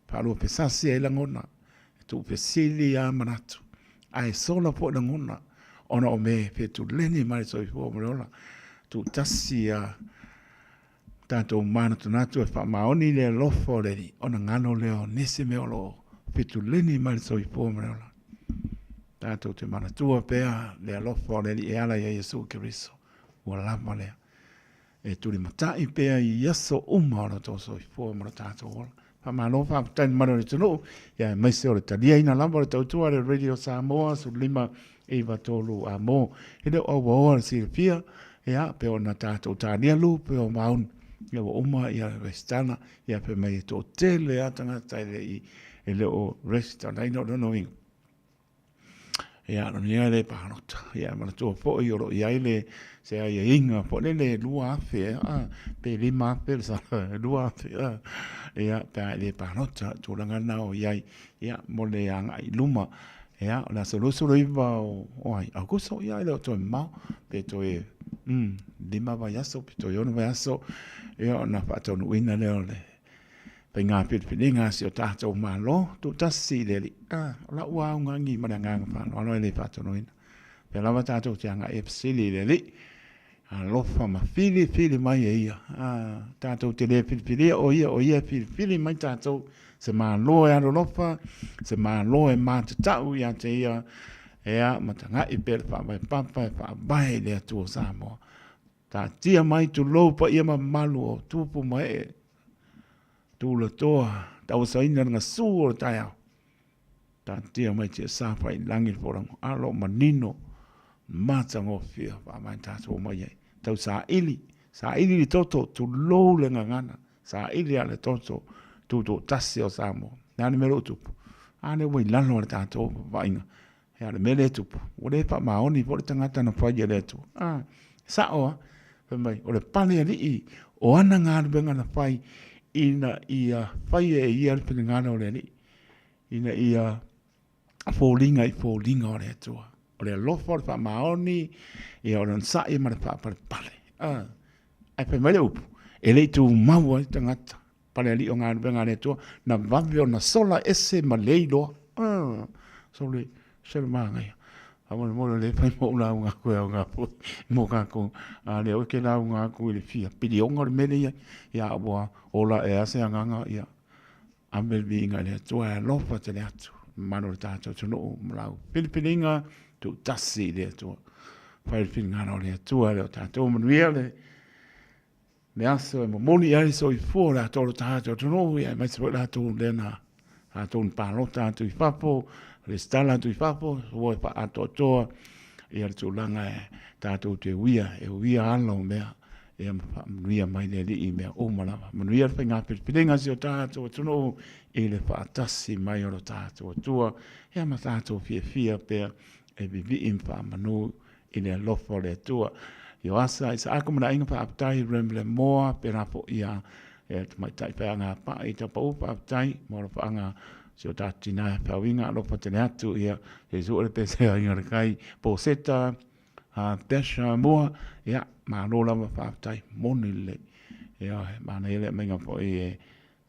pa lo pe sa si e la ngona tu pe sili ya manatu ai sola po na ngona ona o me pe tu leni mai so fu mo lo tu tasia tanto mana tu natu e fa maoni le lo fo le ona ngano le o nese me o lo pe tu leni mai so fu mo lo tanto te mana tu pe le lo fo le e ala ya Yesu Kristo wala male e tu li mata i pe i Yesu umma to so fu mo tanto wala pa malo fa tan mano tu no ya mai se o ta dia ina lamba tu ale Radio Samoa su lima e va tolu amo e de o bo si pia ya pe ona tato ta dia lu pe o maun ya o uma ya restana ya pe mai to tele atanga tele i ele o restana no no ya no ni ale pa no ya ma to po yo ro ya ile se ya inga po le lua fe pe lima pe sa lua fe ya pe le pa no tu langa na o ya mo le anga i luma ya la solo iba o ai a cosa ya le to ma pe to lima va ya so pe to yo no va so ya na pa to no ina le pe nga pe nga si o ta to ma lo tu ta si le la wa nga ngi ma nga fa no le fa to no ina pe la va ta to nga e si le lo fa ma fili mai ia ta to te le fili o ia fili mai ta to se ma lo ya lo fa se ma lo e ma ta u ya te ia e ma ta nga i pe fa mai pa bai le tu sa mo ta tia mai tu lo pa ia ma malu o tu pu mai tu lo toa ta o sai nga su o ta ya ta tia mai te sa fa i langi forang alo manino mata ngo fia pa mai ta so mai tau sa ili li toto tu lo le ngana sa ili ale toto tu tasi o samo na ne melo tu ane we lano ta to va inga ya le mele tu o le pa maoni po tanga tana fa ye le tu sa o pe mai o le pane ali o ana ngana benga na fai ina ia fai e ia pe ngana o le ni ina ia falling o le tu o le lofo fa maoni e o non sa e mar pa pale ai pe mai upu e le tu mau tangata pale ali o ngana benga le tu na vavio na sola ese maleido so le sel mangai amo mo le fa mo la nga ko mo ka ko le o ke la nga ko le fia pidi o ngor mele ya bo ola e ase nga ya ambel bi nga le tu a lo fa te le atu mano ta tu no mlau pilipilinga tu tasi le tu fa il fin nga no le tu a le ta tu mo le aso e mo moni ai so i fu la to ta tu no ya ma se la tu le na a tu un palo ta tu i papo le stala tu i papo o pa ato to e al tu langa ta tu te wia alo me e wia mai le i me o mala ma wia fa nga pilinga si o ta tu no e le fa tasi mai o ta tu e ma ta tu fia pe e vivi in fa manu i le lofo le tua yo asa isa ako muna inga pa aptai remble moa pera po ia e mai tai pa nga pa i ta pa upa aptai mo pa nga si o tatina pa winga lo pa tene atu ia e zo le pese inga kai po seta pesha moa ia ma lo la pa aptai monile ia ma na ile menga po i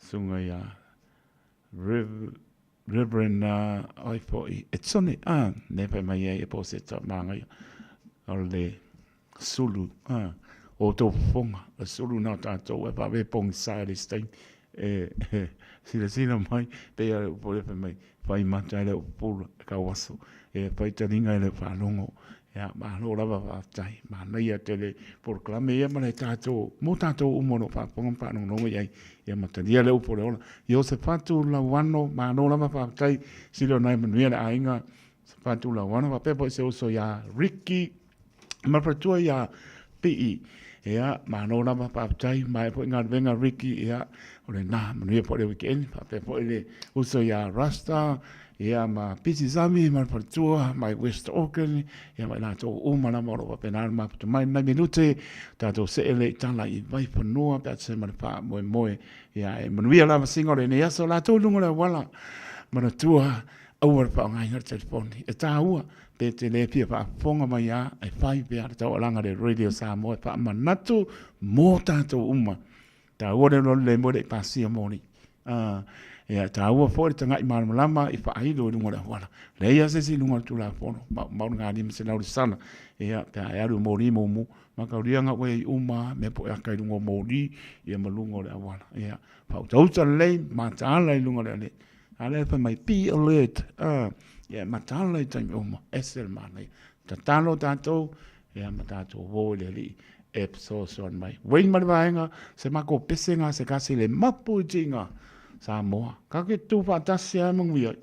sunga ia Reverend ai po i etsone ne pa mai e po seta manga ole sulu o to fonga sulu na tanto e va ve pong sai stein sila mai pe po le mai vai mata le pul ka waso e pai talinga le fa longo ya ma lo la va tai ma na ia tele por clame ia ma le tato mo tato un mono fa pong pa no no ia ia ma talia le por ola yo se fatu la wano ma no la fa tai silo na me ia ainga se fatu la wano va pe po se uso ya Ricky ma pertua ya pi Ia, mano na pa tai mai po ngā venga Ricky ia o le nā manuia po le weekend pa pe po le uso ia Rasta ia ma Pisi Zami ma Patua mai West Auckland ia mai nā tō umana moro pa pe nā ma putu mai nai minute tātou se ele tala i vai panua pe ate ma pa moe moe ia e manuia la masinga le ne aso la tō lunga le wala mana tua aua pa ngai ngar telefoni e tā ua pe te le pia pa fonga mai a ai fai pe a tau alanga le Radio Samoa pa manatu mō tātou uma tā ua le mo le pasia moni ia tā ua fōre tanga i malama i wha aido lunga le wala le ia sesi lunga tu la fono mau ngā ni mse nauri sana ia te ai aru mori momu makaurianga wei uma me po ea kai lunga mori ia malunga le wala ia pau tauta lei mātāla i lunga le ale pa mai be alert ia matala i taimi uma esel mana ta talo tātou ia ma tātou wō le li episode mai wei mari vaenga se mako pesenga se kasi le mapu tinga Samoa kake tu fatasi a mangwia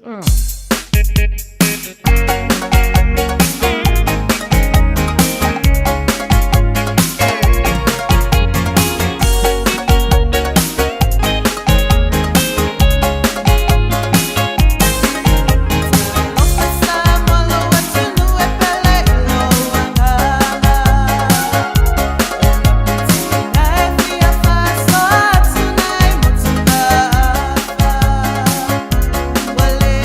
Wale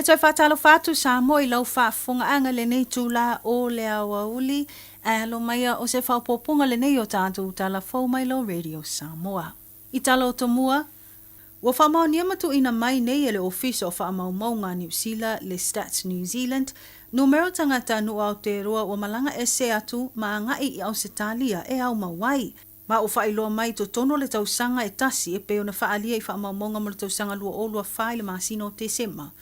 toi whātalo whātu sa mo I lau whaafunga anga le nei tūla o le awauli. Alo maia o se whaupopunga le nei o tātou tala fau mai lau Radio Samoa. I talo to mua, ua whamau niamatu ina mai nei ele ofiso o whamau maunga New Zealand le Stats New Zealand, numero tangata nu Aotearoa o malanga ese atu ma ngai I Ausitalia e au mawai. Ma o whailoa mai to tono le tausanga e tasi e peo na whaalia I whamau maunga mo le tausanga lua o lua whai le masino te sema.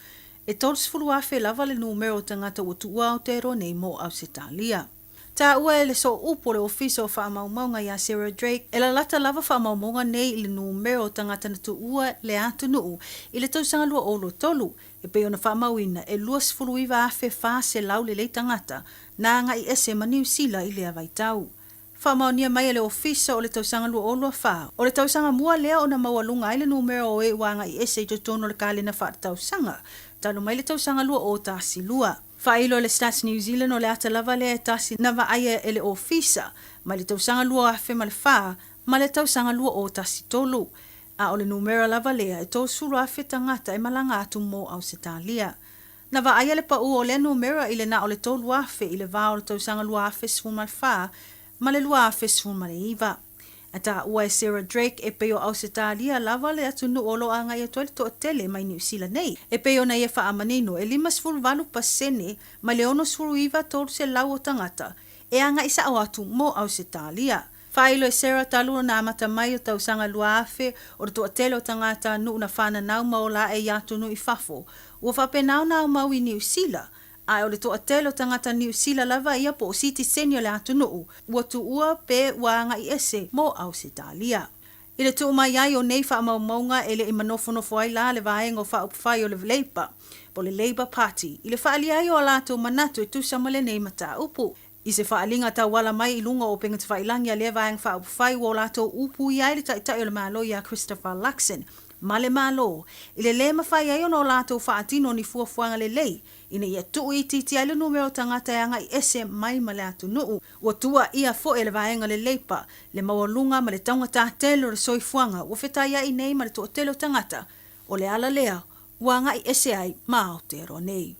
E tolus fulu afe lava le numero tangata o tu Aotearoa nei mo Ausitalia. Ta ua e le so upo le ofiso o whaamaumaunga ia Sarah Drake, e la lata lava whaamaumaunga nei I le numero tangata na tu ua le atunuu I le tausanga lua o lo tolu, e peo na whaamauina e luas fulu iwa afe wha se lau le tangata, na nga I ese ma New Zealand I le avaitau. Whaamaunia mai le ofiso o le tausanga lua o lo wha, o le tausanga mua lea o na mawalunga I le numero o e wanga I ese I totono le kale na wha tausanga, talo mai le tausanga lua o tasi lua. Whailo le Stats New Zealand o le ata lava le tasi na vaaya ele ofisa, ma le tausanga lua afe ma le wha, ma le tausanga lua o tasi tolu. A o le numero lava lea e tō suru afe tangata e malanga atu mo Ausitalia. Na vaaya le pau o le numero I le na o le tolu afe I le vā o le tausanga lua afe sfun ma le wha, ma le lua afe sfun ma le iwa. Ata ua e Sarah Drake e peo Ausitalia lava le atu nu olo anga ia toile to tele mai New Zealand nei. E peo na ia wha amanino e 5.8% ma le ono suru iwa tolu se lau o tangata e anga isa o atu mo Ausitalia. Whailo e Sarah talu na amata mai o tausanga lua afe o to tele o tangata nu na whana nau maola e iatu nu I fafo. Ua whape nau mau I New Zealand. Ai o le toa telo tangata New Zealand lava ia po siti senio le atunuu, ua tu ua pe wanga I ese mo Ausitalia. I le tu mai ai o nei wha maunga ele I manofonofo ai la le vaenga o wha upwhai o le Labour, po le Labour Party. I le whaali ai o alato manatu e tusama le nei mata upu. I se whaalinga ta wala mai I lunga o penga te whailangi a le vaenga wha upwhai o alato upu I ai le taitai o le malo ia Christopher Luxon. Ma le malo, I le mawhai ai o no alato whaatino ni fuafuanga le lei, ina ia tuu I titi ai le numero tangata e anga I ese mai ma le atu nuu. Ua tua ia fo e le vaenga le leipa, le mawalunga ma le taunga tātelo le soifuanga, ua whetai ai nei ma le tootelo tangata, o le ala lea, ua anga I ese ai ma Aotearoa nei.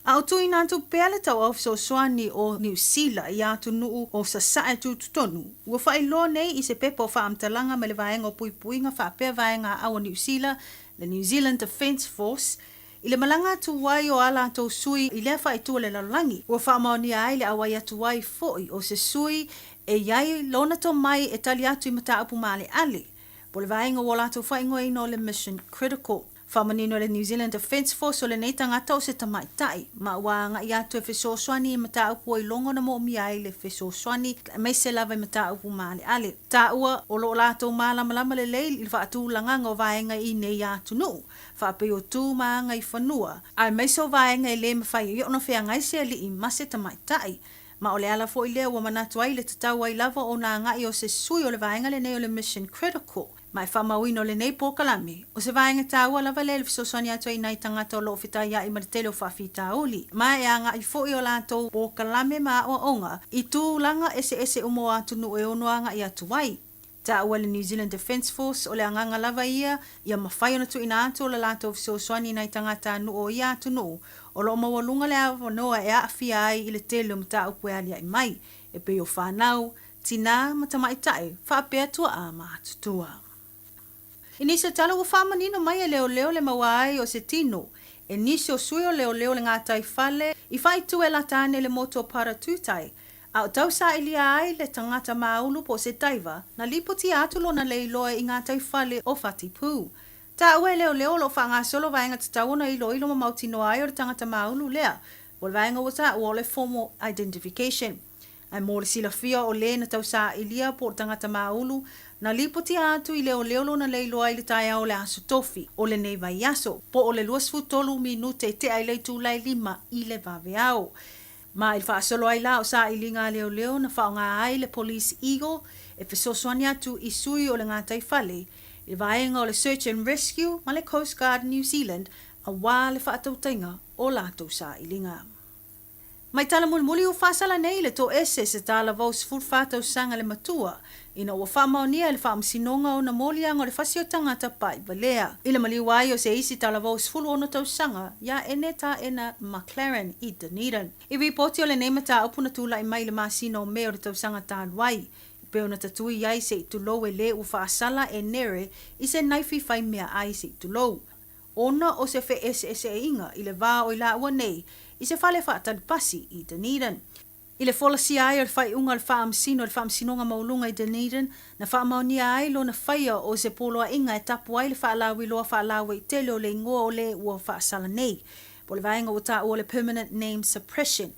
A o tui nantu pea le tau au so swani o New Zealand I atu nuu o sa sae tutonu. Ua whailo nei I se pepo wha amtalanga ma le vaenga o puipuinga wha pea vaenga au New Zealand, le New Zealand Defence Force, I le malanga tu wai o ala tau sui I le wha I tua le lalangi. Ua wha maoni ai le awai atu wai foi o se sui e iai lona to mai e tali atu I mata apu maale ale. Po le vaenga o la tau whaingoa ino le Mission Critical. Whamanino le New Zealand Defence Force o le nei tangata o se tamaitai. Ma wanga I atu e wheso swani I mata upu I longo na mo mi ai le wheso swani mai se lava I mata upu maale ale. Ta ua o lo lato malama le leil I whaatu langanga o vaenga I nei atu nu. Whape o tu maanga I whanua. Ai mai so vaenga I le mawhai I ono whea ngai se ali I mase tamaitai. Ma o le ala fo I lea ua manatu ai le tatau ai lava o na ngai o se sui o le vaenga le nei o le Mission Critical. Mai whamauino le nei pōkalame, o se vaenga tāua lava le fisosoni atu ai nai tangata o loo whitai ia I maritele o whawhita oli. Mai e anga I fōi o lātou pōkalame ma o onga, I tūlanga ese umo atu nu e ono anga I atu wai. Ta ua le New Zealand Defence Force o le anganga lava ia mawhai ona tu ina atu o le lātou fisosoni nai tangata nu o ia atu nu, o loo mawalunga le awa noa e aafia ai I le tele o mta upu e alia I mai, e pe o whanau, tina matamaitai, whapea tua a mātutua. Inisa tala ua whamanino mai e leo le mawai o se tino. E nisi o sui o leo le ngātai whale, I whai tu e latane le moto para tūtai. A o tau sa ilia ai le tangata maulu po se taiva, na lipoti atulo na leiloa I ngātai whale o whatipu. Ta ue leo lo whanga solo vaenga te tauna ilo ma mautino ai o le tangata maulu lea. O le vaenga wata o le formal identification. Ai mo le sila fia o le na tau sa ilia po tangata maulu, na lipoti atu I leo na leiloa I le taia o le aso tofi, o le nei vai aso, po o le luasfu tolu minute te ai leitu lai 5 I le vaveao. Ma il whaasolo ai la o sa ilinga leo na whaonga ai le Police Eagle, e whesoswani atu I sui o le ngātai whale, I vaenga o le Search and Rescue, ma le Coast Guard New Zealand, a wā le whaatautainga o lātou sa ilinga. Mai tala muli o whaasala nei le tō ese se tala vau se fulwhātau sanga le matua. Ina ua whaamaunia le whaamsinonga o na molianga o le whasio tangata pai valea. Ila maliwai o se isi tala vau se fulu ono tau sanga, ya ene ta ena McLaren I Dunedin. I ripoti o le neimata upuna tula I mai le masino me o le tau sanga tānuai. Peo na tatui iai se I tulo e le u whaasala e nere I se naifi whai mea ai se I tulo. Ona o se fe ese e inga I le vā o I la ua nei I se whale whaatan pasi I Dunedin. I le fola si ai o le whai unga le whaamsinonga maulunga I Dunedin, na whaamaunia ai lo na whaia o se poloa inga e tapu ai le whaalawi loa whaalawi I tele o le ingoa o le ua whaasala nei. Po le vaenga o ta o le permanent name suppression.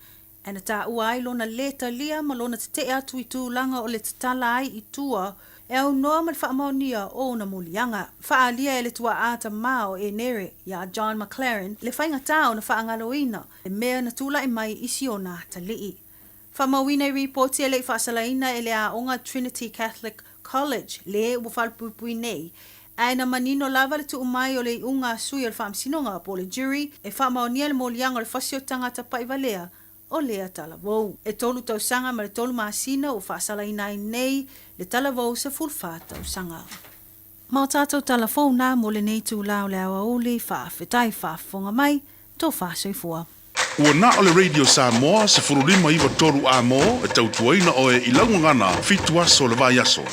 Ana ta ua ai lo na leta lia ma lo na te atu I tūlanga o le tatala ai I tua e au noa ma le whaamaunia o na mulianga. Whaalia e le tua ata mao e nere, ia John McLaren, le whainga tau na whaangaloina, le mea na tula I mai isi o nā talii. Whamawina I reporti e le whaasalaina e le a onga Trinity Catholic College, le ua whalpupui nei. Aina manino lava le tu umai o le unga sui o le whaamsinonga po le jury, e whamaunia le molianga o le whasio tangata paivalea, o lea talavou. E tolu tau sanga ma le tolu maasina o whaasalaina I nei, le talavou se fulwha tau sanga. Mao tātou talafona mo le nei tū lao le awa uli, whaafetai whaafonga mai, tō whaasoifua. Ua na o le Radio Samoa se furulima iwa toru a mo e tautuaina o e ilangu ngana fitu aso le vai aso.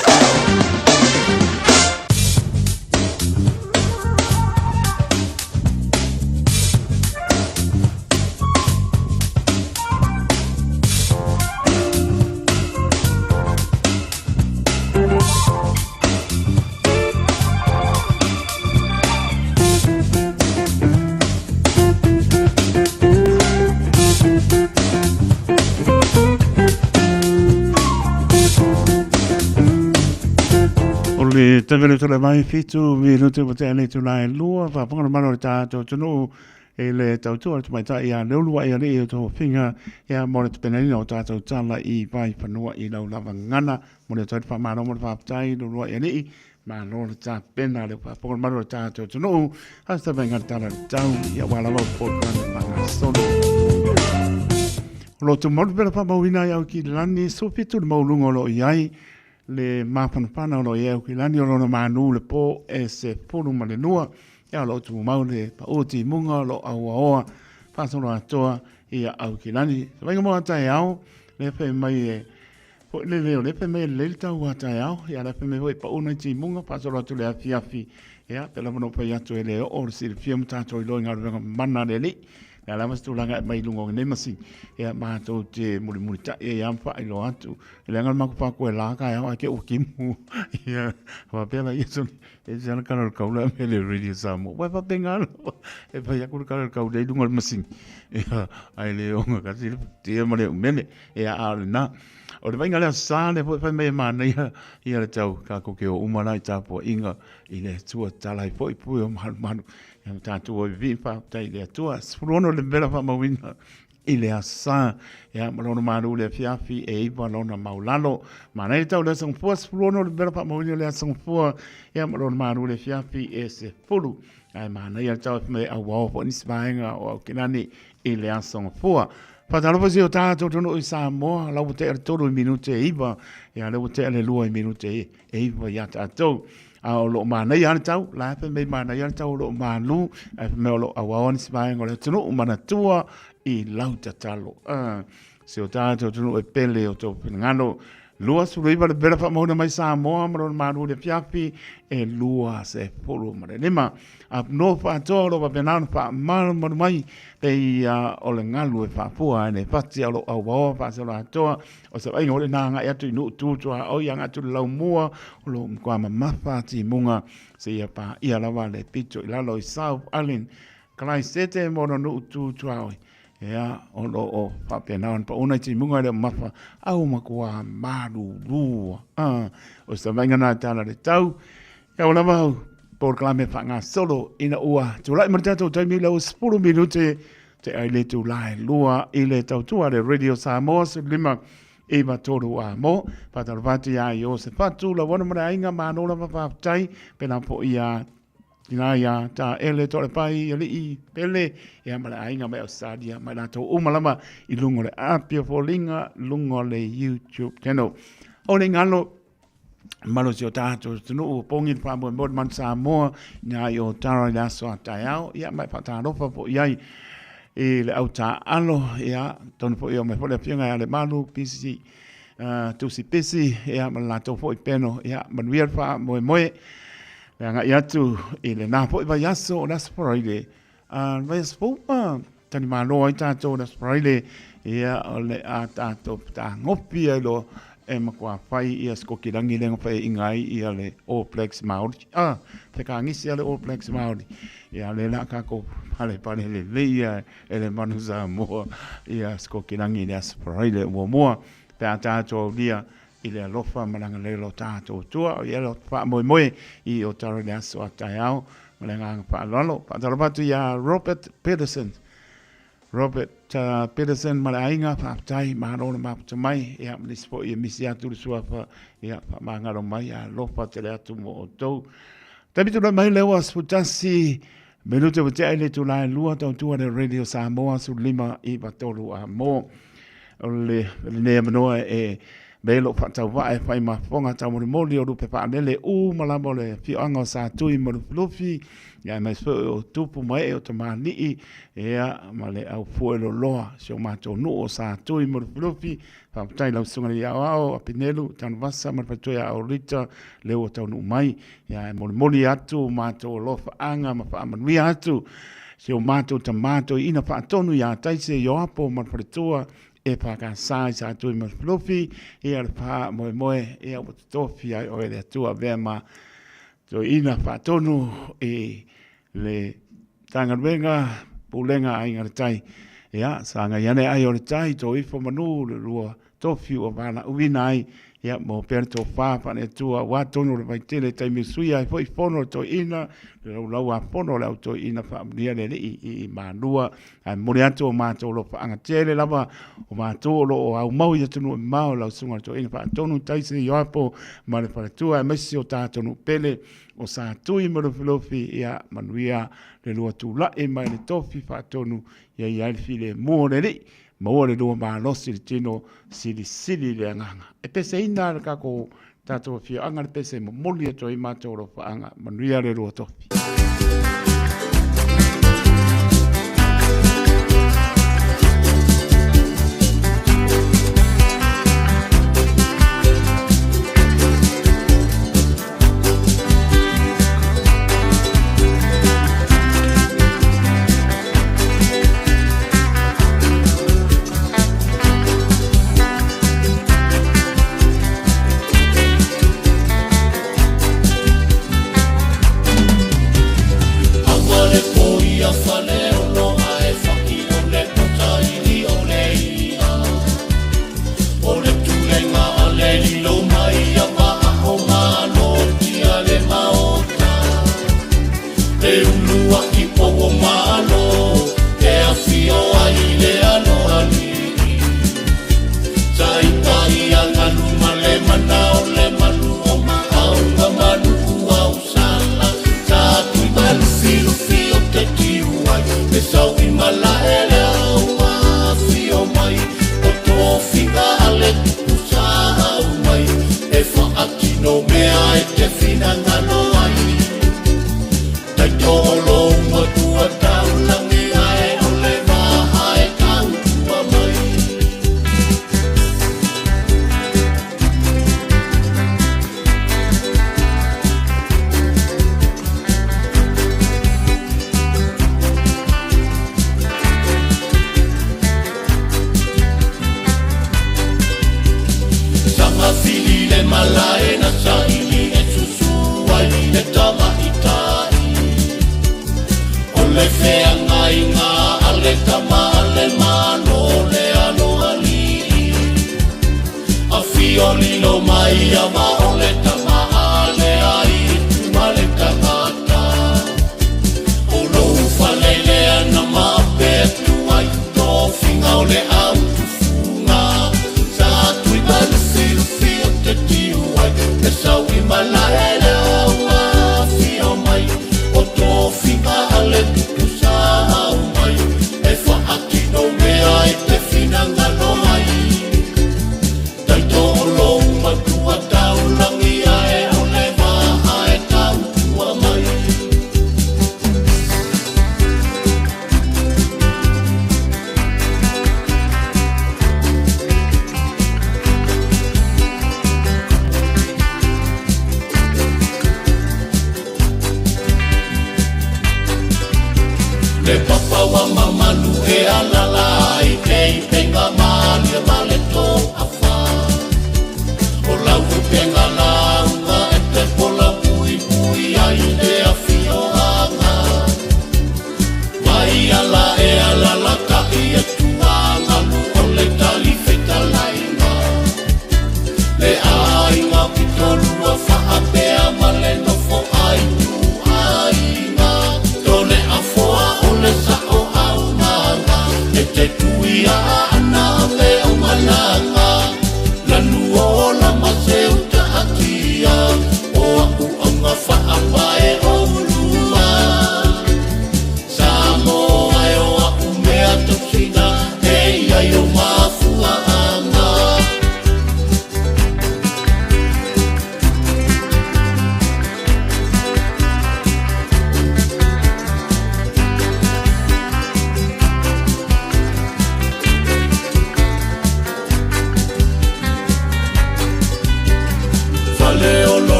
Te vele tole mai fitu mi rute po te ane tu lai lua fa ponga mano ta to tonu e le tau tu tu mai ta ia le lua ia le to finga ia mo te penani o ta tala I vai panua I lau lava ngana mo le tau fa mano mo fa tai lo lua ia ni ma lo ta pena le fa ponga mano ta to tonu hasta venga tala tau ia wala lo po kana manga solo lo tu mo bela fa mawina ia ki lani so fitu mo lungo lo iai le mapanapana o lo ia ki lani o lona manu le po e se pulu ma le nua ia lo tu mau le pa oti munga lo aua oa pasolo atoa ia au ki lani se venga mo atai au le fe mai e po le leo le fe mai le tau atai au ia le fe mai hoi pa una ti munga pasolo atu le afi afi ia pela mono pa ia to ele o si le fiam tato I lo inga venga mana le li ia la mas tu langa mai lungo ne masi ia ma to te muri muri ta ia fa I lo atu le ngal ma pa ko la ka ia ke o kimu ia va pela isso e já no canal kaula me le Radio Samoa vai pa pengal e pa ia ko canal kaula I lungo masi ia ai le o ka si te mo le mele ia al na o le vainga le sa le fa me mana ia le tau ka ko ke o umana I tapo inga I le tua tala I foi o manu ia tatu o vi fa tai le tua sprono le bela fa mawina I le asa ia malona manu le fiafi e iwa lona maulalo mana I tau le sang fua sprono le bela fa mawina le sang fua ia malona manu le fiafi e se fulu ai mana ia tau me a wao po ni svaenga o kinani I le sang fua Patalo si o tato tono I Samoa la te tolo minute iwa ia le te le lua minute e iwa ia tato a lo mana ia tau la pe me mana ia tau lo manu e me lo awon spai ngole tono mana tua I lauta talo si o tato tono e pele o to ngano lua su riva le bela fa mo mai Samoa mo manu le fiafi e lua se polo mare lima a no fa tolo va benano fa mal mo mai pe o le ngalu e fa pua ne fati alo awa fa se la toa o se ai ngole na nga atu no tu o yang atu lau mua lo kwa ma fati munga se ia pa ia la vale pito I la lo South Island klai sete mo no tu ai ia o lo o fa penaon pa una ti munga le mafa au makua maru lua o se venga na tala de tau ia o lava por clame fa nga solo ina ua tu lai martato taimi lo 10 minute te ai le tu lai lua I le tau tua le Radio Samoa lima Eva tolu a mo patarvati a yo se fatu la wana mara inga manola fa tai pena po ia Ina ia ta ele tole pai ia li pele ia mala ainga me Australia mai la to umalama I lungo le apia folinga lungo le YouTube channel. O le ngalo malo si o tātou tunu o pongi pa mo man Samoa na I tara la so ataiao ia mai pa tarofa po iai e le au ta alo ia tonu po ia me po le pinga le malu pisi tu si pisi ia mala to po peno ia manuia pa mo nga ia tu I le na po vai aso na spraile vai spo tani malo ai tātou na spraile ia o le a tātou ta ngopi lo e makua whai ia skokirangi lenga whai ingai ia le All Blacks Māori. Te ka ngisi ia le All Blacks Māori. Ia le la kako hale pane le leia e le manu Samoa ia skokirangi le aspraile ua mua. Pe a tātou lia I le alofa malanga le lo tātou tua. Ia lo wha moe moe I o taro le aso ataiao. Malanga anga wha alolo. Pa tarapatu ia Robert Peterson. Robert Peterson mala ainga whaatai maharo na maputa mai ia mlispo ia misi atu le suafa ia whamangaro mai a lopa te le atu mo o tou. Tabitu na mai lewa sputasi menute wate aile tu lai lua tau tua le Radio Samoa su 5 I batolu a mo. O le nea manoa e Belo whatau wae whai mafonga tau mori moli o rupe whaanele malamo le whioanga o sa tui mori flufi ia mai spo o tupu mai o te maanii ia ma le au fuelo loa si o mato nu o sa tui mori flufi whaptai lau sungari au au a pinelu tanu vasa mari patui a aurita leo o tau nu mai ia mori moli atu mato lo whaanga ma whaamanui atu si o mato tamato ina whaatonu ia taise i o apo mari patua e paka sai sa tui mas fluffy e al pa moe moe e au tofi ai o ele atua vema to ina fa tonu e le tanga venga pulenga ai ngartai ya sanga yane ai o tai to ifo manu le lua tofi o bana uvinai ya mo perto fa pa ne tua wa tonu le vai tele tai misui ai foi fono to ina le lau a fono le auto ina fa dia le I manua ai moriato ma to lo fa anga tele lava o ma to lo o au mau ya tonu mau la sunga to ina fa tonu tai se yo apo ma le fa tua e mesi o ta tonu pele o sa tui mo filofi ya manuia le lua tu la e mai le tofi fa tonu ya ya file mo le Maua le lua maa losi le tino sili le anganga. E pese ina le kako tato fia anga le pese mo moli ato I mato ro fa anga manuia le lua tofi.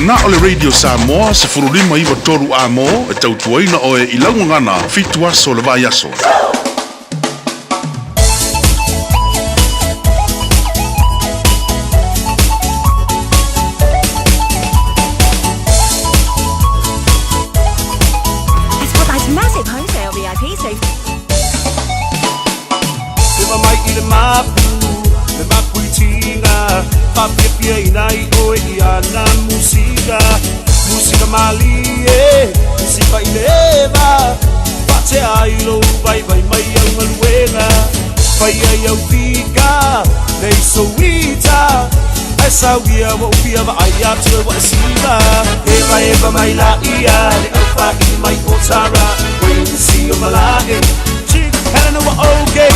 na o le Radio Samoa se furulima iwa toru a mo e tautuaina o e ilaungangana fitu aso le vai aso. Massive home sale VIP safe. Le mapu tinga papia inai o ia na musika mali musika ileva pate ailo vai mai au maluenga vai au fica nei soita esa wia wo pia va ia te wa siva eva mai la ia le alfa i mai potara when you see your malai Helena wa okay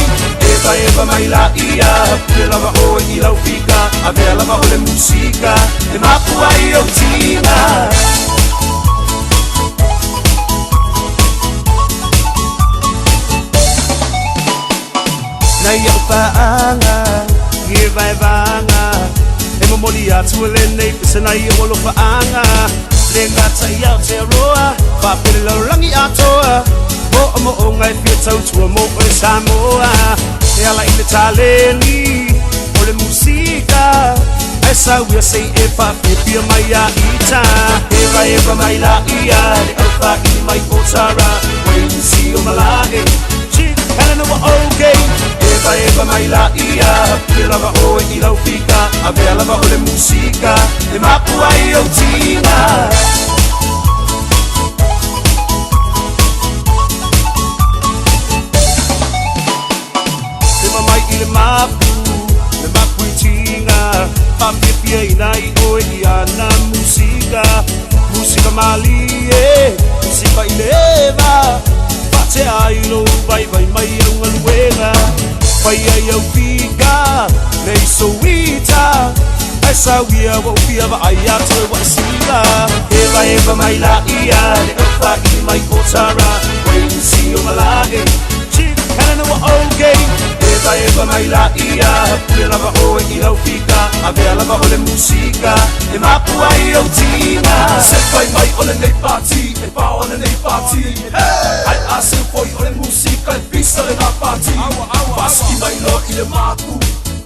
Eva mai la ia Pela va o i lau fika A vela va o le musika Le mapu ai o tina Nai au faanga Ie vai vanga E momoli atu le nei Pisa nai o lo faanga Le ngata i au te roa Pa pele lau rangi atoa Mo o ngai pia tau tua mo o le Samoa E ala i le taleni o le musika E sauia sei e pa pia mai a ita Eva mai la ia le alfa i mai potara When you see o malae Helena wa okay Eva mai la ia Pia lava o i lau fika A vea lava o le musika Le mapu ai o tina Le mapu tinga papia inai o ia na musika mali musika ileva pate ailo vai mai au maluenga vai au fica nei soita esa wia wo pia va ia te wa siva eva mai la ia le alfa i mai potara when you see your malai Helena wa okay Eva mai la ia Pela va o i lau fika A vea lava o le musika E mapu ai o tina Se fai mai o le nei party E pa o le nei party Ai a se foi o le musika E pisa le na party Paski mai lo i le mapu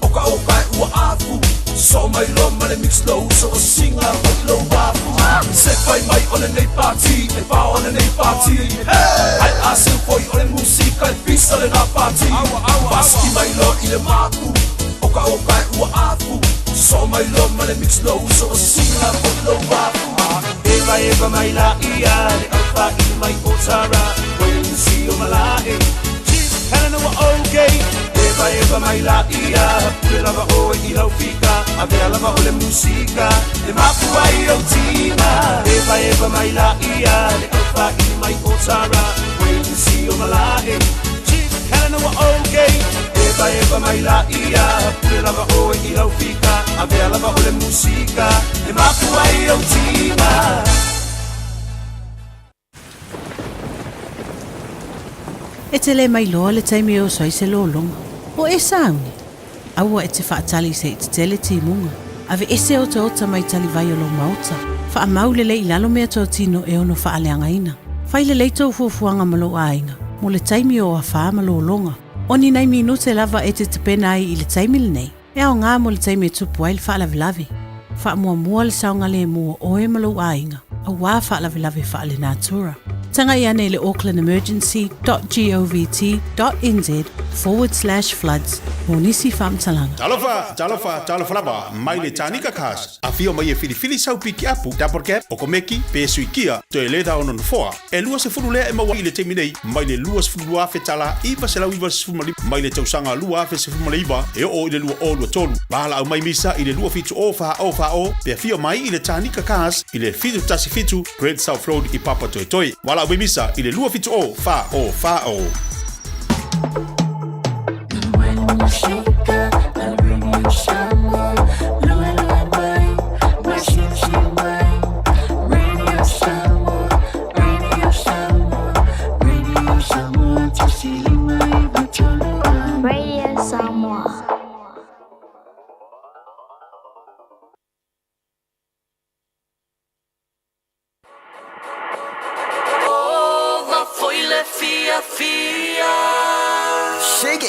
Oka e ua afu So mai lo ma le mix low So o singa o i lo wafu Se fai mai o le nei party E pa o le nei party Ai a se foi o le musika E pisa le na party Paski mai lo i le mapu Oka e ua afu So mai lo ma le mix low So o singa o i lo wafu Eva mai la ia Le alfa i mai potara When you see o malae Helena wa okay Eva mai la ia Pela va o i lau fika A vea lava o le musika Le mapu ai o tina Eva mai la ia Le alfa i mai potara When you see o malae Helena wa okay Eva mai la ia Pela va o i lau fika A vea lava o le musika Le mapu ai o tina E te le mai loa le taimi o soi se lolonga. O e sauni. Aua e te whaatali se i te tele timunga. Ave ese o te ota mai tali vai o lo mauta. Wha mau le i lalo mea tō tino e ono wha aleanga ina. Whai le tau fuafuanga malo ainga. Mo le taimi o a wha malo longa. Oni nei minute lava e te pena ai i le taimi le nei. E ao ngā mo le taimi e tupu ai le wha lavi. Wha mua le saunga le mua o e malo ainga. A wā wha lavi wha le natura. Tanga i ane le aucklandemergency.gov.nz/floods. Mo nisi whamtalanga. Talofa lava, mai le tanika kas. A fio mai e fili sau piki apu, dapper cap, o komeki, pe suikia, to e leda ono foa. E lua se furu lea e mawa i le teminei, mai le lua se furu afe tala, iwa se lau iwa se furu mali, mai le tausanga lua afe se furu mali iwa, e o i le lua o lua tolu. Bahala au mai misa i le lua fitu o, pe fio mai i le tanika kas, i le fitu tasi fitu, Great South Road i Papa Toitoi. Wala au mai misa i le lua fitu o, fa o.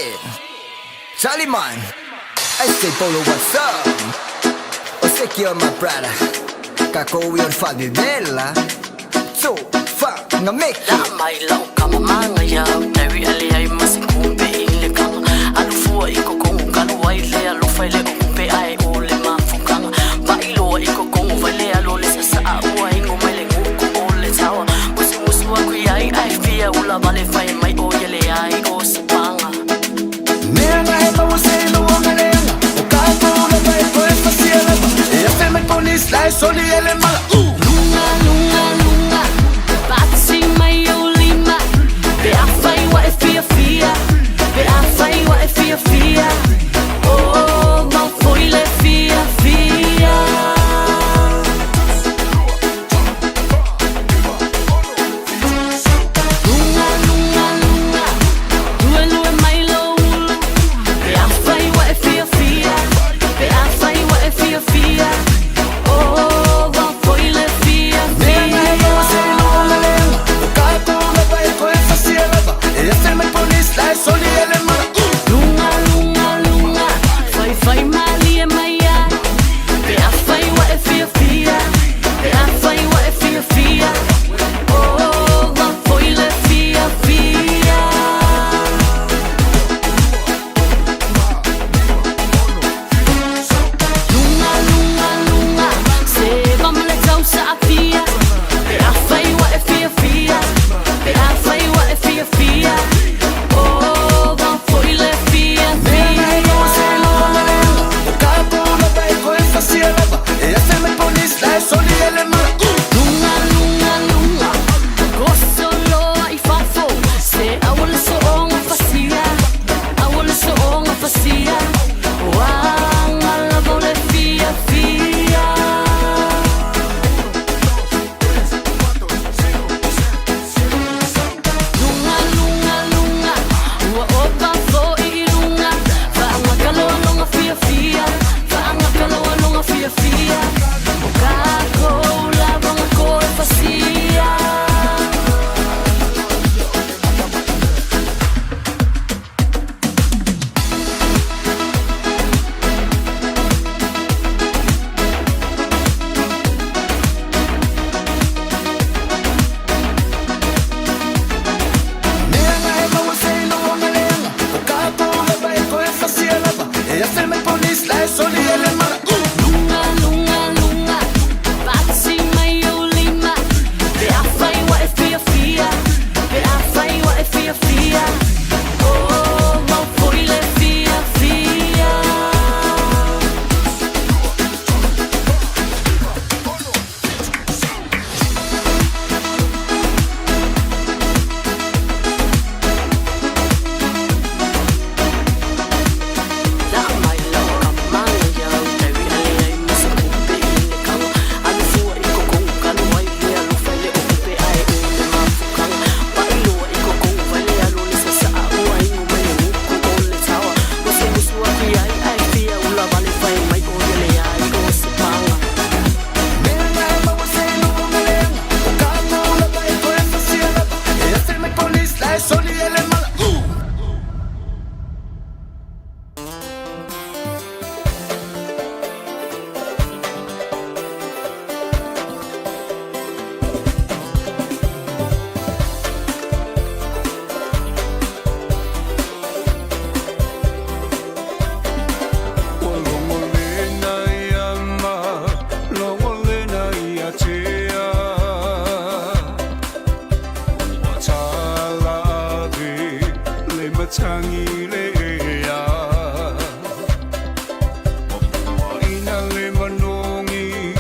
shit. Charlie man, I say Polo, what's up? O sei che ho my brother, kako we on fa di della. So, fa, na make la mai lau kama manga ya, tawi ali ai masikumbe ile kama alufua iko kongu kanu waile alufa ile kumpe ai ole mafukanga ba ilo iko kongu vale alole sasa awa ingo mele nguko ole tawa musi wa kuyai ai fia ula vale fai mai oyele ai osipanga Nena eba waselo wangalenga Ukako uleba eko efa sieleba Efe me police la esoli ele mala Lunga, lunga, lunga Batsi mai olima Be afai wa e fia fia Be afai wa e fia fia Oh, ma foi le fia fia Lunga, lunga, lunga Lue lue mai lo ulu Be afai wa e fia fia Be afai wa e fia fia Oh, ma foi le fia Nena eba waselo wangalenga Ukako uleba eko efa sieleba Efe me police la esoli ele mala Lunga, lunga, lunga Fai, fai mali e maia Be afai wa e fia fia Be afai wa e fia fia Oh, ma foi le fia fia Lunga, lunga, lunga Se vamos le tau sa fia Be afai wa e fia fia Be afai wa e fia fia Oh, ma foi le fia Nena eba fia waselo wangalenga Ukako uleba eko efa sieleba Efe me police la esoli ele mala Lunga, lunga, lunga Gosto lo ai fafo Se awal so onga fasia Awal so onga fasia Wang alabo le fia fia Lunga, lunga, lunga Ua opa fo i lunga Faanga kaloa longa fia fia Faanga kaloa longa fia fia O kako lava nga koe fasia Nena eba waselo wangalenga Ukako uleba eko efa sieleba Efe me police la esoli ele mala Lunga, lunga, lunga Batsi mai olima Be afai wa e fia fia Be afai wa e fia fia Oh, ma foi le fia fia La mai lau kama manga ya Tawi ali ai masikumbe ile kama alufua iko kongu kanu waile alufa ile ukupe ai ole mafukanga ba ilo iko kongu vale alole sasa aua ingo mele nguko ole tawa musi wa kuyai ai fia ula vale fai mai oyele ai osipanga Nena eba waselo wangalenga Ukako uleba eko efa sieleba Efe me police la esoli ele mala Tangi lea Opua ina le manongi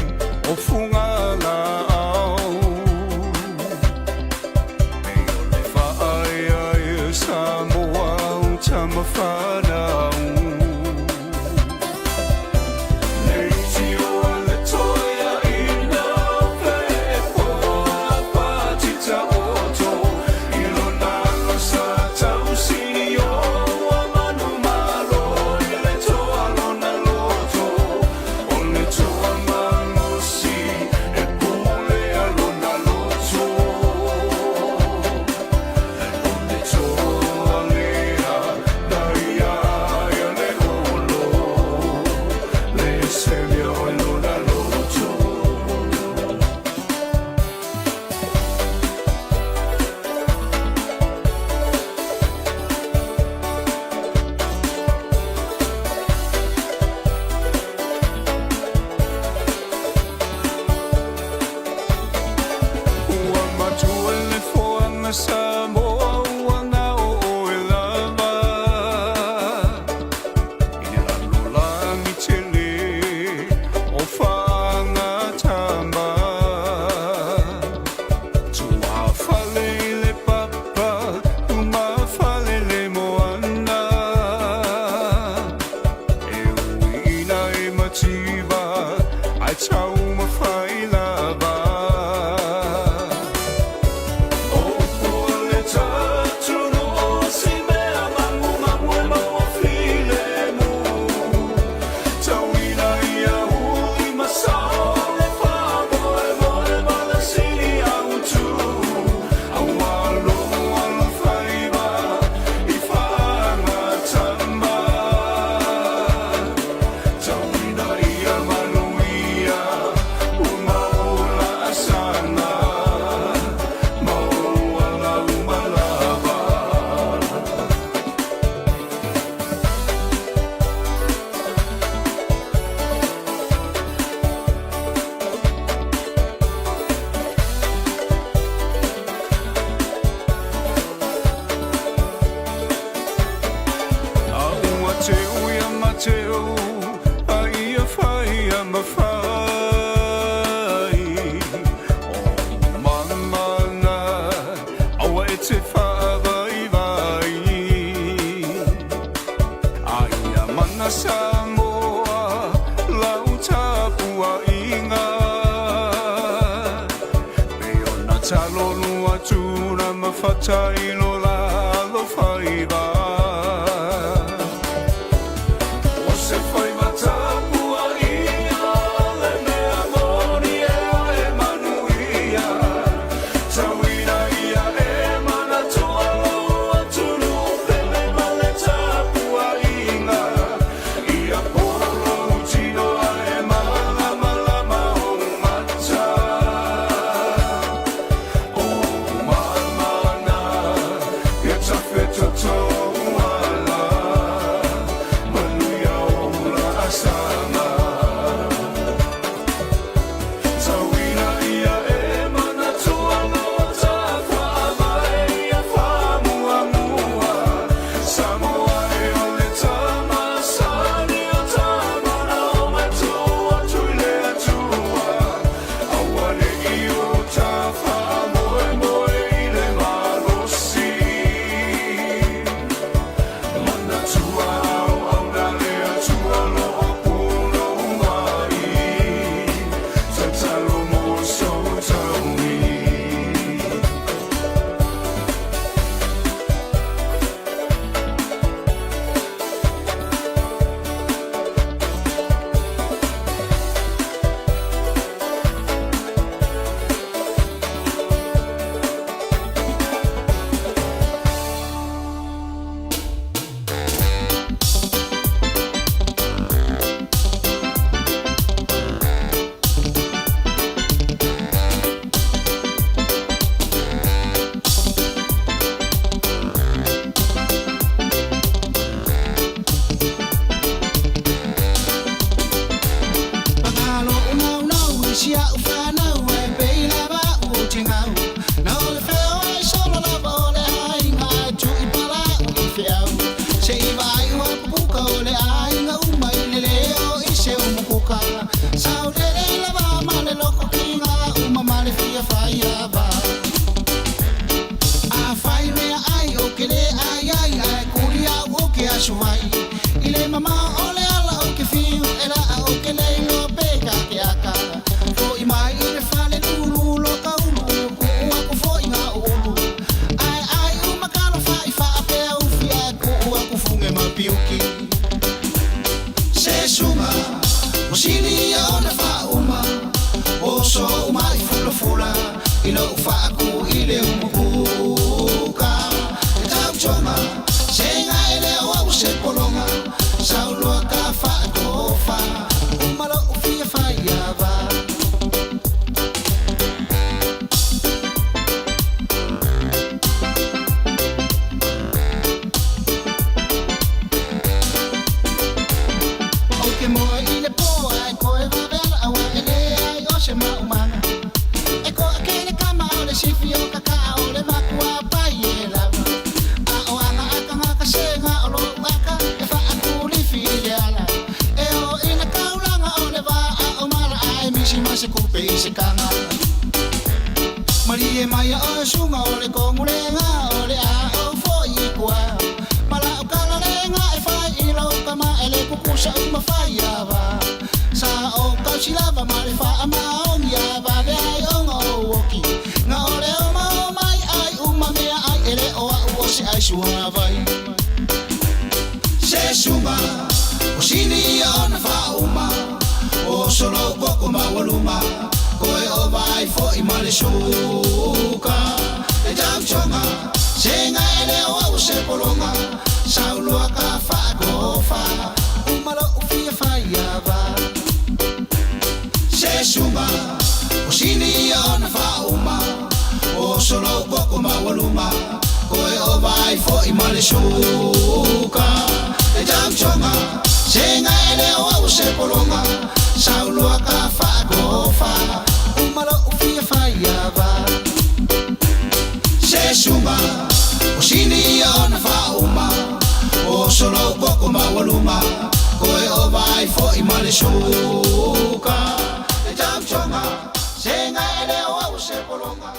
O funga la au Meo le whaai ai Samoa o tama whanau Neiti o le toia ina Pepo a patita oto Ilona lo sa tausini o Amanu malo Ile toa lona loto Ole toa manusi E pule alona loto Ole toa lea Dai mateu ia mateu ai a fai a mafai o mamana awa e te whaavai vai ai a mana Samoa lau tapua inga me ona talo lua tuna mawhatai lo la lo fai vai solo lo boko mawaluma koe o vai fo I male shuka e jam chonga senga ele o au se polonga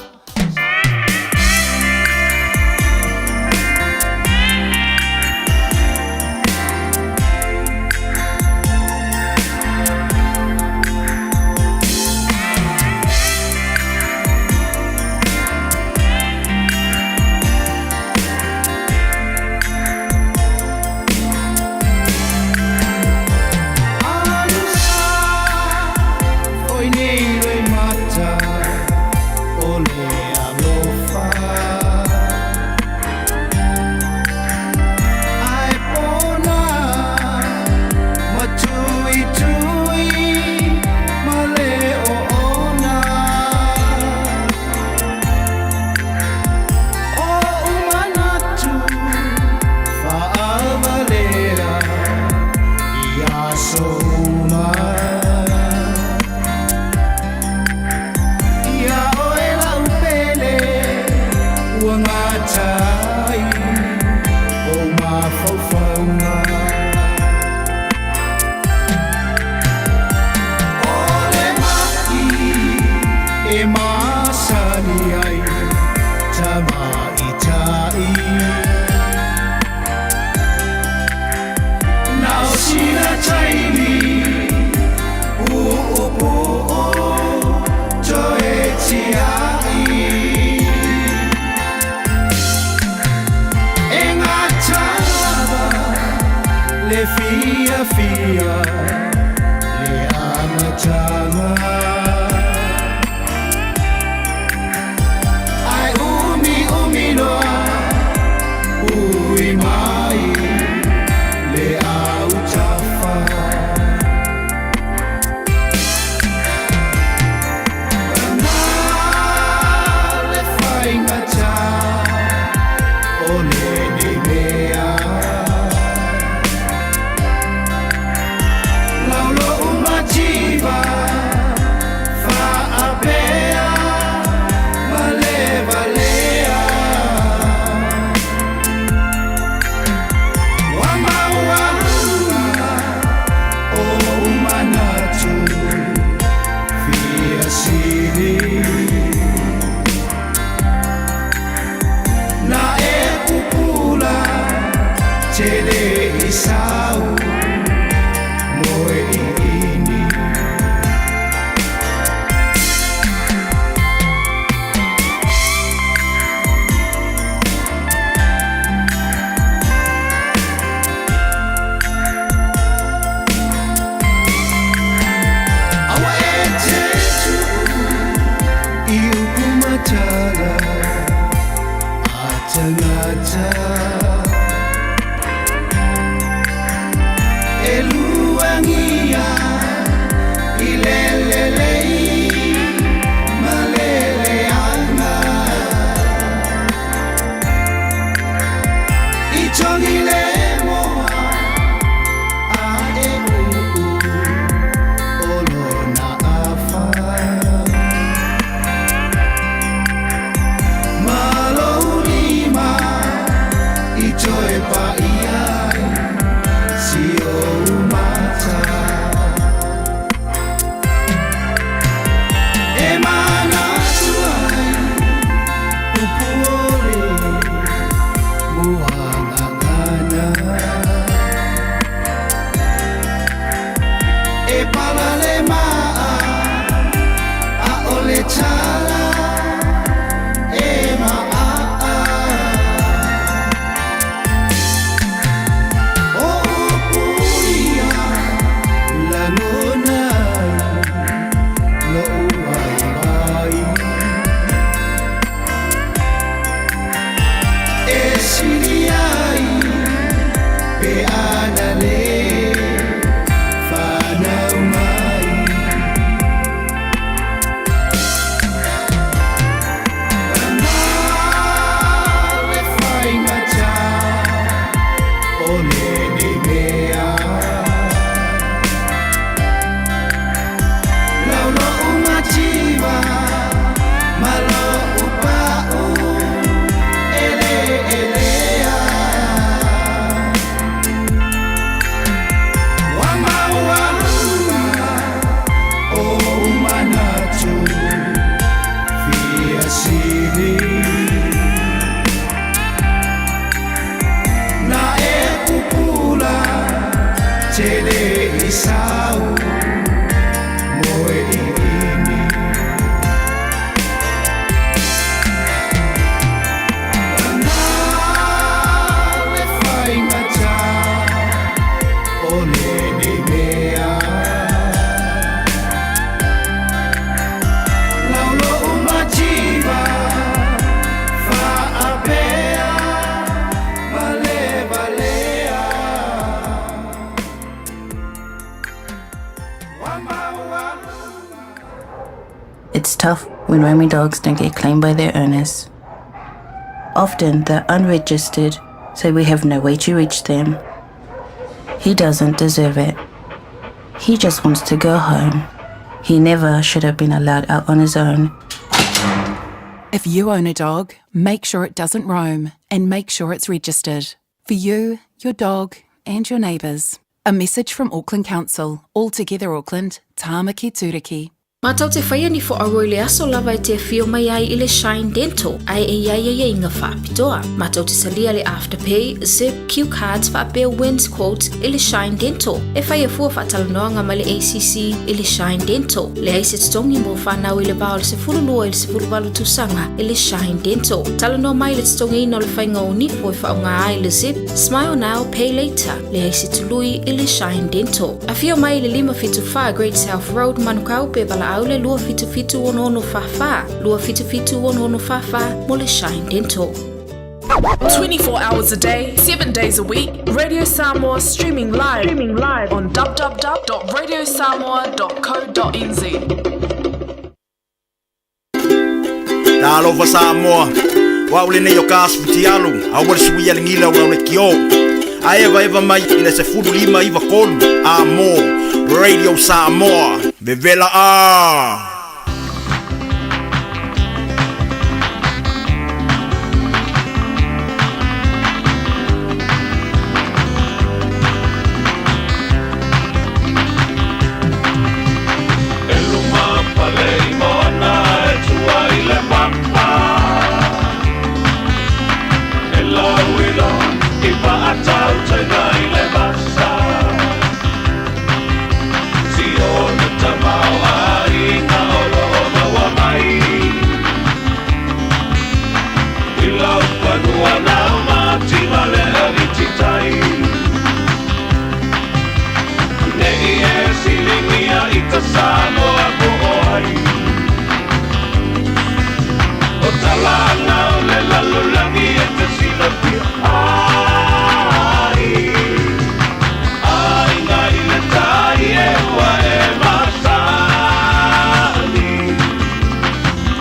tele isau moe ini Ana le fai mata ole ni mea Laulo umachiva fa apea vale valea It's tough when roaming dogs don't get claimed by their owners. Often they're unregistered, so we have no way to reach them. He doesn't deserve it. He just wants to go home. He never should have been allowed out on his own. If you own a dog, make sure it doesn't roam and make sure it's registered. For you, your dog and your neighbours. A message from Auckland Council. All together Auckland, Tāmaki Turiki. Mātou te whaia ni fo aroi le aso lava e te whio mai ai i le Shine Dental. Ai e ia inga whaapitoa. Mātou te salia le Afterpay, Zip, Q Cards, whaapea wins quotes i le Shine Dental. E whaia fua whaatalanoanga mai le ACC i le Shine Dental. Le aise tongi mo whanau i le bao le se fululua i le se fuluwalu tusanga i le Shine Dental. Talanoa mai le tongi ino le whainga o nifo i whaonga ai le Zip, Smile Now, Pay Later. Le aise tului i le Shine Dental. A whio mai le 5-5 Great South Road, Manukau pe bala aule lua fitu ono fafa. Lua fitu ono fafa mo le Shine Dental. 24 hours a day, 7 days a week. Radio Samoa streaming live on www.radiosamoa.co.nz. Talofa Samoa. Wa ule ne yoka asfutialu. Awal suia lingila wa ule kio. Aeva mai ina se fudu lima iwa kolu. Amo. Radio Samoa. Vevela a. Samoa boy O talana o le lalulangi e te silapia Ai ngai le tai e ua e masani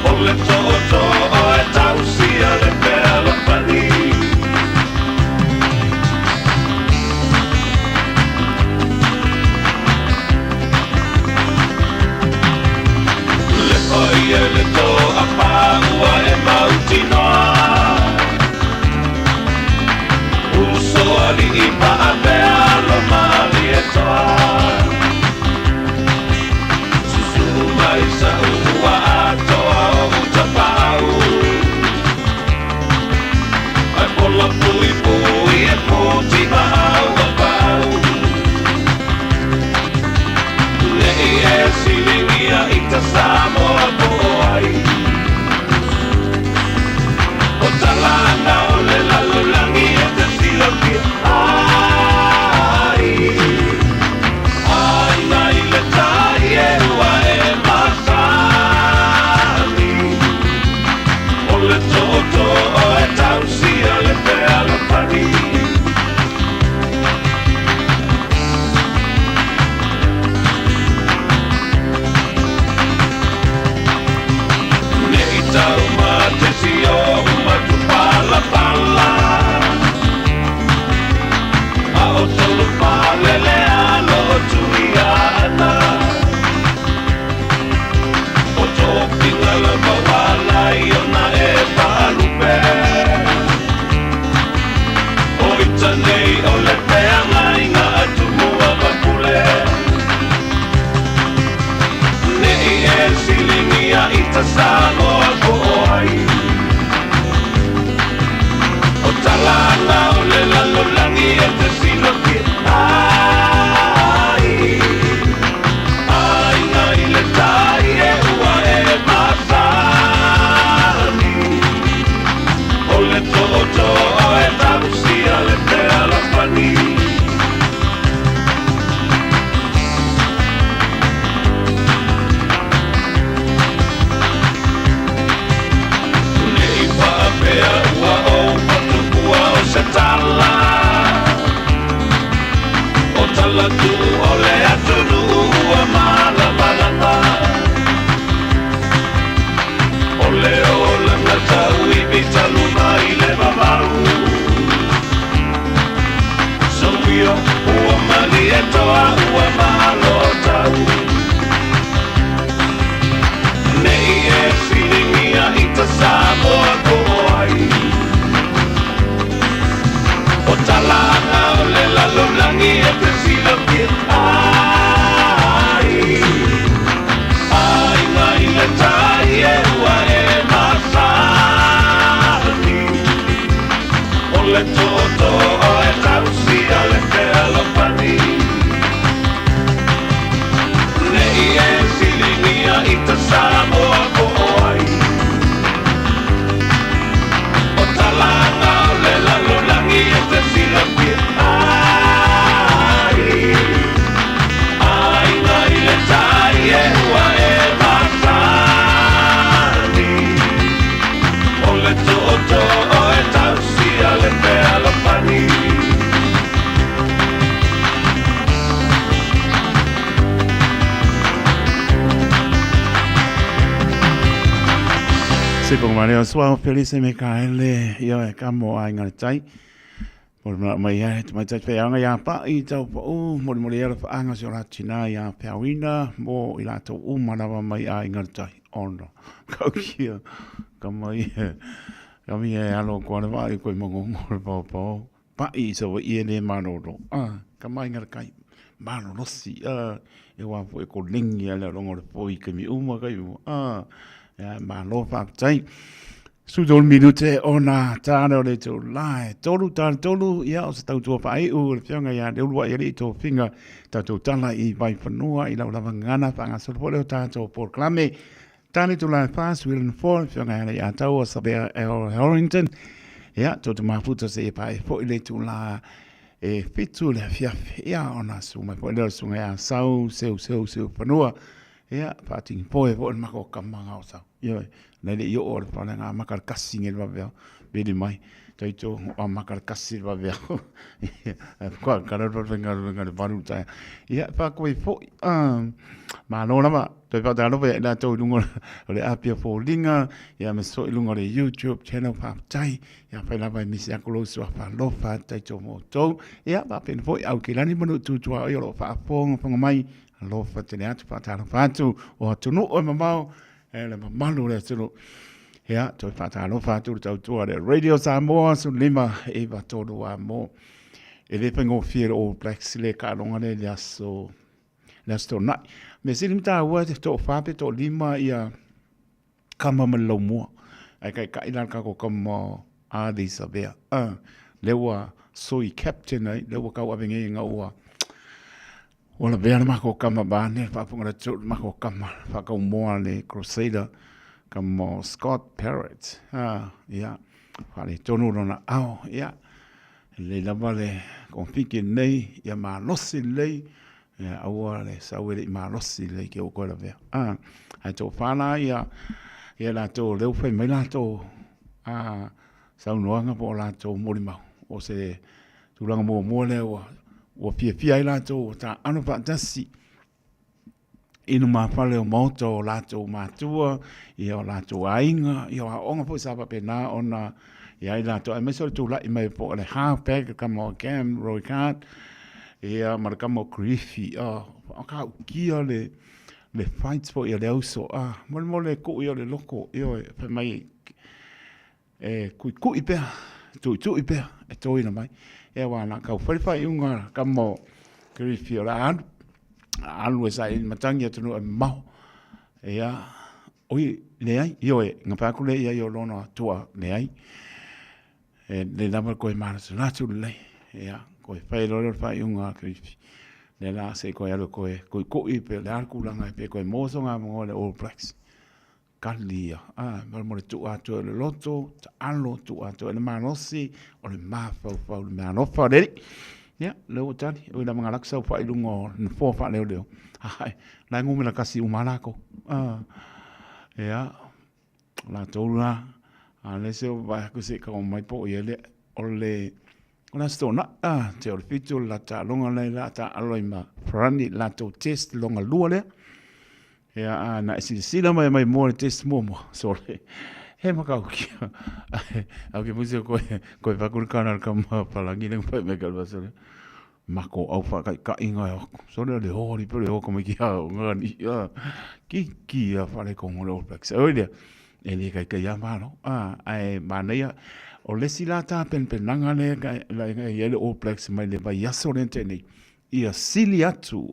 O le toto o e tausia le pea lapani le to a paua e mauti noa Uso ali I paa pea lo mali e toa Susu mai sa ua atoa o utapau Ai pola pui pui e puti mau a pau Le I e silingia I ta Samoa boai tala tu ole atunu ua mala malama ole ole na tau I bitalu mai le mamau so io ua mali e toa ua malo tau nei e filingia I ta Samoa ko ai o talanga o le lalolangi e te sila pia ai ngai le tai e ua e masani o le toto o e tausia le te alopani nei e silingia I ta Samoa ko ai o talanga o le lalolangi e te sila pia ai ngai le tai e ua e masani o le toto o e tausia le te alopani Se pong mare o swa Felice Mikaele ia e kamo ai ngā tai. Por mai ia mai tai pe anga ia pa I tau pa o mo mo ia fa anga so la tina ia peawina mo I la to o manawa mai ai ngā tai ono. Kau kia kamai kami e alo ko na vai ko mo ngol pa pa I so I ne manoro. Kamai ngā kai mano no si e wa po ko lingi ala rongo po I kemi uma kai ya malo fa tai su dol minute ona tano le to lai tolu ya o sta tu fa ai u fianga ya de lu ya to finga ta to tala I vai fanua I la ngana fa nga so pole ta to proclame tani to la fast will inform fianga ya ta o sabe Harrington ya to te mafuta se pa fo ile to la e fitu le fia ya ona su mai pole su nga sau seu fanua ia pating poe vo mako kamanga osa ia nele yo or pa nga makar kasing el va beli mai taito o makar kasir va ver kwa kana ro nga valuta ia pa ko fo ma no ma to pa da no ve la to lungo le apia fo linga ia me so lungo le YouTube channel pa tai ia pa la vai misia ko so pa lo fa taito mo to ia pa pen fo au kilani mo tu yo lo fa fo mai lo fa tene atu pa tala fatu o tunu o mamau e le mamalu le tunu ya to fa tala fatu tau tua le Radio Samoa su lima e va todo a mo e le pengo fier o black sile ka longa le so na me silim ta wa to fa pe to lima ia kama malo mo ai kai kai lan ka ko como a di sabia le wa soi captain le wa ka wa venga nga wa Ola bea mako kama bane fa punga tu mako kama fa ka mo le Crusader kama Scott Parrott ya fa le tonu na au ya le lavale confike nei ya ma losi le ya awale sawele ma losi le ke o ko la bea ai to fa na ya la to le fe mai la to sa no nga po la to mo ma o se tu la mo le o fia I lato ta anu pa tasi inu ma fale o moto lato matua I o lato ainga I o onga po sapa pena ona I lato ai meso tu la I mai po le half pack kamo Cam Roy Card ia mar kamo Griffey o ka kia le fights po I le uso mo le ko I le loko I o pe mai kui pe tu I pe e toi na mai e wana ka whariwhai unga ka mo Griffey o la anu e sa I matangi atunu e mau ea oi leai ioe ngā pākule ia io lona tua leai le nama koe marasu natu lei ea koe whai loro whai unga Griffey le la se koe alo koe koi pe le arkulanga pe koe moso ngā mongo le All Blacks kalia mo le tu ato le loto ta alo tu ato le manosi o le mafau le manofa le ya le utani o le mga laksa fa ilungo no fo fa leo ai la ngumi la kasi umalako ya la tola ale se va ku se ka mai po yele o le Ona stona te o fitu la ta longa le la ta aloi ma frani la to test longa lua le. Ya na sila mai mo test mo so le. He makau ki. Au ke musi ko fakul kana kam palangi nang pa me kalba so le. Mako au fa ka inga so le ho ri pe ho como ki ha ngani ki fa le con All Blacks. Oile ele ka ya malo. Ai manaya o le silata penanga le la yele All Blacks mai le vai asorente ni ia sili atu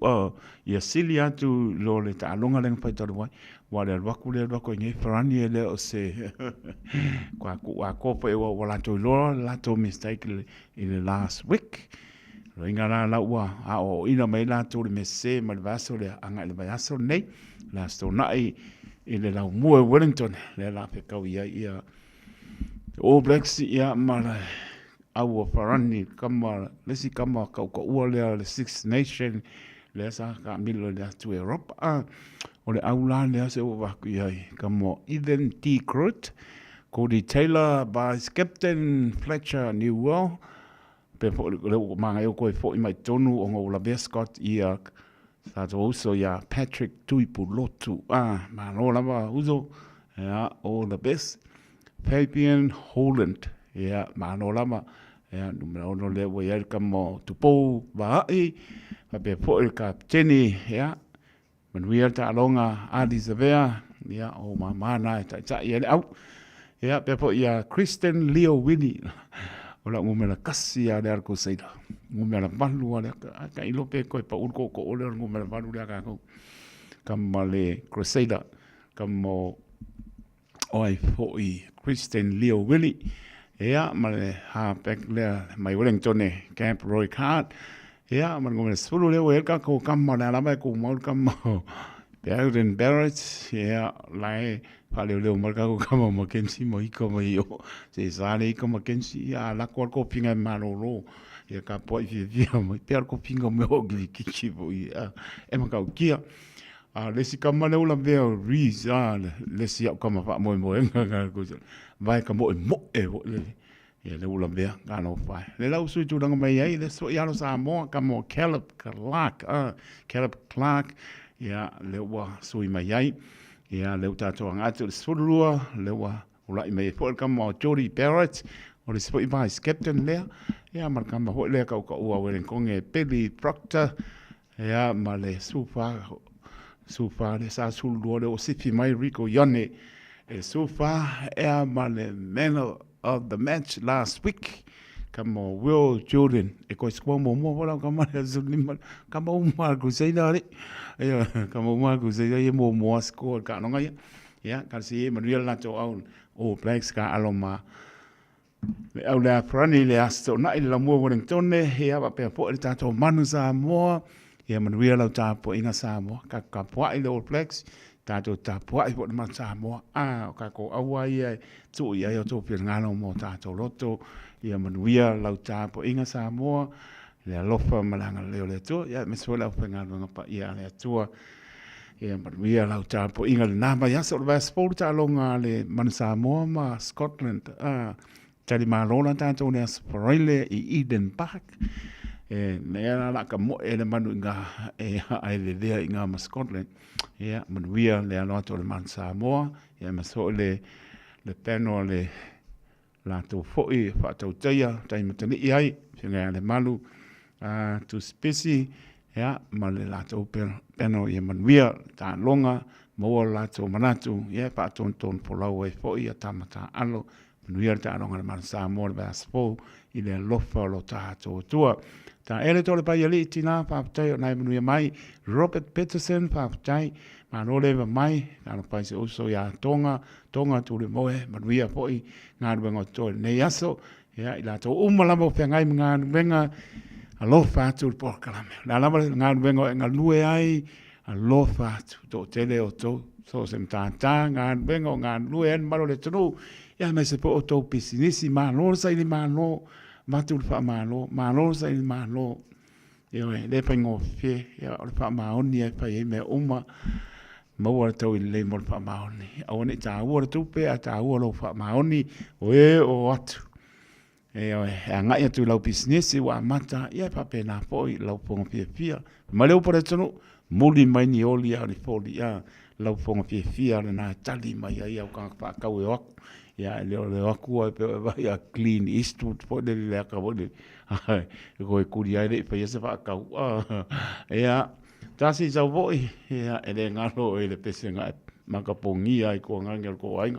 lo le ta longa le pai tau wai wa le wako ngai frani ele o se kwa ko pe wa la to mistake in the last week ringa la wa o ina mai la to le mese mal vaso le anga le vai aso nei la sto nai ile la mo Wellington le la pe kau ia All Blacks ia mara au farani kama lesi kama ka ua le Six Nation le sa ka milo le to Europe o le aula le se o vaku ai kama Eden T. Crut Cody Taylor by Captain Fletcher Newell pe fo le manga yo ko fo mai tonu o ngola Bescott ia sa so ya Patrick Tuipulotu ma no lava uzo ya all the best Fabian Holland ya mano lama ya numero le voy a ir como tupo va y pe po el capteni ya manuel ta longa Adisabea ya o mama na ta ya au ya pe po ya Kristen Leo Winnie ola ngumela kasi ya le arco seida ngumela balu ala ka ilo pe ko pa un ko ole ngumela balu ya ka ko kamale Crusader como oi foi Kristen Leo Willie ya male ha pek le mai Wellington Camp Roy Card ya man ngomel sulu le wel ka ko kam na la mai ko mal kam Bergen Barrett ya lai pa le mal ka ko kam mo kensi mo iko mo yo se sale iko mo kensi ya la ko pinga malolo ya ka po vi mo per ko pinga mo gi ki bo ya e ma ka kia lesi kama le ula veo Rees lesi au kama fa mo nga ko vai ka mo le le ula veo ga no fa le lau su tu danga mai ai le so ya no sa mo kama Caleb Clark ya le wa sui mai ai ya le uta to nga tu sulua le wa ula i mai fo kama Jody Barrett o le spoi vice captain le ya mar kama ho le ka ua wen konge Billy Proctor ya ma le sufa le sa sul le o sipi mai Rico Yone sufa ma le man of the match last week kama Will Jordan ko skwa mo wala kama zulima kama Marco Seidari kama Marco Seidari mo score ka no ngai ya ka si Manuel na to on o Blacks ka aloma le au le frani le asto na ile mo Wellington ne ya ba pe po ta to manu sa mo ya Manuel la ta po ina sa mo ka po ile All Blacks ta to ta po i po ma sa mo ka ko awa ia tu ia yo to pe ngano mo ta to loto ya Manuel la ta po ina sa mo le lofa malanga le to ya me so la pe ngano pa ia le tu ya Manuel la ta po ina na ba ya so va sport ta longa le man sa mo ma Scotland tali malona ta to ne Australia i Eden Park ne la ka mo ele manu nga ai le dia nga ma Scotland ya Manuel le no to le man sa mo ya ma so le peno le la to foi fa to tia tai matani ai nga le malu to specie ya ma le la to peno ya Manuel ta longa mo la to manatu ya pa ton po la we foi ya tamata alo Manuel ta longa le man sa mo ba spo ile lofa lo ta to tua ta ele tole pa yali tina pa tai na Manuel mai Robert Peterson pa tai ma no le mai na pa se uso ya tonga tu le moe Manuel foi nga wengo to ne yaso ya ila to umala mo pe ngai nga wenga alofa tu por kalame la la nga wengo nga lue ai alofa to tele o to so sem ta nga wengo nga lue en malo le tru ya me se po to pisinisi ma no sai ni ma no matul fa malo sai malo yo le pengo fie ya fa ma oni fa ye me uma mo wa to le mo fa ma oni a oni ta wo tu pe a ta wo lo fa ma oni o at E o ngai atu lau business wa mata ia pa pena foi lau ponga pia. Ma leo por tonu muli mai ni oli a ni foli a lau ponga pia na tali mai ai au ka pa ka we ok. Ya leo aku ai pe vai a clean Eastwood po de le ka bo de. Ko e kuri ai de pe se fa ka. Ya tasi sa voi ya ele ngalo ele pese ngai makapongi ai ko ngangel ko ai.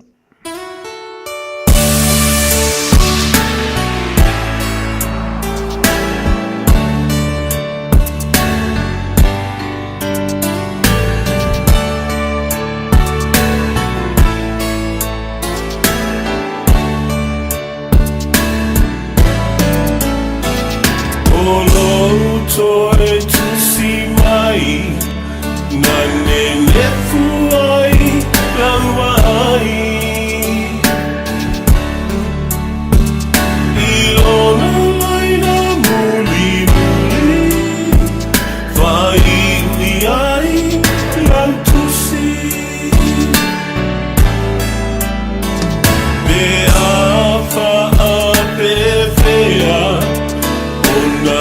Toi tu si mai na ne fuai langwai ilona mai na muli vai ai lang tu si be afa a be fea ona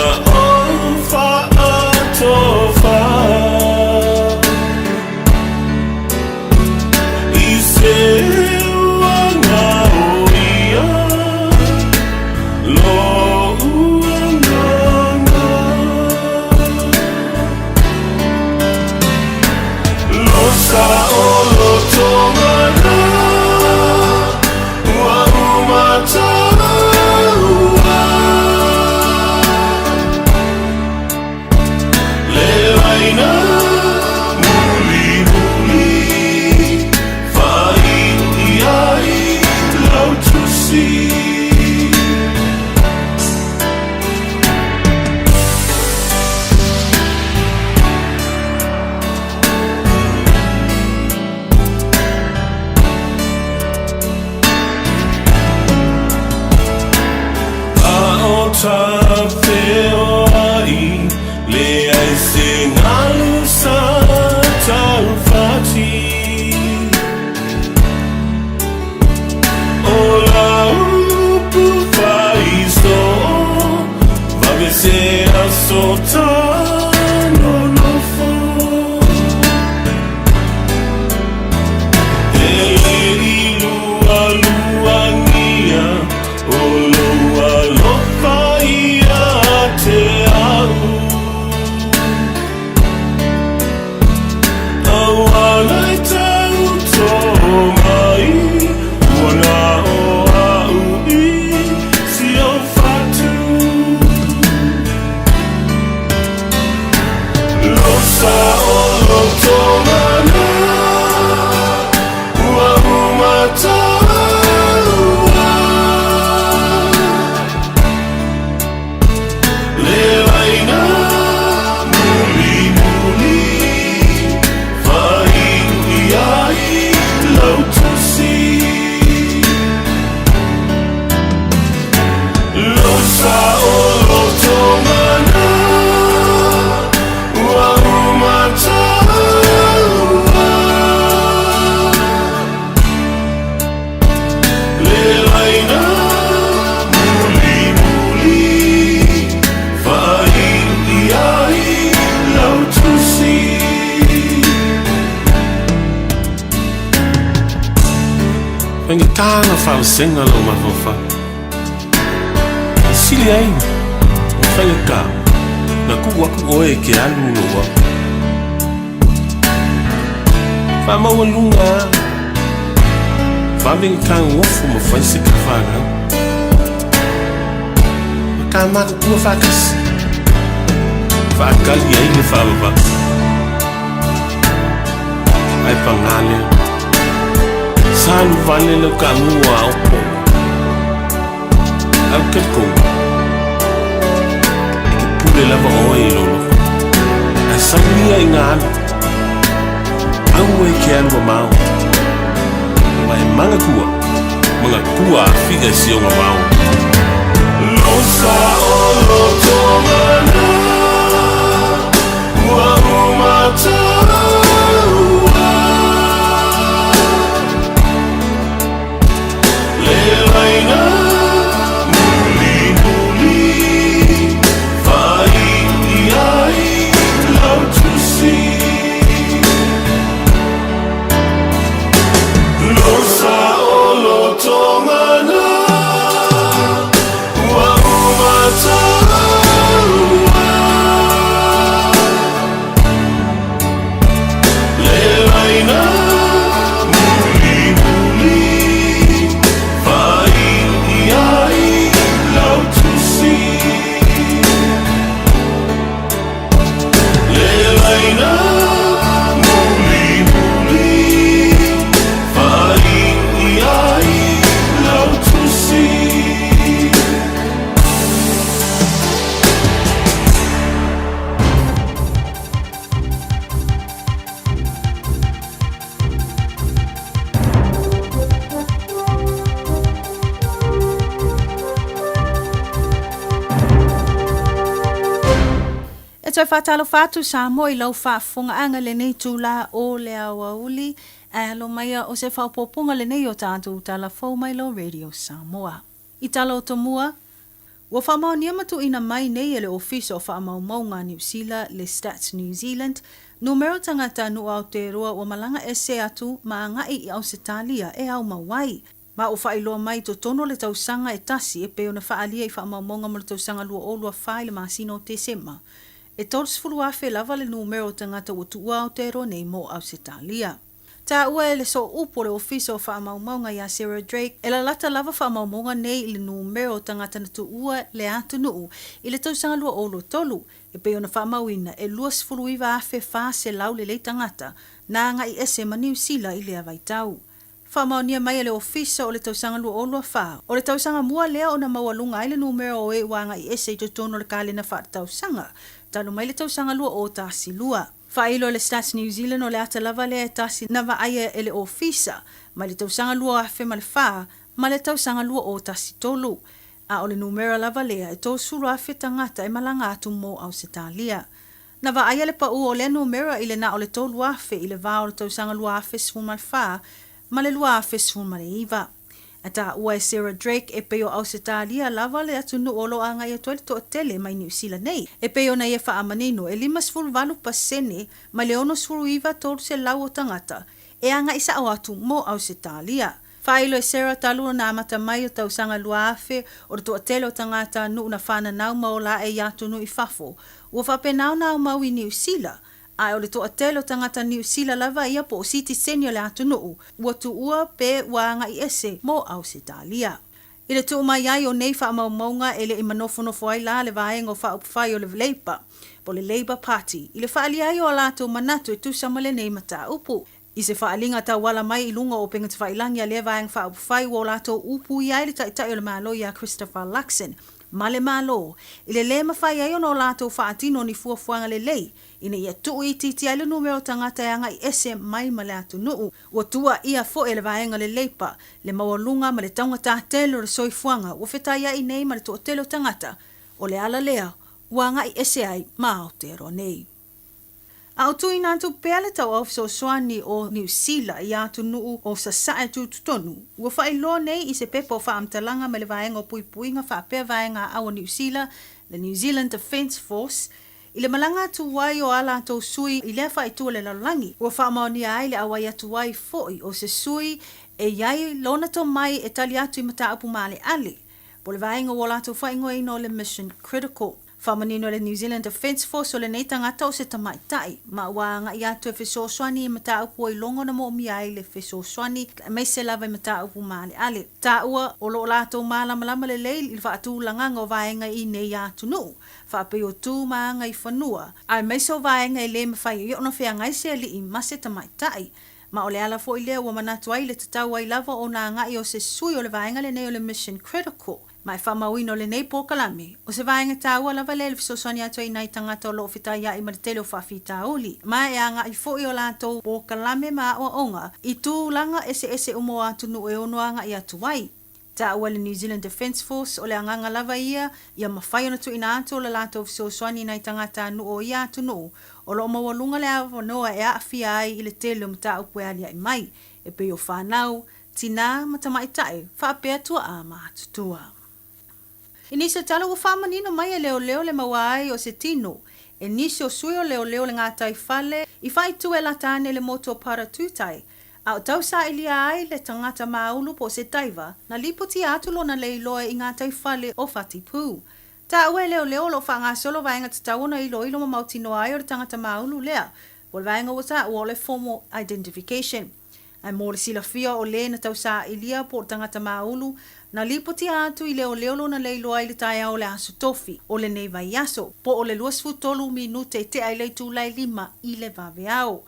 Tanga fau senga lo mafofa sili ai fai ka na ku waku oe ke alu lo wa fa ma lunga fa ving kan wo fu mo fa se ka fa ga ka ma ku fa kas fa ka li ai ne fa ba ai pangale Salu vale lo kamua opo Au keko Pule lava oe lolo A samia ingana Au e ke alua mau Mai manga kua figa si o mau Losa o lo tomana Ua umata Levaina muli ina muli muli fai ai lau tusi E toi whātalo whātu sa moi lau whaafonga anga le nei tūla o le awauli. Alo maia o se whaupopunga le nei o tātou tala fau mai lo Radio Samoa. I tala o tomua, ua whamau niamatu ina mai nei e le ofisa o whamau maunga New Zealand le Stats New Zealand. Numero tangata nu Aotearoa ua malanga e se atu ma ngai i Ausitalia e au mawai. Ma o whailoa mai to tono le tausanga e tasi e peo na whaalia i whamau maunga mo le tausanga lua o lua whai le masino te sema. E tolsfulu afe lava le numero tangata o tua Aotearoa nei mo Ausitalia. Ta ua e le so upo le ofisa o whaamaumaunga ia Sarah Drake, e la lata lava whaamaumaunga nei i le numero tangata na tu ua le atunuu i le tausanga lua olo tolu, e peo na whaamauina e luas fulu iwa afe wha se lau le tangata na nga i ese ma New Zealand i le avaitau. Whaamaunia mai le ofisa o le tausanga lua olo wha, o le tausanga mua lea o na mawalunga i le numero o e wanga i ese i totono le kale na wha tausanga, talu mai le tausanga lua o tasi lua. Whailo le Stats New Zealand o le ata lava le tasi na waaia e le ofisa, ma le tausanga lua afe ma le wha, ma le tausanga lua o tasi tolu. A o le numero lava lea e tō suru afe tangata e malanga atu mo Ausitalia. Na waaia le pa o le numero i le na o le tolu afe i le vā o le tausanga lua afe sfun ma le wha, ma le lua afe sfun ma le iwa. Ata ua e Sarah Drake e peo Ausitalia lava le atu nu olo anga i atuali to tele mai New Zealand nei. E peo na ia wha amanino e 5.8% ma le ono suru iwa tolu se lau o tangata e anga isa o atu mo Ausitalia. Whailo e Sarah talua na amata mai o tausanga lua afe o to tele o tangata nu na whana nau maola e atu nu i fafo. Ua whape nau nau mau i New Zealand. Ai o le toa telo tangata New Zealand lava ia po o siti senio le atunuu, ua tu ua pe wanga i ese mo Ausitalia. I le tuu mai ai o nei wha maunga e le imanofo ai la le vaenga o wha upwhai o le Labour, po le Labour Party. I le whaali ai o alato manatu e tusama le nei mata upu. I se whaalinga ta wala mai i lunga o penga te whailangi a le vaenga wha upwhai o alato upu i ai le taitai o le malo i a Christopher Luxon. Ma le malo, i le mawhai ai o no lato whaatino ni fuafuanga le lei, ina ia tuu i titi ai le numero tangata anga i ese mai ma le atu nuu. Ua tua ia fo e le vaenga le leipa, le mawalunga ma le taunga tātelo le soifuanga, ua whetaya i nei ma le tootelo tangata, o le ala lea, wanga i ese ai ma Aotearoa nei. Au tui nātu pēle tau au so soani o New Zealand i atu nuu o sa sae tutonu. Ua whailo nei i se pepo whaamtalanga me le vaenga o puipuinga whaapea vaenga au New Zealand, le New Zealand Defence Force. I le malanga atu wai o ala atu sui i lea whaitua le lalangi. Ua whaamaoni ai le awai atu wai foi o se sui e iai lona to mai e tali atu i mata upu maale ale. Po le vaenga o ala atu whaingo ino le Mission Critical. Whamanino le New Zealand Defence Force o le nei tangata o se tamaitai. Ma wanga i atu e whesoswani i mata upu i longo na mo mi ai le whesoswani mai se lava i mata upu maale ale. Ta ua o lo lato malama le leil i whaatu langanga o vaenga i nei atu nuu. Whaape o tū maanga i whanua. Ai mai so vaenga i le mawhai i ona whea ngai se li i mase tamaitai. Ma o le ala fo i lea ua manatu ai le tatau ai lava o na ngai o se sui o le vaenga le nei o le Mission Critical. Mai whamauino le nei pōkalame. O se vaenga tāua lava le fisoswani atu i nai tangata o loo whitaia i maritele o whawhita oli. Mai e anga i fo i o lato pōkalame ma o onga. I tū langa ese umo atu nu e ono anga i atu wai. Ta ua le New Zealand Defence Force o le anganga lava ia mawhai ona tu ina atu o le lato fisoswani nai tangata nu o ia atu nu. O lo mawalunga le awanoa e aafia ai i le tele o mta upu alia i mai. E pe o whanau, tina matamaitai, whaapea tua a mātutua. I nisi tala ua whamanino mai e leo le mawai o se tino. E nisi o sui o leo le ngātai whale, i whai tu e latane le moto para tūtai. A o tau sa ilia ai le tangata maulu po se taiva, na lipoti atulo na leiloa i ngātai whale o Whatipu. Ta ue leo lo whanga solo vaenga te tauna ilo ma mautino ai o le tangata maulu lea. Wal vaenga wata o le formal identification. Ai mo le sila fia o le na tau sa ilia po tangata maulu, Na lipoti atu i leo leo na leiloa i le tai au le aso tofi o le nei vai aso. Po o le 23 minute te ai le tūlai 5 i le vave au.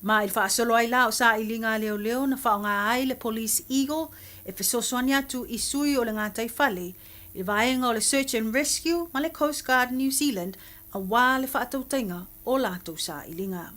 Ma il whaasolo ai la o sa i linga leo leo na whaonga ai le Police Eagle e whesoswani atu i sui o le ngātai whale. I vaenga o le Search and Rescue ma le Coast Guard New Zealand a wā le whaatautainga o lātou sa i linga.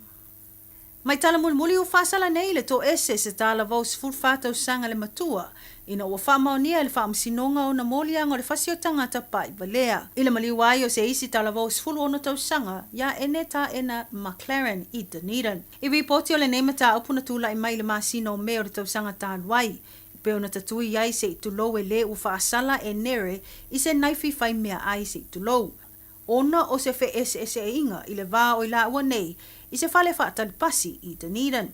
Mai tala mulmuli o whaasala nei le tō ese se tala vau sifur whātau sanga le matua ina ua whamaonia le whaamsinonga o na molianga o le whasio tangata pa i valea. I le maliwai o se isi tala vau sifur o na tau sanga ya ene ta ena McLaren i Dunedin. I ripoti o le neimata upuna tula i mai le masino me o le tau sanga tāluai. Peo na tatui ai se i tulou e le u whaasala e nere i se naifi whai mea ai se i tulou. Ona o se FSSA inga i le vā o i la ua nei i se whale whaatali pasi i Dunedin.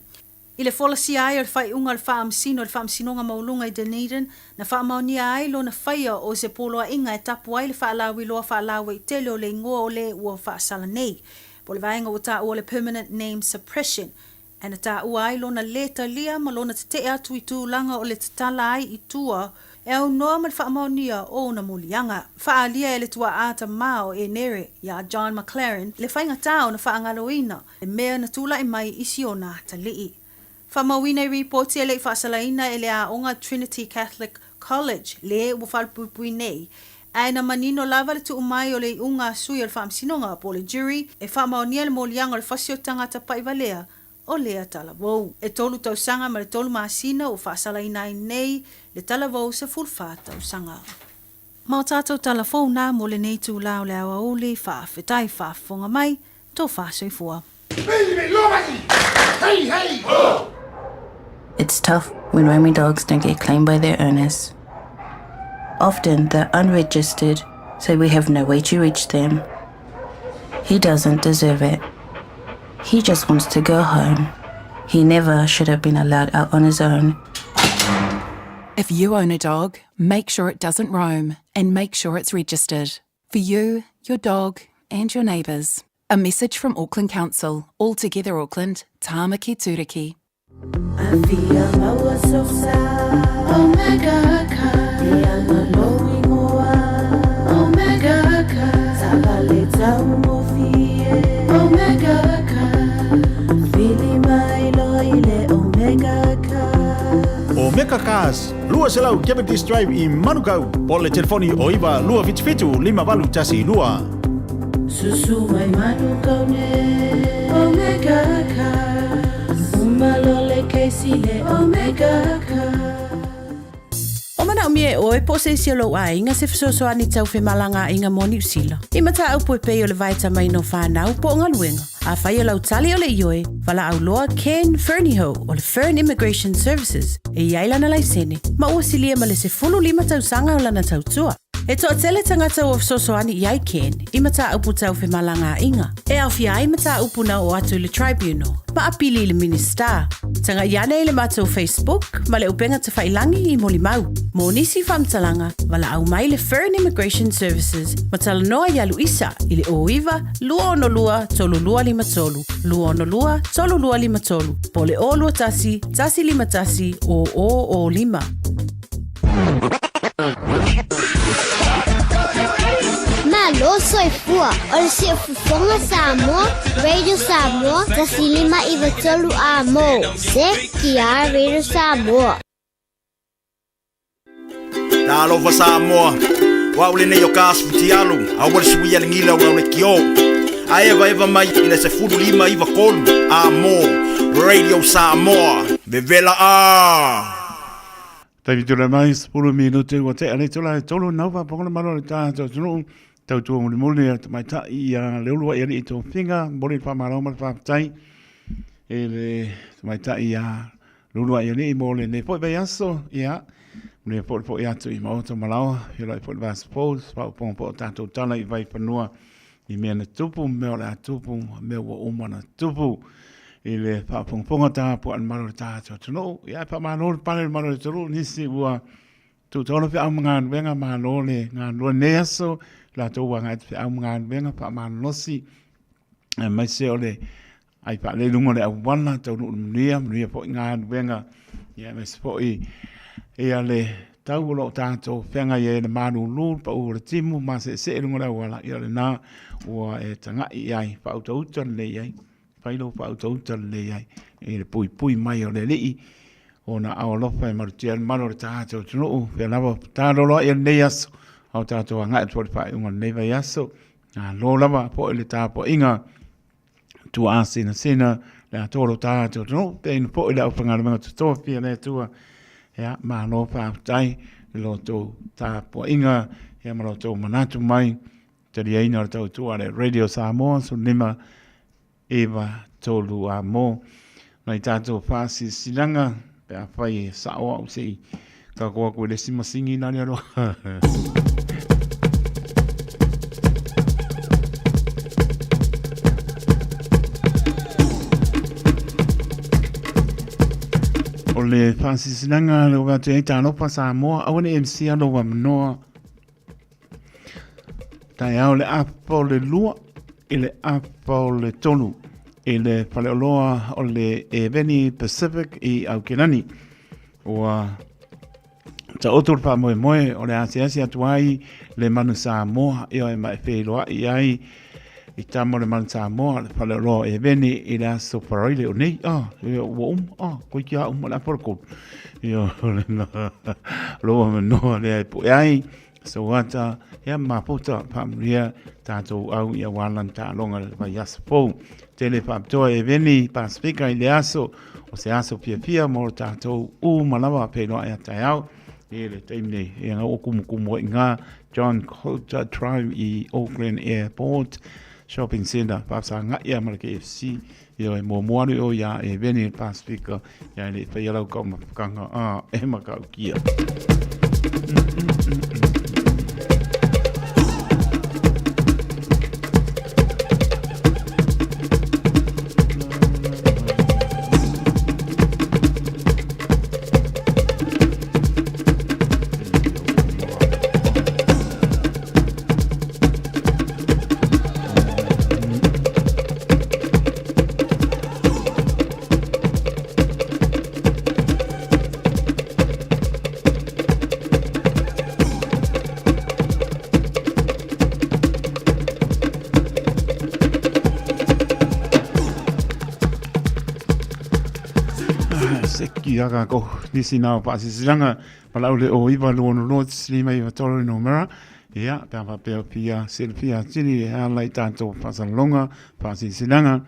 I le whola si ai o le whai unga le whaamsinonga maulunga i Dunedin na whaamaunia ai lo na whaia o se poloa inga e tapu ai le whaalawi loa whaalawi i tele o le ingoa o le ua whaasala nei. Po le vaenga o ta ua le permanent name suppression. E na ta ua ai lo na leta lia ma lo na te atu i tūlanga o le tatala ai i tua e au noa ma le whaamaunia o na mulianga. Whaalia e le tua ata mao e nere ia John McLaren le whainga tau na whaangaloina e mea na tula i mai isi o nā talii. Whamawina i reporti e le whaasalaina e le aonga Trinity Catholic College le ua whalpupui nei. Ai na manino lava le tu mai o le unga sui o le whaamsinonga po le jury e whamaunia le molianga o le whasio tangata paivalea o lea talavou. E tolu tau sanga ma le tolu maasina o whaasalaina i nei le talavou se fulfa tau sanga. Ma o tātou talavou nā mo le nei tū lao le awa uli whaafetai whaafonga mai tō whaasoifua. Hey, hey! It's tough when roaming dogs don't get claimed by their owners. Often they're unregistered, so we have no way to reach them. He doesn't deserve it. He just wants to go home. He never should have been allowed out on his own. If you own a dog, make sure it doesn't roam and make sure it's registered. For you, your dog and your neighbours. A message from Auckland Council. All Together Auckland, Tāmaki Turiki. Omega Cars, lua selau Cavendish Drive i Manukau. Po le telefoni o iwa lua fitu 5 tasi lua. Susu mai Manukau ne Omega Cars. Umalole keisile Omega Cars. O mana o mie oe po se siolo a inga se fisosoani tau fe malanga inga mo New Zealand. I mata au poe pei o le vaita mai no whanau po o ngaluenga. A whai o lau tali o le ioe, wala au loa Ken Ferniho o le Fern Immigration Services e iaila na laisene. Ma ua silia ma le se 5 tau sanga o lana tau tua. E toa tele tangata o fisosoani i ai Ken, i mata upu tau fe malanga inga. E au fia ai mata upu na o atu le tribunal, ma apili le minister. Tanga iane le mato Facebook, ma le upenga te whailangi i moli mau. Mo nisi whamtalanga, wala au mai le Fern Immigration Services, ma tala noa ia Luisa, i le oiwa, lua ono lua, tolu lua lima tolu. Lua ono lua, tolu lua lima tolu. Po le o lua tasi, tasi lima tasi, o lima. Malo soifua, o le siafufonga Samoa, Radio Samoa, tasilima i vatolu a mo, se kia Radio Samoa. Talofa Samoa, waule nei o kasputi alu, awal suia le ngila ura le kio. A eva mai ina se 5 iwa kolu, a mo, Radio Samoa, vevela a. Tavi tula mai 10 minute wa te ane tula tolu nova pongola malo le ta tonu tau tu muli mai ta ia le ulua ia i to finga boli fa malo ma fa tai ele mai ta ia lulua ia ni mo le ne po be aso ia le po ia tu i mo to malo ia le po va suppose fa po ta to tala i vai panua i me na tupu me la tupu me wo umana tupu ile pa ponga ta po an malo ta tonu ia pa malo pa le malo tonu nisi wa tu tolo fe amangan venga malo le ngalo neso la to wanga te amangan venga pa manosi mai se ole ai pa le lungo le awana to no nia po ngan venga ia me spo i ia le tau lo tātou whenga i e na mānu lū, pa ura timu, ma se runga wala, i ole nā, ua e tanga i ai, pa uta uta le ai, whailo pa uta uta le ai, e le pui mai o le lii, o na awalofa e marutia, maro le tātou tunu, pia lava, tālolo i le aso, au tātou a ngai tuari whae unga neva i aso, na lo lava, po ele tāpo inga, tu a sina, le a toro tātou tunu, te inu po ele au whangara mga tutoa, pia le tua, ya ma no pa tai lo to ta po inga ya ma lo to manatu mai te ria ina to tu ale Radio Samoa so nima eva tolu a mo mai tato fasi silanga pe a fai sa o si ka ko ko le sima singi na le ro o le whansisinanga le watu e tāno pa Samoa, awane MC alo wa mnoa. Tai au le apa o le lua, e le apa o le tonu, e le paleoloa o le Eveni Pacific i Aukenani. Ua ta otur pa moe moe o le asiasi atuai le manu Samoa, i o e mai wheiloa i ai, i tamo le manu Samoa, le paleoloa Eveni i le aso paraile o nei, koe kia la porco. Io lo no le ai so wata ya maputa pamria tato au ya walan ta longa va yaspo tele papto e veni pacifica ile aso o se aso pia mo tato malawa pe no ya tao ele temne e nga okumu nga John Coulter Drive i Auckland Airport Shopping Center pasa nga ya marke FC yo e momoari o ya e veni Pacifica ya le fa yalo kama kanga e maka kia Iaga ko nisi na pa si silanga pala ule o iwa luono no slima iwa toro no mera ia pa pia Silvia tini ala i tanto pasalonga pa si silanga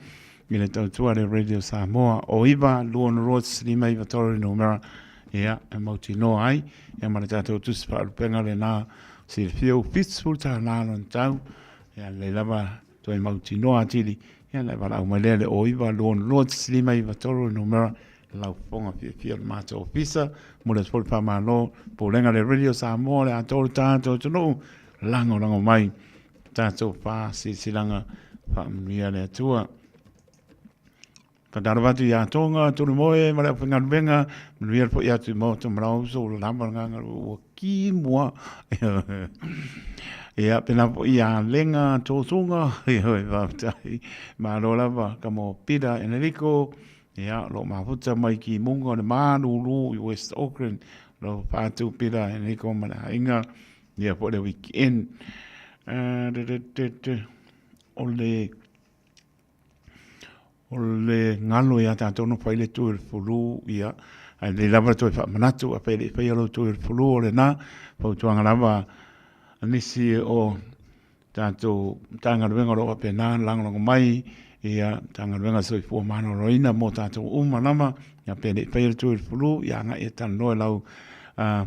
mile tautua le Radio Samoa o iwa luono no slima iwa toro no mera ia e mauti no ai ia mara tato tusi pa alupenga le na Silvia u fitsul ta lalon tau ia le lava to e mauti no atili ia le wala umalele o iwa luono no slima iwa toro no mera lau ponga fia mata ofisa mo le sport pa malo po lenga le Radio Samoa le atol tanto tuno lango mai tanto pa si silanga pa mia le tua pa darvatu ya tonga tu moe ma le penga benga mia po ya tu mo tu mrau so lamba nga o ki mo ya pena po ya lenga to sunga va tai ma lo lava como pida Enrico ya lo mafuta mai ki mungo na manulu i West Auckland lo patu pira ni ko mana inga ya po le weekend ole ngalo ya ta tono faile tu el fulu ya le lava to fa manatu a pele fa lo tu el fulu le na po tu anga lava nisi o tanto tanga vengo lo pena lang mai ia tanga venga so fu mano roina mo tato umanama ya pele pele tu fulu ya nga etan no lau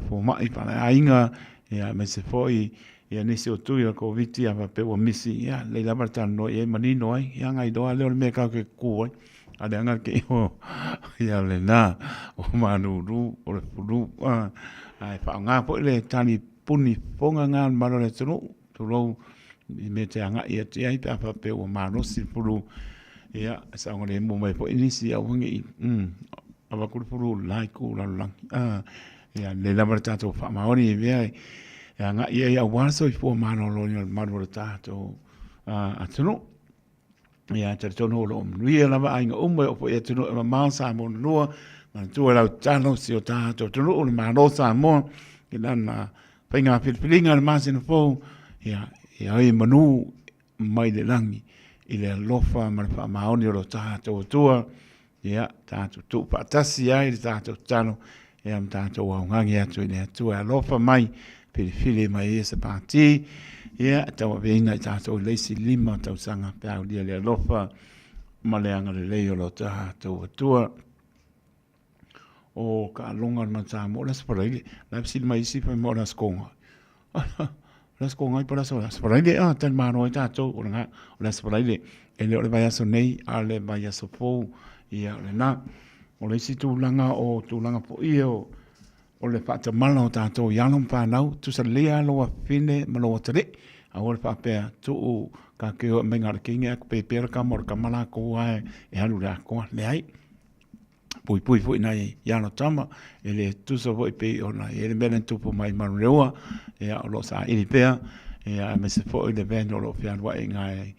fu mai para ainga ya me se foi ya nisi o tu ya covid ya va pe o misi ya le la bartan no e manino ai ya nga do ale me ka ke ku ai ale nga ke o ya le na o manu ru o fulu ai fa nga po le tani puni ponga nga mano le tu lo me te anga ia te ai pa pe o mano si pulu ia sa ngole mo mai po inisi au ngi ava ku pulu lai ku la ia le la berta to fa maori ve ia nga ia wa so i po mano lo ni mano ta to atuno ia te tono lo ia la va inga mo o ia tuno ma sa mo no ma tu la tano si o ta to tuno o mano sa mo ke lana painga pilinga le masina fo ia ai manu mai le langi i le alofa ma le whaamaoni o lo tātou tua ia tātou tu patasi ai le tātou tano ia ma tātou aungangi atu i le atua alofa mai pilifili mai e se pāti ia tawa veina i tātou leisi lima tau sanga pēau lia le alofa ma le anga le leo lo tātou atua o ka alonga ma tā mo la sparaile la psili mai isi pa mo la skonga la skonga i para so la sparaile tan mano i tātou o la sparaile e le o le vai aso nei a le vai aso fou ia le na o le isi tūlanga o tūlanga po ia o le whata mana o tātou i anong whanau tu sa lea loa whine ma loa tere a o le whapea tu o ka keo menga le kinga ko pepera ka mora ka mana ko ai e halu rea koa le ai pui nei iano tama e le tusa voi pe ona e le mena tupu mai manureua e a lo sa ili pea e a me se foi le vendo lo fianwa e ngai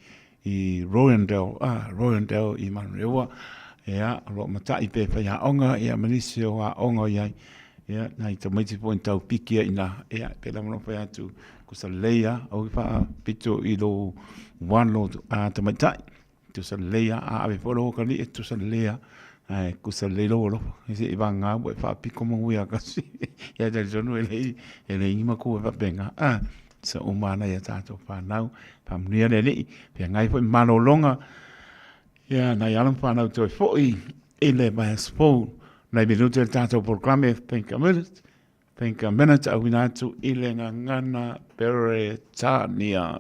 i Royandale i manureua e a lo mata i pe ya onga e a manisio a onga ia ia nai to mai point tau pikia ina e a pe la mo fa tu ku sa leia o fa pito i lo one load a to mai tai tu sa leia a ave folo ka li tu sa leia ai ku sa le lo se i vanga bo fa piko mo ia ka si ia del jono ele ima ku va benga sa umana ia tato fa nau pa mnia le pe ngai fo mano longa ia na ia fa nau to fo i ele ba spo na bi lutel tato programa think a minute a winatu ile ngana pere tania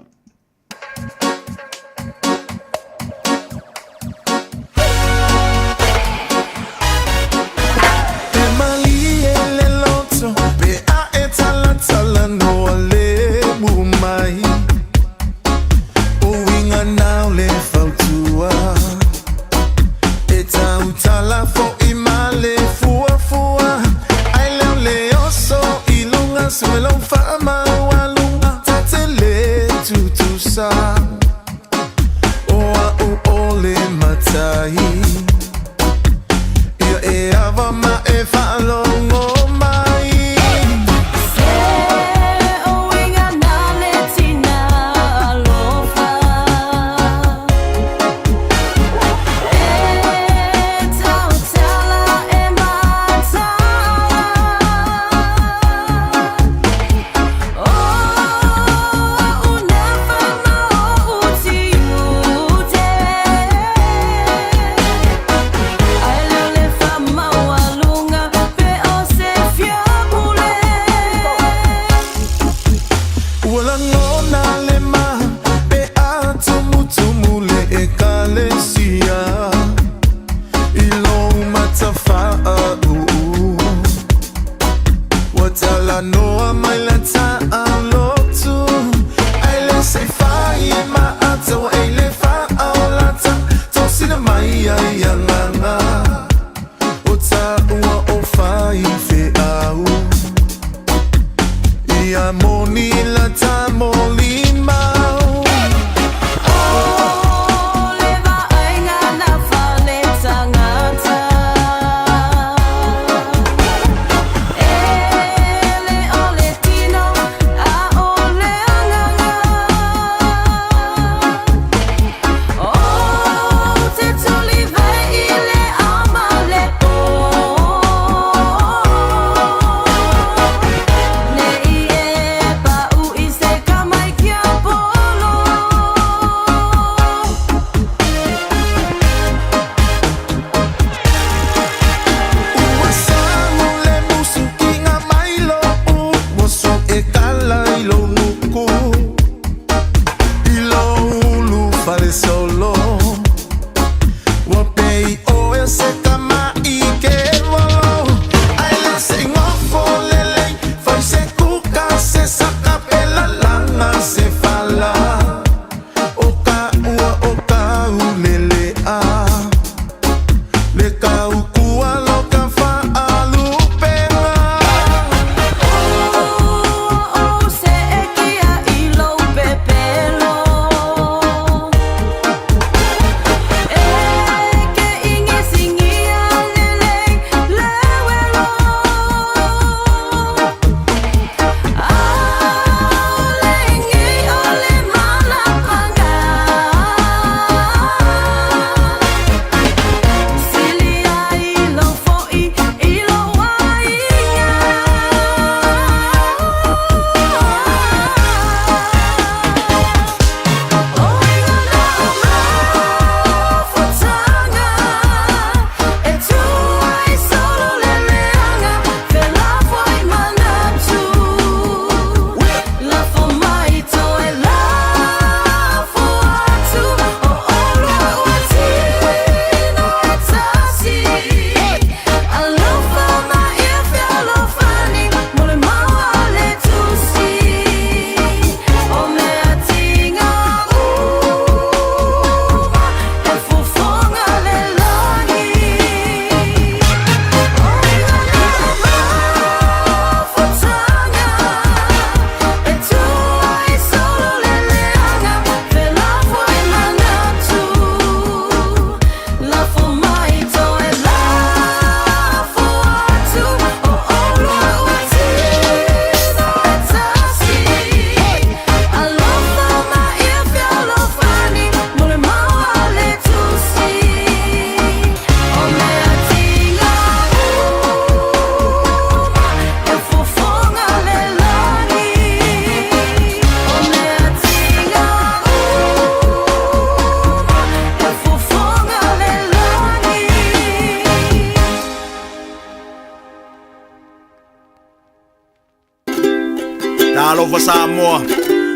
Malova Samoa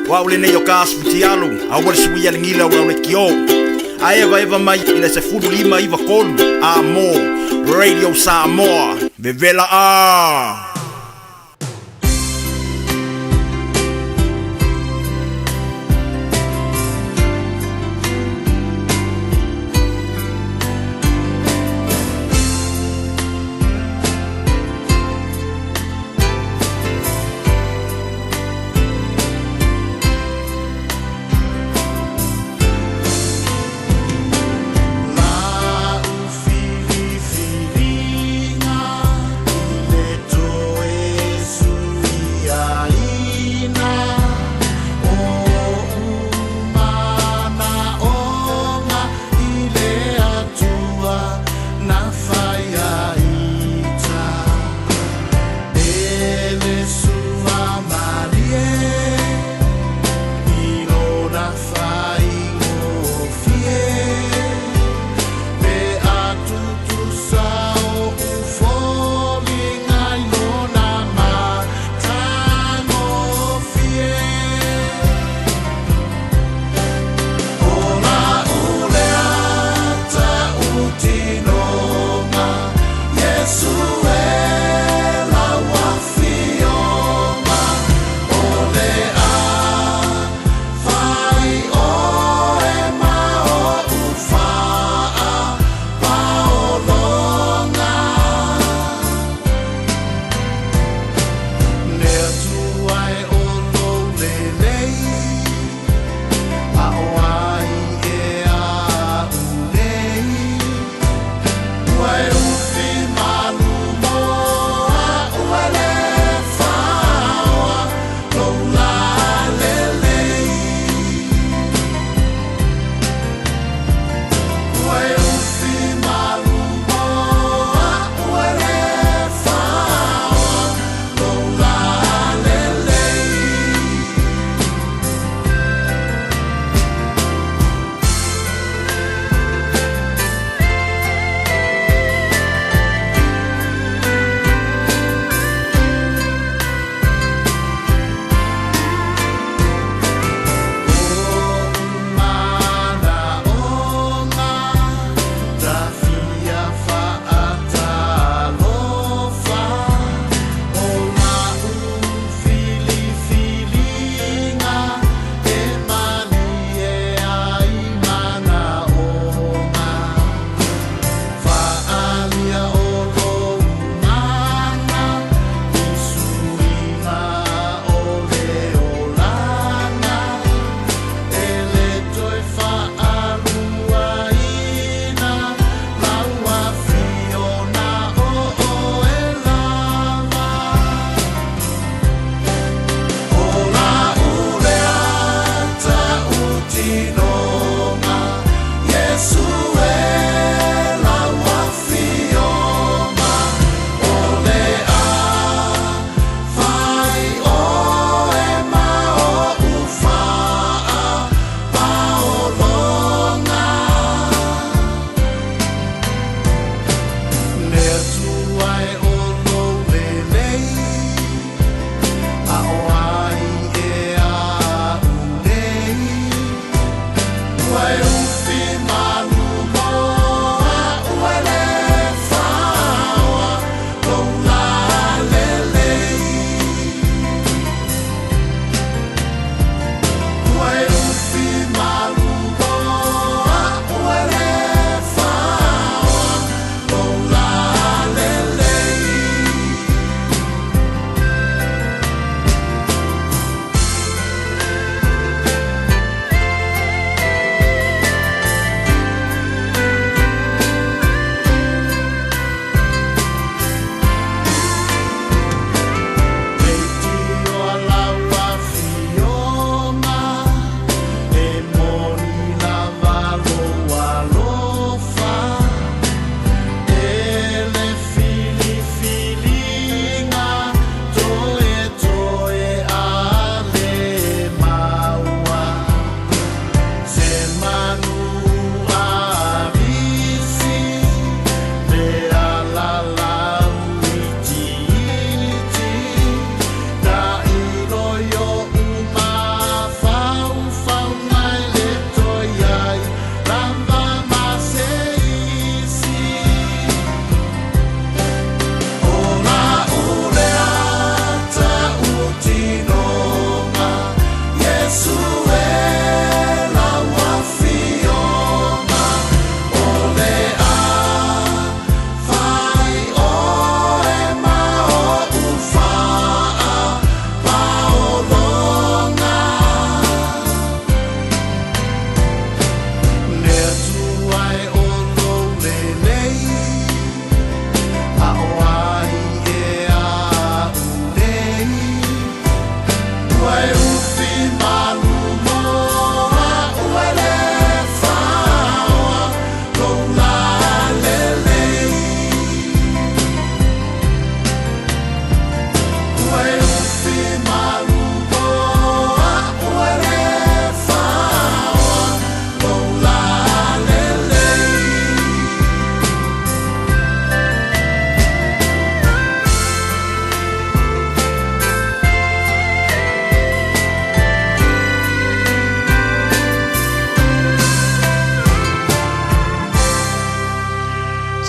wa ule nei o kasu tialu a wale suia le ngila ura ule kio a eva mai ina se fudu lima iwa kolu a mo Radio Samoa vevela a to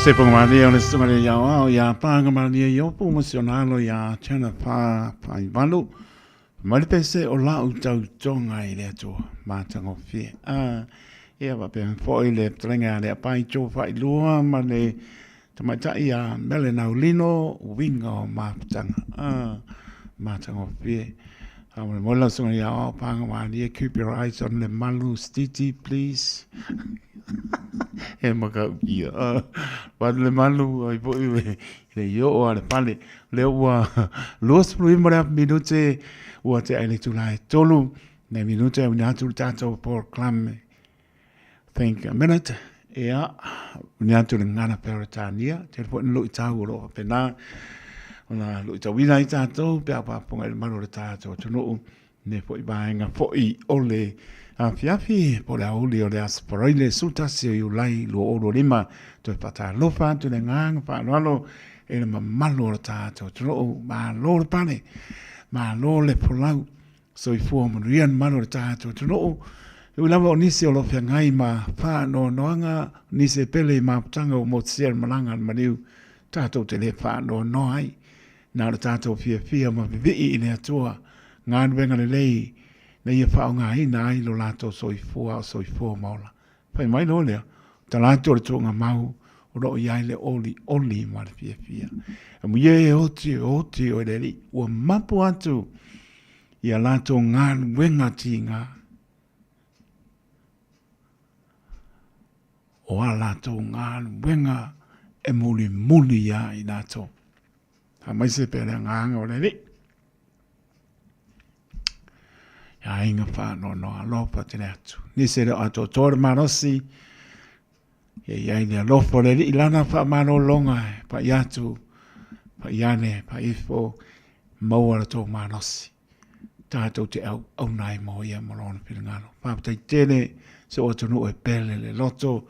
se po mani o le sumare ya o ya panga mani yo po emocionalo ya chana pa valu mali pese o la u tau tonga i le to ma tango fi ia va pe fo ile trenga le pa i cho fa i lua ma le tamata ia mele na ulino winga o ma tanga ma tango fi mo la sumare ya o panga mani keep your eyes on the malu stiti please e maka ia pa le malu ai po le yo o le pale le wa los primera minute o te ai tu lai tolu ne minute una tu tato por clame think a minute ia una tu ngana peritania te po lo tau ro pena ona lo tau wina tato pe pa ponga le malu tato tu no ne po ba nga po I ole a fiafi po la oli o le asporoile suta se yu lai lo oro lima to pata lofa to le ngang pa lo e le mamalo o tato tro ma lo pane ma lo le polau so I fu mo rian malo tato tro u lava nisi o lo ngai ma pa no noanga nisi pele ma tanga o mo ser malanga maniu tato te le pa no ai na tato fia ma vi I le atua ngan venga le lei na ia whao ngai nai lo lato soifua maula. Pai mai lo lea, ta lato le tonga mau, o ro iai le oli ma le fia. A muie oti o le li, ua mapu atu, ia lato ngan wenga ti ngā. O a lato ngan wenga e muli ia I lato. Ha mai se pere nganga o le li. Ya inga fa no alofa te atu. Ni se le ato tore marosi. Ya ni alofa le ilana fa mano longa pa yatu pa yane pa ifo maua to marosi. Tato te au nai mo ia molona pilingano. Pa te tene se o tonu e pele le loto.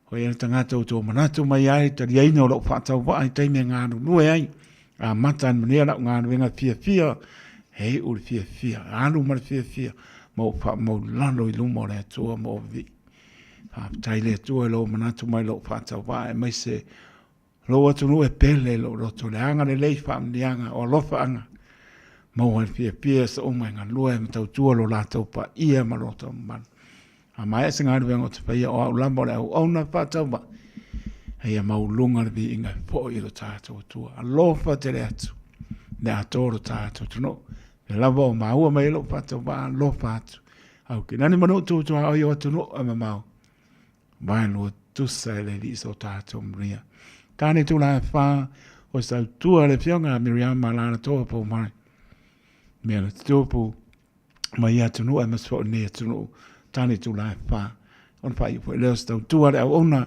Ho ia tangata o to manatu mai ai te riaina o lo fa tau wa ai te me nganu nue ai. A matan mania la nganu inga fia. Hei uri fia, alu mara fia, mo lalo I lumo le atua mo vi. Tai le atua lo manatu mai lo whatau wae, mai se lo atunu e pele lo roto le anga le lei whaamnianga o lofa anga. Mo fia sa umai ngā lua e matau tua lo lato pa ia ma roto man. A mai e singa aru o te whaia o au lambo le au auna whatau wa. Hei a maulunga le vi inga po I lo tātou tua. A lofa te le atu. Le atoro tātou tuno. Le lava o maua mai lo fatu wa lo fatu. Au ki nani manu tu au yo tuno ama mau. Vai lo tu sai le li so tātou mria. Tani tu la fa o sa tua le fionga Miriam malana to po mai. Me le topu mai atu no ama so ne atu tani tu la fa. On fa I le sto tua le ona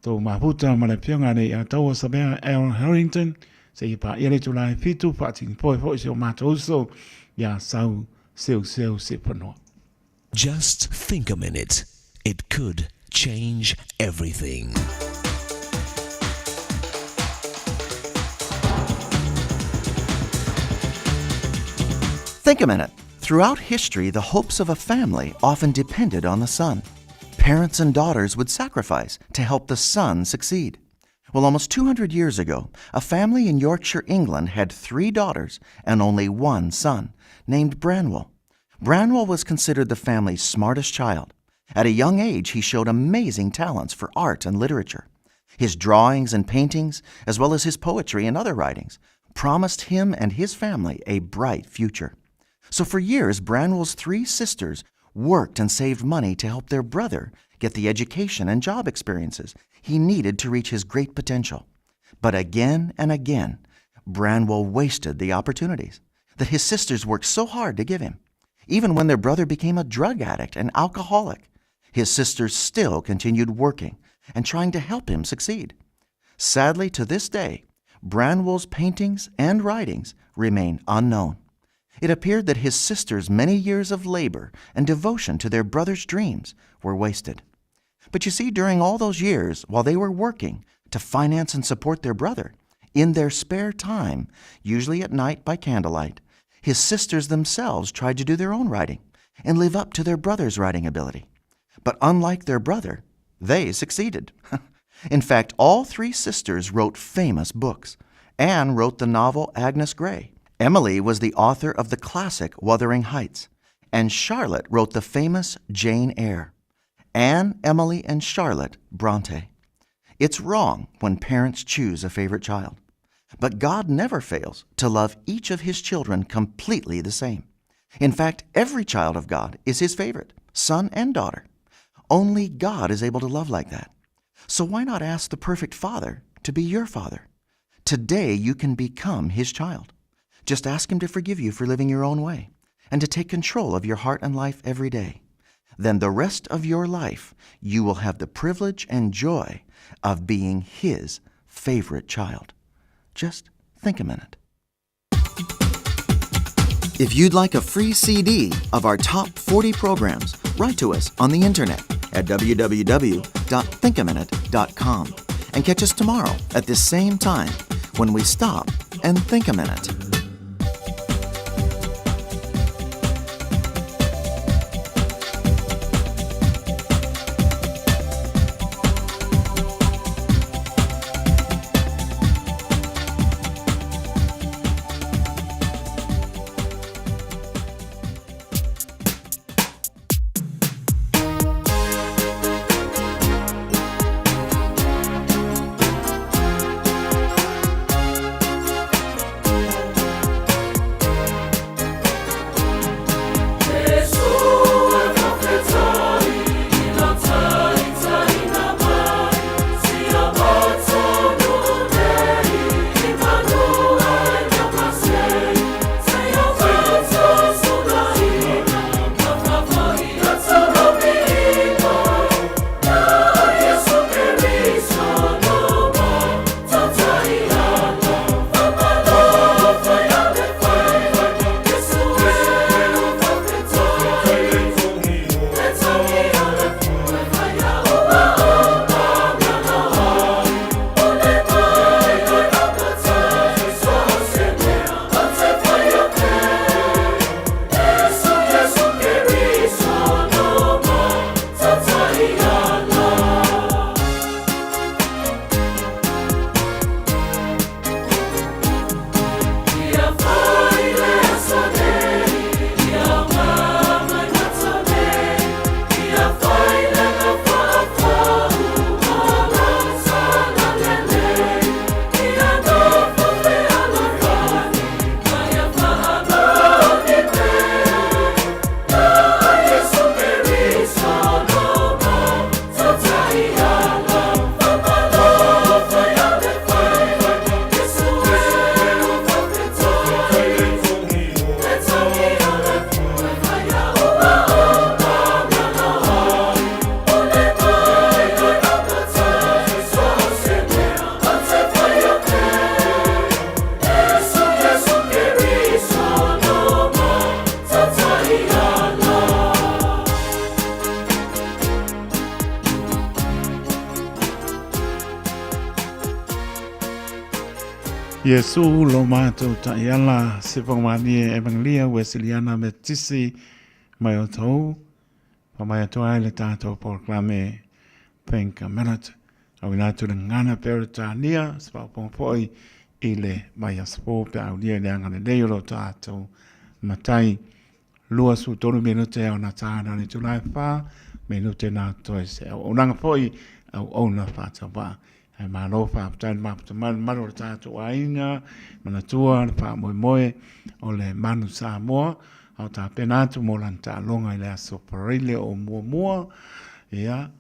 to maputa ma le fionga ne a to sa bea Aaron Harrington. Se I pa ele tu lai fitu pa ting poi se o mato so ya sau seu se pano. Just think a minute. It could change everything. Think a minute. Throughout history, the hopes of a family often depended on the son. Parents and daughters would sacrifice to help the son succeed. Well, almost 200 years ago, a family in Yorkshire, England had 3 daughters and only 1 son, named Branwell. Branwell was considered the family's smartest child. At a young age, he showed amazing talents for art and literature. His drawings and paintings, as well as his poetry and other writings, promised him and his family a bright future. So for years, Branwell's 3 sisters worked and saved money to help their brother get the education and job experiences he needed to reach his great potential. But again and again, Branwell wasted the opportunities that his sisters worked so hard to give him. Even when their brother became a drug addict and alcoholic, his sisters still continued working and trying to help him succeed. Sadly, to this day, Branwell's paintings and writings remain unknown. It appeared that his sisters' many years of labor and devotion to their brother's dreams were wasted. But you see, during all those years, while they were working to finance and support their brother, in their spare time, usually at night by candlelight, his sisters themselves tried to do their own writing and live up to their brother's writing ability. But unlike their brother, they succeeded. In fact, all three sisters wrote famous books. Anne wrote the novel Agnes Grey. Emily was the author of the classic Wuthering Heights. And Charlotte wrote the famous Jane Eyre. Anne, Emily, and Charlotte Bronte. It's wrong when parents choose a favorite child. But God never fails to love each of his children completely the same. In fact, every child of God is his favorite, son and daughter. Only God is able to love like that. So why not ask the perfect Father to be your father? Today you can become his child. Just ask him to forgive you for living your own way and to take control of your heart and life every day. Then the rest of your life, you will have the privilege and joy of being his favorite child. Just think a minute. If you'd like a free CD of our top 40 programs, write to us on the internet at www.thinkaminute.com and catch us tomorrow at this same time when we stop and think a minute. Yesu lo mātou taiala se whamania evangelia Wesleyana me tisi mai o tau. Pa mai atoa le tātou proclame Think a Minute. Au inatu le ngana peritania se whapongpoi i le mai aspo pe au lia le angane leo lo tātou matai. Lua su tolu minute au na tāna ni tulai wha minute nā toi se au onanga poi au ona whātau wā. Ai malo fa tan ma malo tātou ainga mana tua fa moe o le manu Samoa au ta penatu mo lan ta longa le aso parile o mua ia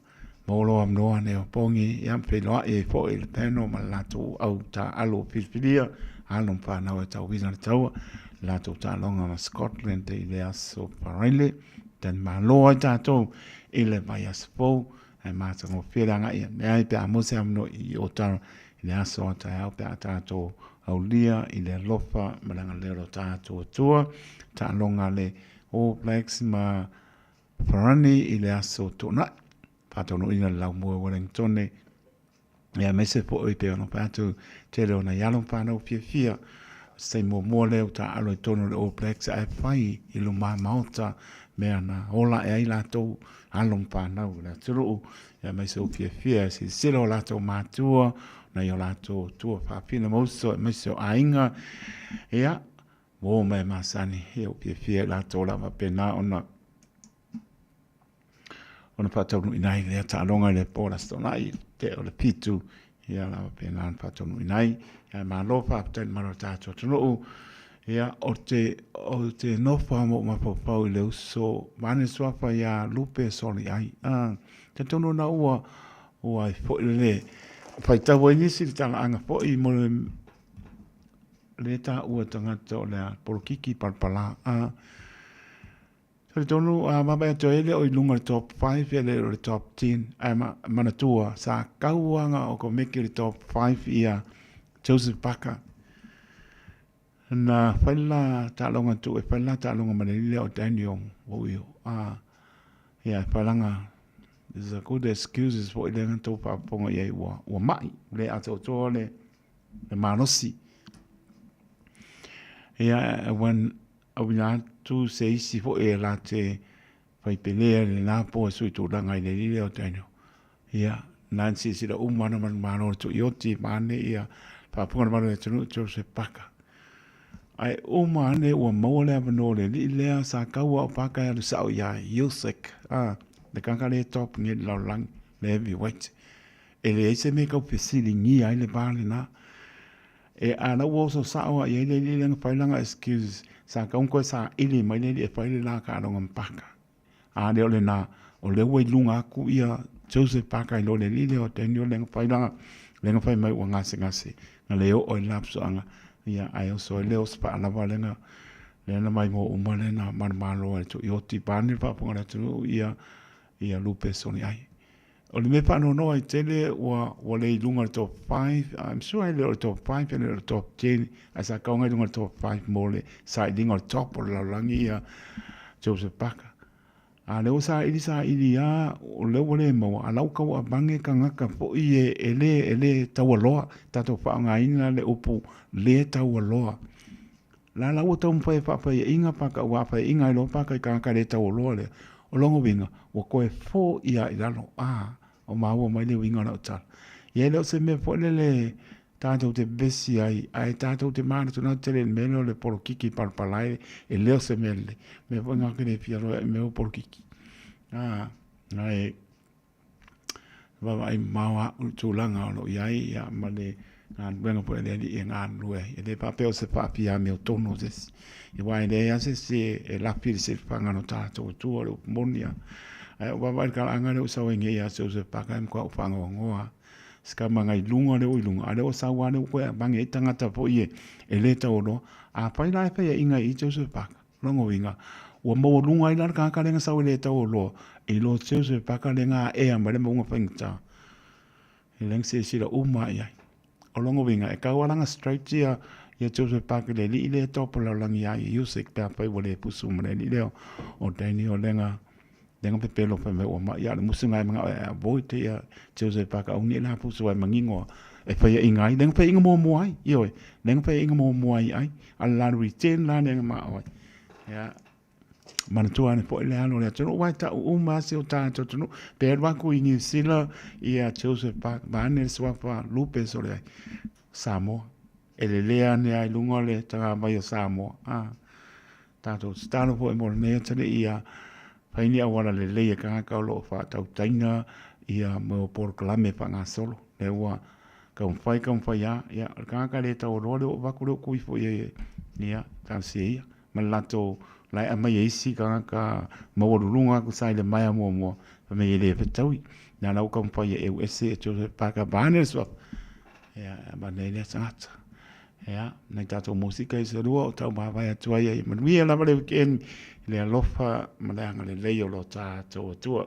mo lo am no ane o pongi ia pe lo e fo il peno ma latu au ta alo pispilia alon fa na o ta wina tau latu ta longa ma Scotland le aso parile tan malo tātou ile mai aspo ai mata mo firanga ia nei pe amose amno I ota le aso ta au pe atato au lia I le lofa malanga lero tato tua ta longa le All Blacks ma Farani I le aso tona pato no ina lau mo Wellington ia mese po I pe ono pato te le ona yalon pano fia se mo le ta alo tono le All Blacks ai fai I lo ma Malta mea na ola e ai lātou along pānau na turu ia mai so fia si silo lātou mātua na i o lātou tua whapina mauso mai so ainga ia o mai masani e o fia lātou lava pena ona whātaunu inai lea tālonga le pōra stonai te o le pitu ia lava pena ona whātaunu inai ia mālofa apatani maro tātou tunu ia o te nofa mo mapapau i le uso mane suafa ia lupe soli ai te tono na ua i fo le whaitau ai nisi le tala anga fo i mo le ta ua tangata o le porokiki palpala te tono mabai ato ele o i lunga le top 5 ele o le top 10 manatua sa kauanga o ko meki le top 5 ia Joseph Parker na whaila tālonga tu e whaila tālonga manelile o Daniel o iyo. Ia whailanga, there's a good excuses for i lenga tau whaponga iei ua mai, le ato toa le manosi. Ia wan awina tu se isi fo e la te whaipelea le nāpo e sui tūranga i le lile o Daniel. Ia, Nancy sira umana mano tu ioti mane ia whaponga mano e tunu Joseph Parker. Ai uma ne ua maule avanole li lea sa kaua o paka ya sao ya Yusek le kanka le top ni la lang le heavyweight e le ese me kau pesili ni ai le bale na e ana wo so sao ya le le lang failanga excuse sa kaun ko sa ili mai le e faile la ka no paka le ole na o le we lunga ku ia Joseph Parker lo le li o tenio le failanga le fai mai wa ngase na le o lapso anga ia ai so leo spa na valenga le na mai mo umale na marmalo e to yoti bani pa ponga tu ia lupe soni ai o le me pa no ai tele wa le lunga top 5 I'm sure I le top 5 and le top 10 as a kaunga lunga top 5 mole siding or top or la langi ia Joseph Parker a le osa ili a o le wole mo a lau kau a bange ka ngaka po i ele tawaloa tato whaanga ina le upu le tawaloa la lau tau mwhai whawhai inga paka wawhai inga ilo paka i ka ngaka le tawaloa le o longo winga wa koe fo ia i lalo o maua mai le winga na utala ia leo se me po le tātou te besi ai tātou te mana tuna tele mele le porokiki palpalai e leo se mele me po ngake le piaro e meo porokiki ai baba ai mawa tūlanga o lo iai ia ma le ngan wenga po le i ngan lue e le papeo se papia meo tono des i wai le ia se e lapi se whangano tātou tua le upomonia ai baba i kala anga le usawenge ia se paka mkwa upango ngoa ska manga i lunga le oilunga ale o sawa le ko bange tangata po ie e le taolo a pai lai pe inga i Joseph Parker longo winga o mo lunga i lar ka lenga sawa le taolo e lo Joseph Parker lenga e ambale mo nga pengta e leng se sira uma ia o longo winga e ka walanga straight ia Joseph Parker le li le topo la langi ia Yusek pa pai wole pusu mo le leo o Daniel lenga dengan pepelo pe me o ma ya le musinga mga boy te ya Joseph Parker o ni la pusu ai mangingo e fa ya ingai dengan fa inga mo mo ai yo dengan fa inga mo mo ai ala retain la dengan ma ai ya man tu ane po le alo le tu wa ta o ma se o ta tu no pe wa ku ini sila ya Joseph Parker ba ne swa pa lupe so le Samo ele le ane ai lungo le ta ba yo Samo ta to stano po mo ne tele ia Paini awala le leia ka lo fa tau taina ia mo por klame pa nga solo le wa ka fai ya ka le tau role o va ku ku fo ye ia tan se malato lai a mai isi ka mo lunga ku sai le mai mo pa me le pe tau na la ka fai e ese to pa ka banner so ia ba ne le sat ia na tato musika e se ruo tau ba vai tua ia ma mi la vale ken le alofa malanga le leio lo tato tua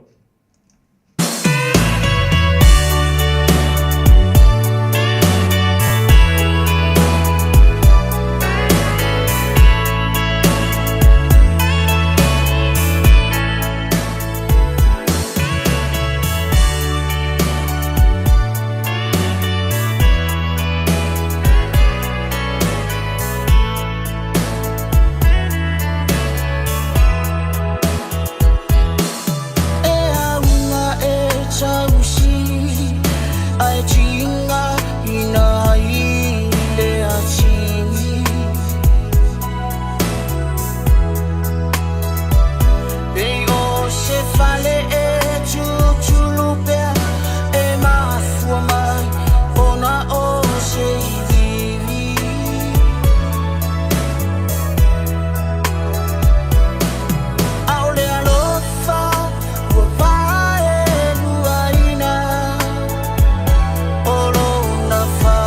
ina i le achini Be o se fale e chuchulupe e mafua mai ona o se vivi Aule alofa ua pae luaina Olo na fa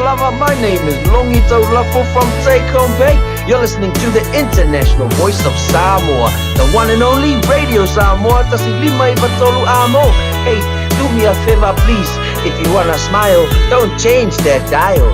lava. My name is Longito Lafo from Takeo Bay. You're listening to the international voice of Samoa, the one and only Radio Samoa. Tasi lima iwa tolu amo. Hey, do me a favor, please. If you wanna smile, don't change that dial.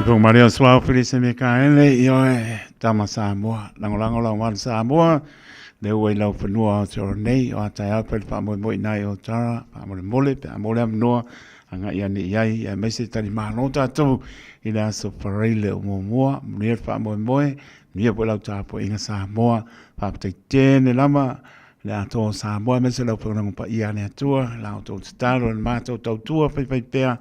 Sipong Maria Swao Fili Semikaele Ioe Tama Samoa Langolango Lawan Samoa Le Wei Lau Whanua Nei O Atai Apel Whamoi Moi Nai O Tara Whamoi Mole Pe Amole Amnoa Anga Ia Ni Iai Ia Mese Tani Mahano Tatou Ila So Pareile O Momoa Mnier Whamoi Moi Mnier Po Lau Tapo Inga Samoa Whamtai Tēne Lama le ato Samoa me se lau whanau pa ia ne atua, lau tau tataro le mātou tau tua pai pea,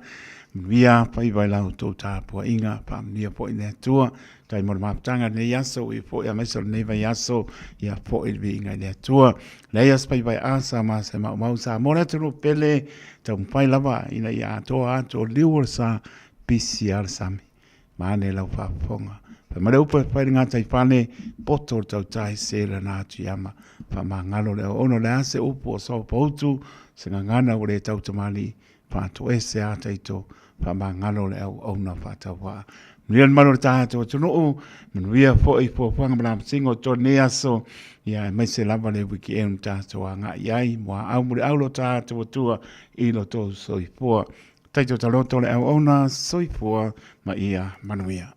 via pai vai lau tau tāpua inga, pa mnia po i ne atua, tai mora mapatanga ne yaso, i po ia meso ne vai yaso, ia po i vi inga ne atua, le ias pai vai asa ma se mau Samoa ne tunu pele, tau mpai lava ina ia ato liur sa PCR sami, maane lau whaponga. Ma leo pai ngā taipane, poto tau tai sera nā atu yama, pa ma ngalo leo ono le ase upo o so pautu, se ngā ngana o le tau tamali, pa to ese a taito, pa ma ngalo leo ona pa tau waa. Mrian maro taha tau tunuu, mnuia po i po panga mala msingo to ne aso, ia mai se lava le wiki enu taha tau a ngā iai, mua au mure aulo taha tau tua, ilo tau soifua. Taito taloto le au ona, soifua, ma ia manuia.